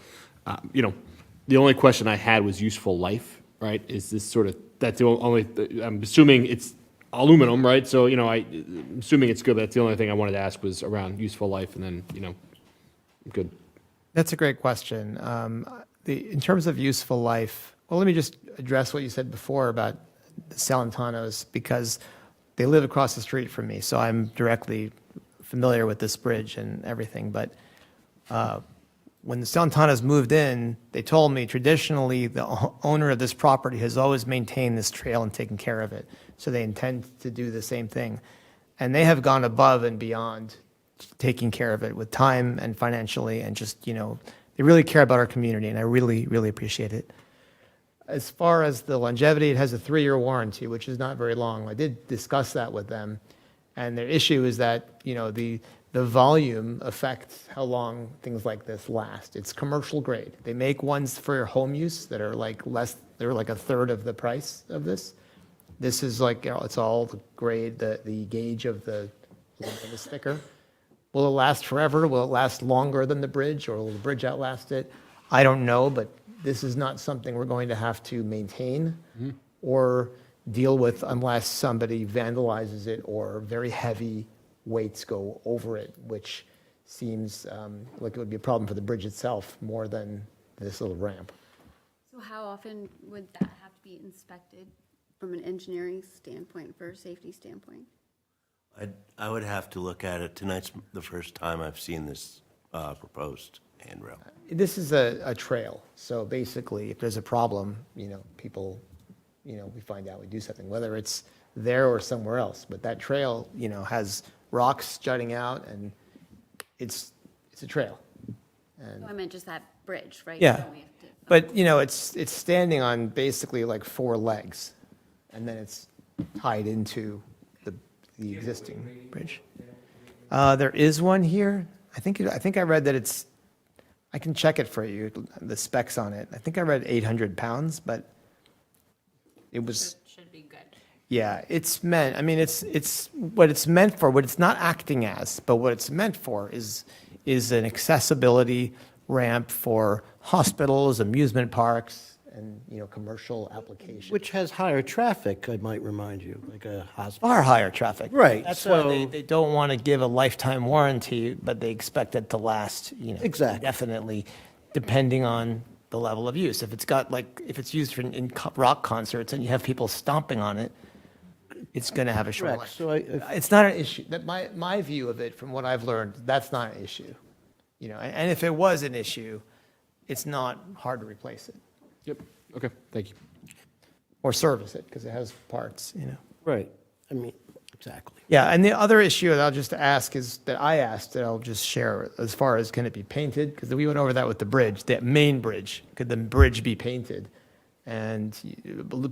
the only question I had was useful life, right? Is this sort of, that's the only, I'm assuming it's aluminum, right? So, I'm assuming it's good, but that's the only thing I wanted to ask was around useful life, and then, good. That's a great question. In terms of useful life, well, let me just address what you said before about the Celentanos, because they live across the street from me, so I'm directly familiar with this bridge and everything. But when the Celentanos moved in, they told me traditionally the owner of this property has always maintained this trail and taken care of it. So they intend to do the same thing. And they have gone above and beyond taking care of it with time and financially, and just, they really care about our community, and I really, really appreciate it. As far as the longevity, it has a 3-year warranty, which is not very long. I did discuss that with them, and their issue is that, the volume affects how long things like this last. It's commercial grade. They make ones for home use that are like they're like a third of the price of this. This is like, it's all the grade, the gauge of the sticker. Will it last forever? Will it last longer than the bridge, or will the bridge outlast it? I don't know, but this is not something we're going to have to maintain or deal with unless somebody vandalizes it or very heavy weights go over it, which seems like it would be a problem for the bridge itself more than this little ramp. So how often would that have to be inspected from an engineering standpoint, for a safety standpoint? I would have to look at it. Tonight's the first time I've seen this proposed handrail. This is a trail, so basically, if there's a problem, people, we find out, we do something, whether it's there or somewhere else. But that trail, has rocks jutting out, and it's a trail. And So I meant just that bridge, right? yeah, So we have to- but it's standing on basically like 4 legs, and then it's tied into the existing bridge. There is one here. I think I read that I can check it for you, the specs on it. I think I read 800 pounds, but it was. Should be good. Yeah, it's what it's meant for, what it's not acting as, but what it's meant for is an accessibility ramp for hospitals, amusement parks, and, commercial applications. Which has higher traffic, I might remind you, like a hospital. Far higher traffic. Right, That's why so- they don't want to give a lifetime warranty, but they expect it to last, Exactly. indefinitely, depending on the level of use. If it's used in rock concerts and you have people stomping on it, it's going to have a short Correct. life. So It's not an issue. My view of it, from what I've learned, that's not an issue. And if it was an issue, it's not hard to replace it Yep, okay, thank you. or service it, because it has parts, Right, exactly. Yeah, and the other issue that I'll just ask is, that I asked, that I'll just share, as far as can it be painted? Because we went over that with the bridge, that main bridge. Could the bridge be painted? And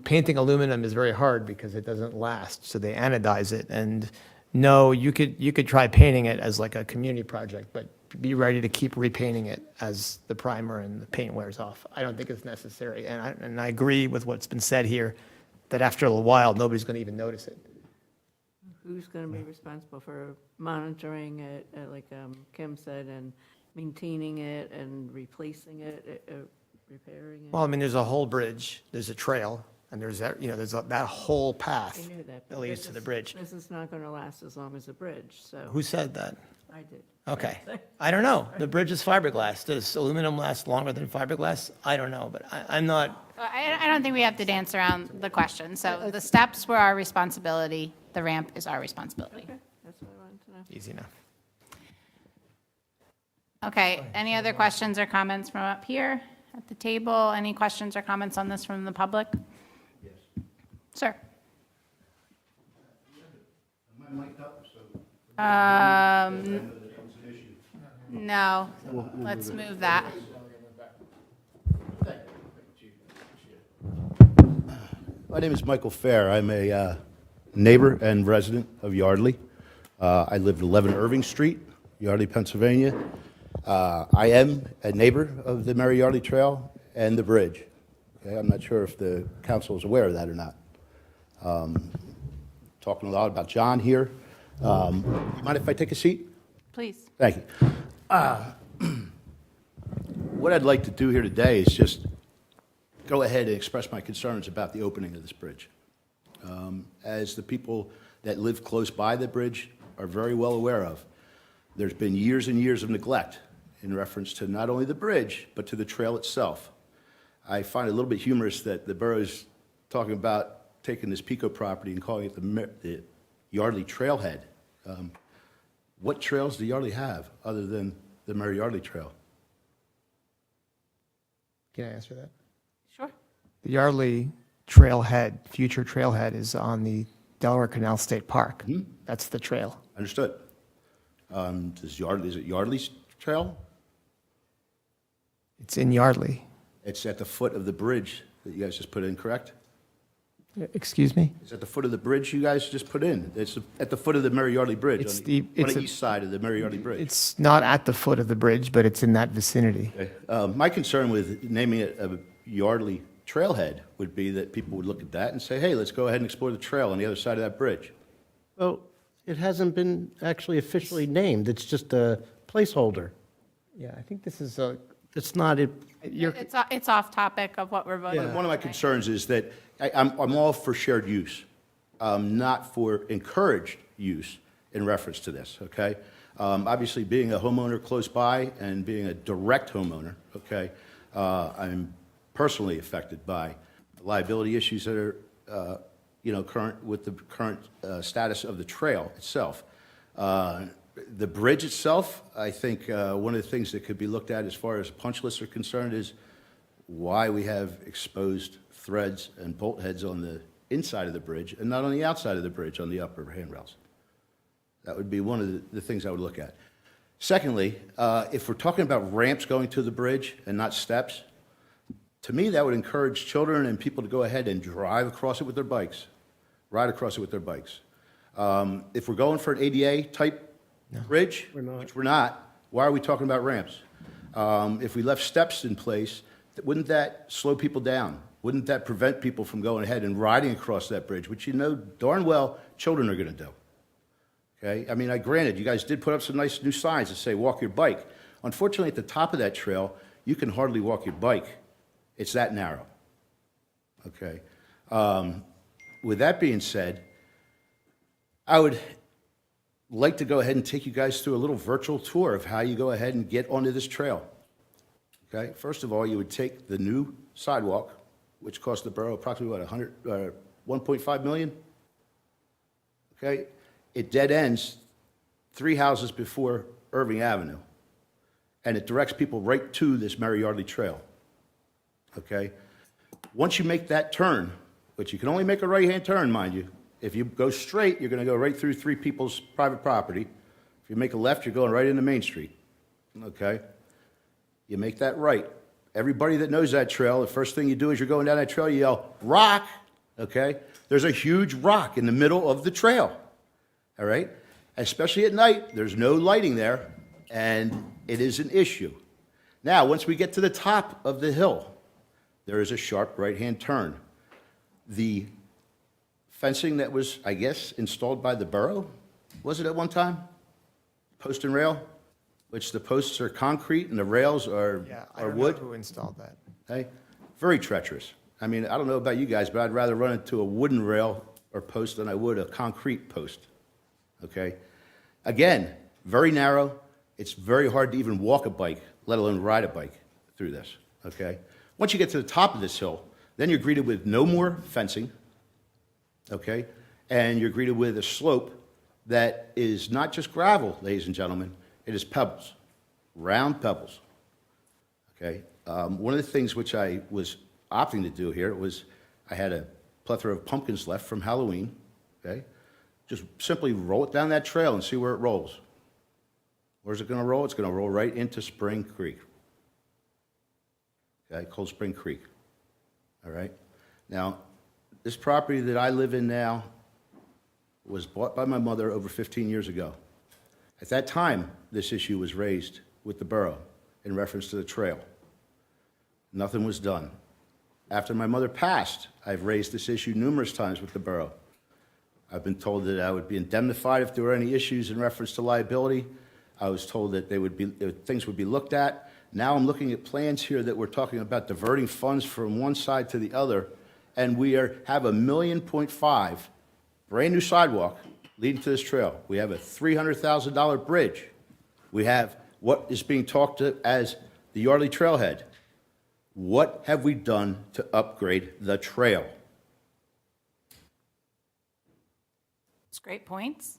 painting aluminum is very hard because it doesn't last, so they anodize it. And no, you could try painting it as like a community project, but be ready to keep repainting it as the primer and the paint wears off. I don't think it's necessary, and I agree with what's been said here, that after a while, nobody's going to even notice it. Who's going to be responsible for monitoring it, like Kim said, and maintaining it and replacing it, repairing it? Well, there's a whole bridge, there's a trail, and there's that whole path I knew that. that leads to the bridge. This is not going to last as long as the bridge, so. Who said that? I did. Okay. I don't know. The bridge is fiberglass. Does aluminum last longer than fiberglass? I don't know, but I'm not, I don't think we have to dance around the question. So the steps were our responsibility, the ramp is our responsibility. Okay, that's what I wanted to know. easy enough. Okay, any other questions or comments from up here at the table? Any questions or comments on this from the public? Yes. Sir? Am I mic'd up? No, let's move that. My name is Michael Fair. I'm a neighbor and resident of Yardley. I live at 11 Irving Street, Yardley, Pennsylvania. I am a neighbor of the Mary Yardley Trail and the bridge. Okay, I'm not sure if the council is aware of that or not. Talking a lot about John here. Mind if I take a seat? Please. Thank you. What I'd like to do here today is just go ahead and express my concerns about the opening of this bridge. As the people that live close by the bridge are very well aware of, there's been years and years of neglect in reference to not only the bridge, but to the trail itself. I find it a little bit humorous that the borough's talking about taking this Pico property and calling it the Yardley Trailhead. What trails do Yardley have other than the Mary Yardley Trail? Can I answer that? Sure. The Yardley Trailhead, future trailhead, is on the Delaware Canal State Park. That's the trail. Understood. Is it Yardley's trail? It's in Yardley. It's at the foot of the bridge that you guys just put in, correct? Excuse me? It's at the foot of the bridge you guys just put in. It's at the foot of the Mary Yardley Bridge, It's on the- on it's the a- east side of the Mary Yardley Bridge. It's not at the foot of the bridge, but it's in that vicinity. Okay. My concern with naming it a Yardley Trailhead would be that people would look at that and say, hey, let's go ahead and explore the trail on the other side of that bridge. Well, it hasn't been actually officially named. It's just a placeholder. Yeah, I think this is a, It's not, It's off topic of what we're voting. One of my concerns is that I'm all for shared use, not for encouraged use in reference to this, okay? Obviously, being a homeowner close by and being a direct homeowner, okay, I'm personally affected by liability issues that are, current with the current status of the trail itself. The bridge itself, I think one of the things that could be looked at as far as punch lists are concerned is why we have exposed threads and bolt heads on the inside of the bridge and not on the outside of the bridge on the upper handrails. That would be one of the things I would look at. Secondly, if we're talking about ramps going to the bridge and not steps, to me, that would encourage children and people to go ahead and drive across it with their bikes, ride across it with their bikes. If we're going for an ADA type bridge, which we're not, why are we talking about ramps? If we left steps in place, wouldn't that slow people down? Wouldn't that prevent people from going ahead and riding across that bridge, which you know darn well children are going to do? Okay? I mean, granted, you guys did put up some nice new signs that say walk your bike. Unfortunately, at the top of that trail, you can hardly walk your bike. It's that narrow. Okay? With that being said, I would like to go ahead and take you guys through a little virtual tour of how you go ahead and get onto this trail. Okay? First of all, you would take the new sidewalk, which cost the borough approximately, what, 1.5 million? Okay? It dead ends 3 houses before Irving Avenue, and it directs people right to this Mary Yardley Trail. Okay? Once you make that turn, which you can only make a right-hand turn, mind you, if you go straight, you're going to go right through 3 people's private property. If you make a left, you're going right into Main Street. Okay? You make that right. Everybody that knows that trail, the first thing you do is you're going down that trail, you yell, rock, okay? There's a huge rock in the middle of the trail, all right? Especially at night, there's no lighting there, and it is an issue. Now, once we get to the top of the hill, there is a sharp right-hand turn. The fencing that was, I guess, installed by the borough, was it at one time? Post and rail, which the posts are concrete and the rails are I don't wood. know who installed that. Okay? Very treacherous. I mean, I don't know about you guys, but I'd rather run into a wooden rail or post than I would a concrete post. Okay? Again, very narrow. It's very hard to even walk a bike, let alone ride a bike through this. Okay? Once you get to the top of this hill, then you're greeted with no more fencing. Okay? And you're greeted with a slope that is not just gravel, ladies and gentlemen. It is pebbles, round pebbles. Okay? One of the things which I was opting to do here was I had a plethora of pumpkins left from Halloween. Okay? Just simply roll it down that trail and see where it rolls. Where's it going to roll? It's going to roll right into Spring Creek. Okay? Cold Spring Creek. All right? Now, this property that I live in now was bought by my mother over 15 years ago. At that time, this issue was raised with the borough in reference to the trail. Nothing was done. After my mother passed, I've raised this issue numerous times with the borough. I've been told that I would be indemnified if there were any issues in reference to liability. I was told that things would be looked at. Now I'm looking at plans here that we're talking about diverting funds from one side to the other, and we have $1.5 million brand new sidewalk leading to this trail. We have a $300,000 bridge. We have what is being talked to as the Yardley Trailhead. What have we done to upgrade the trail? It's great points.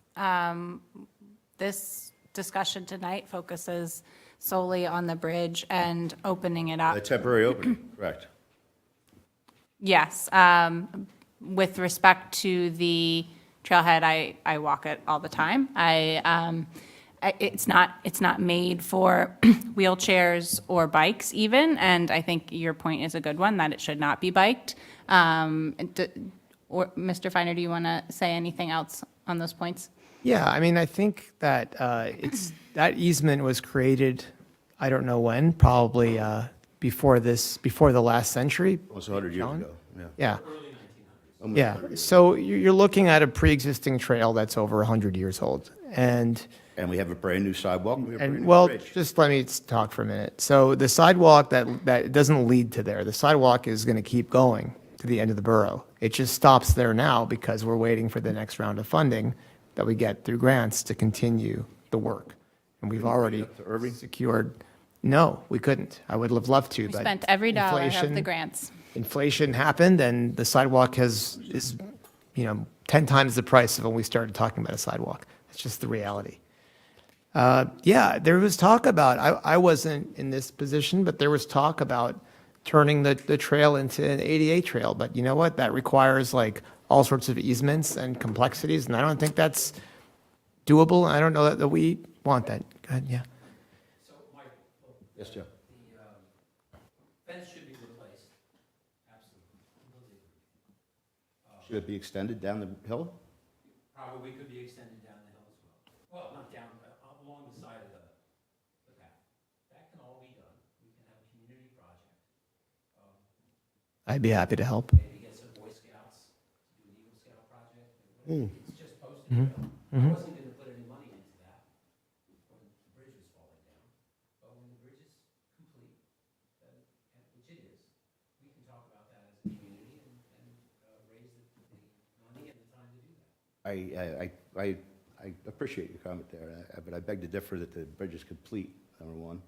This discussion tonight focuses solely on the bridge and opening it up. A temporary opening, correct. Yes, with respect to the trailhead. I walk it all the time. It's not made for wheelchairs or bikes even, and I think your point is a good one, that it should not be biked. Or Mr. Feiner, do you want to say anything else on those points? Yeah, I mean, I think that that easement was created, I don't know when, probably before the last century. Almost 100 years ago, yeah. Yeah. Almost Yeah, 100 years. so you're looking at a pre-existing trail that's over 100 years old. And we have a brand-new sidewalk, and we have a brand-new well, bridge. just let me talk for a minute. So the sidewalk that doesn't lead to there, the sidewalk is going to keep going to the end of the borough. It just stops there now because we're waiting for the next round of funding that we get through grants to continue the work. And we've already secured, no, we couldn't. I would have loved to, We but spent every dollar of inflation- the grants. Inflation happened, and the sidewalk is 10 times the price of when we started talking about a sidewalk. That's just the reality. Yeah, there was talk about, I wasn't in this position, but there was talk about turning the trail into an ADA trail. But you know what? That requires like all sorts of easements and complexities, and I don't think that's doable. I don't know that we want that. Go ahead, yeah. Yes, Joe. Fence should be replaced. Absolutely. Completely agree. Should it be extended down the hill? Probably could be extended down the hill as well. Well, not down, along the side of the path. That can all be done. We can have a community project. I'd be happy to help. Maybe get some Boy Scouts to do an Eagle Scout project. It's just posted. I wasn't going to put any money into that when the bridge was falling down. But when the bridge is complete, which it is, we can talk about that as a community and raise the money and the time to do that. I appreciate your comment there, but I beg to differ that the bridge is complete, number one.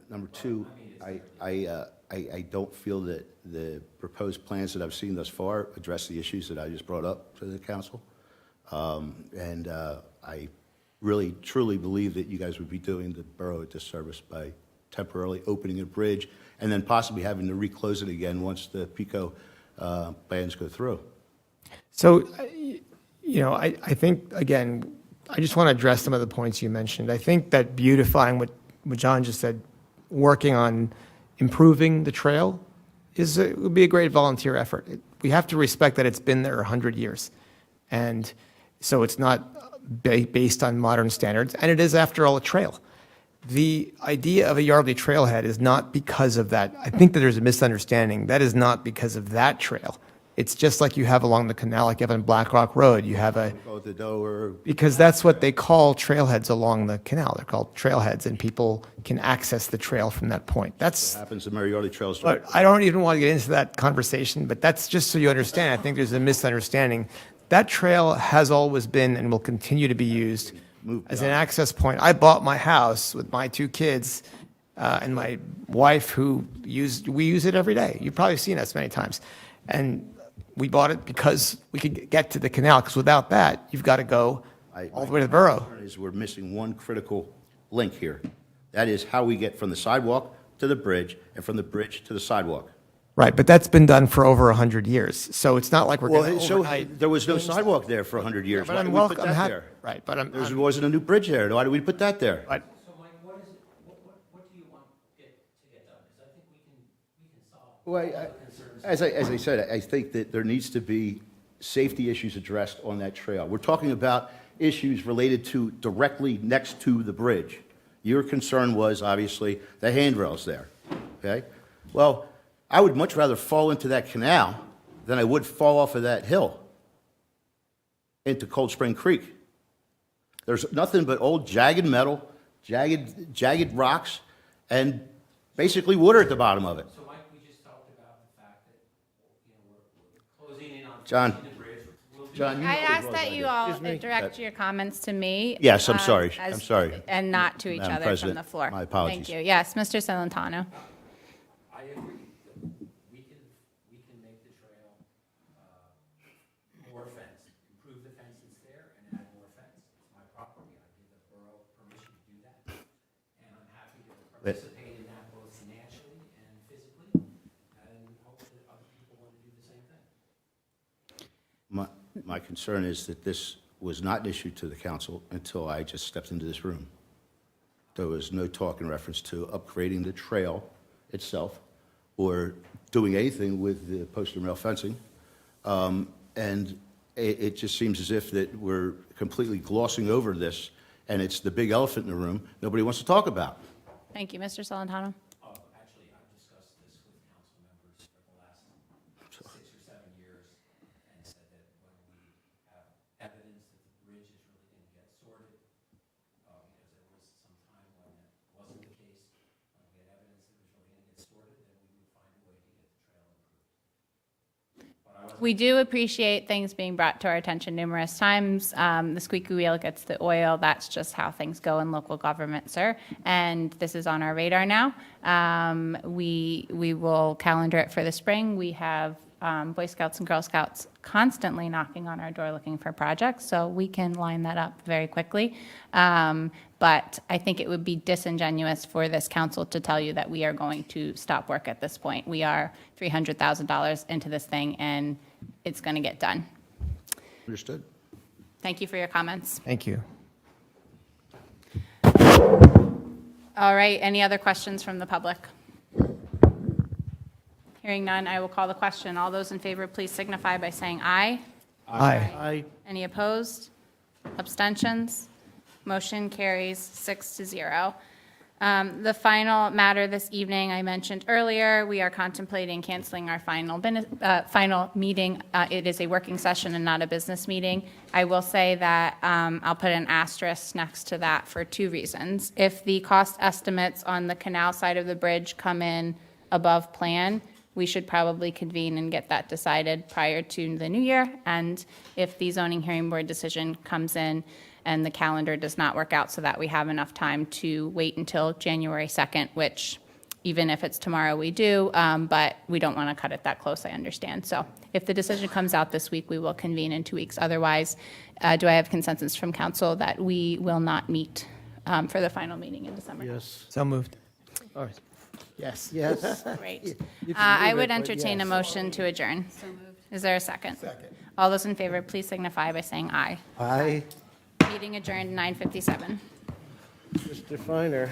Number two, I don't feel that the proposed plans that I've seen thus far address the issues that I just brought up to the council. And I really, truly believe that you guys would be doing the borough a disservice by temporarily opening a bridge and then possibly having to reclose it again once the PICO plans go through. So, I think, again, I just want to address some of the points you mentioned. I think that beautifying what John just said, working on improving the trail would be a great volunteer effort. We have to respect that it's been there 100 years. And so it's not based on modern standards, and it is, after all, a trail. The idea of a Yardley trailhead is not because of that. I think that there's a misunderstanding. That is not because of that trail. It's just like you have along the canal, like you have on Black Rock Road. You have because that's what they call trailheads along the canal. They're called trailheads, and people can access the trail from that point. That's What happens to Mary Yardley Trails. But I don't even want to get into that conversation, but that's just so you understand. I think there's a misunderstanding. That trail has always been and will continue to be used as an access point. I bought my house with my 2 kids and my wife, we use it every day. You've probably seen us many times. And we bought it because we could get to the canal, because without that, you've got to go all the way to the borough. We're missing one critical link here. That is how we get from the sidewalk to the bridge and from the bridge to the sidewalk. Right, but that's been done for over 100 years. So it's not like we're going to overnight. There was no sidewalk there for 100 years. but Why I'm did we put welcome- that I'm there? Right, but There wasn't a new bridge there. Why did we put that there? So Mike, what is it, what do you want to get done? Because I think we can solve all the concerns. As I said, I think that there needs to be safety issues addressed on that trail. We're talking about issues related to directly next to the bridge. Your concern was obviously the handrails there, okay? Well, I would much rather fall into that canal than I would fall off of that hill into Cold Spring Creek. There's nothing but old jagged metal, jagged rocks, and basically water at the bottom of it. So Mike, we just talked about the fact that, we're closing in on John. fixing the bridge. John, you I know as ask well that as you I all do. direct your comments to me. Yes, I'm sorry. as- I'm sorry. And not to each Madam other from President, the floor. my apologies. Thank you. Yes, Mr. Celentano. I agree. We can make the trail more fenced, improve the fence that's there and add more fence. It's my property. I give the borough permission to do that. And I'm happy to participate in that both financially and physically, and hope that other people want to do the same thing. My concern is that this was not an issue to the council until I just stepped into this room. There was no talk in reference to upgrading the trail itself or doing anything with the post and rail fencing. And it just seems as if that we're completely glossing over this, and it's the big elephant in the room nobody wants to talk about. Thank you, Mr. Solentano. Actually, I've discussed this with council members for the last 6 or 7 years and said that when we have evidence that the bridge is really going to get sorted, because there was some time when that wasn't the case, when we had evidence that it was really going to get sorted, then we would find a way to get the trail improved. We do appreciate things being brought to our attention numerous times. The squeaky wheel gets the oil. That's just how things go in local government, sir. And this is on our radar now. We will calendar it for the spring. We have Boy Scouts and Girl Scouts constantly knocking on our door looking for projects, so we can line that up very quickly. But I think it would be disingenuous for this council to tell you that we are going to stop work at this point. We are $300,000 into this thing, and it's going to get done. Understood. Thank you for your comments. Thank you. All right, any other questions from the public? Hearing none, I will call the question. All those in favor, please signify by saying aye. Aye. Any opposed? Abstentions? Motion carries 6-0. The final matter this evening, I mentioned earlier, we are contemplating canceling our final meeting. It is a working session and not a business meeting. I will say that I'll put an asterisk next to that for 2 reasons. If the cost estimates on the canal side of the bridge come in above plan, we should probably convene and get that decided prior to the new year. And if the zoning hearing board decision comes in and the calendar does not work out so that we have enough time to wait until January 2nd, which even if it's tomorrow, we do, but we don't want to cut it that close, I understand. So if the decision comes out this week, we will convene in 2 weeks. Otherwise, do I have consensus from council that we will not meet for the final meeting in December? Yes. So moved. All right. Yes. Yes. Great. You can I move would it, but entertain a yes. motion to adjourn. Is there a second? Second. All those in favor, please signify by saying aye. Aye. Meeting adjourned 9:57. Mr. Feiner.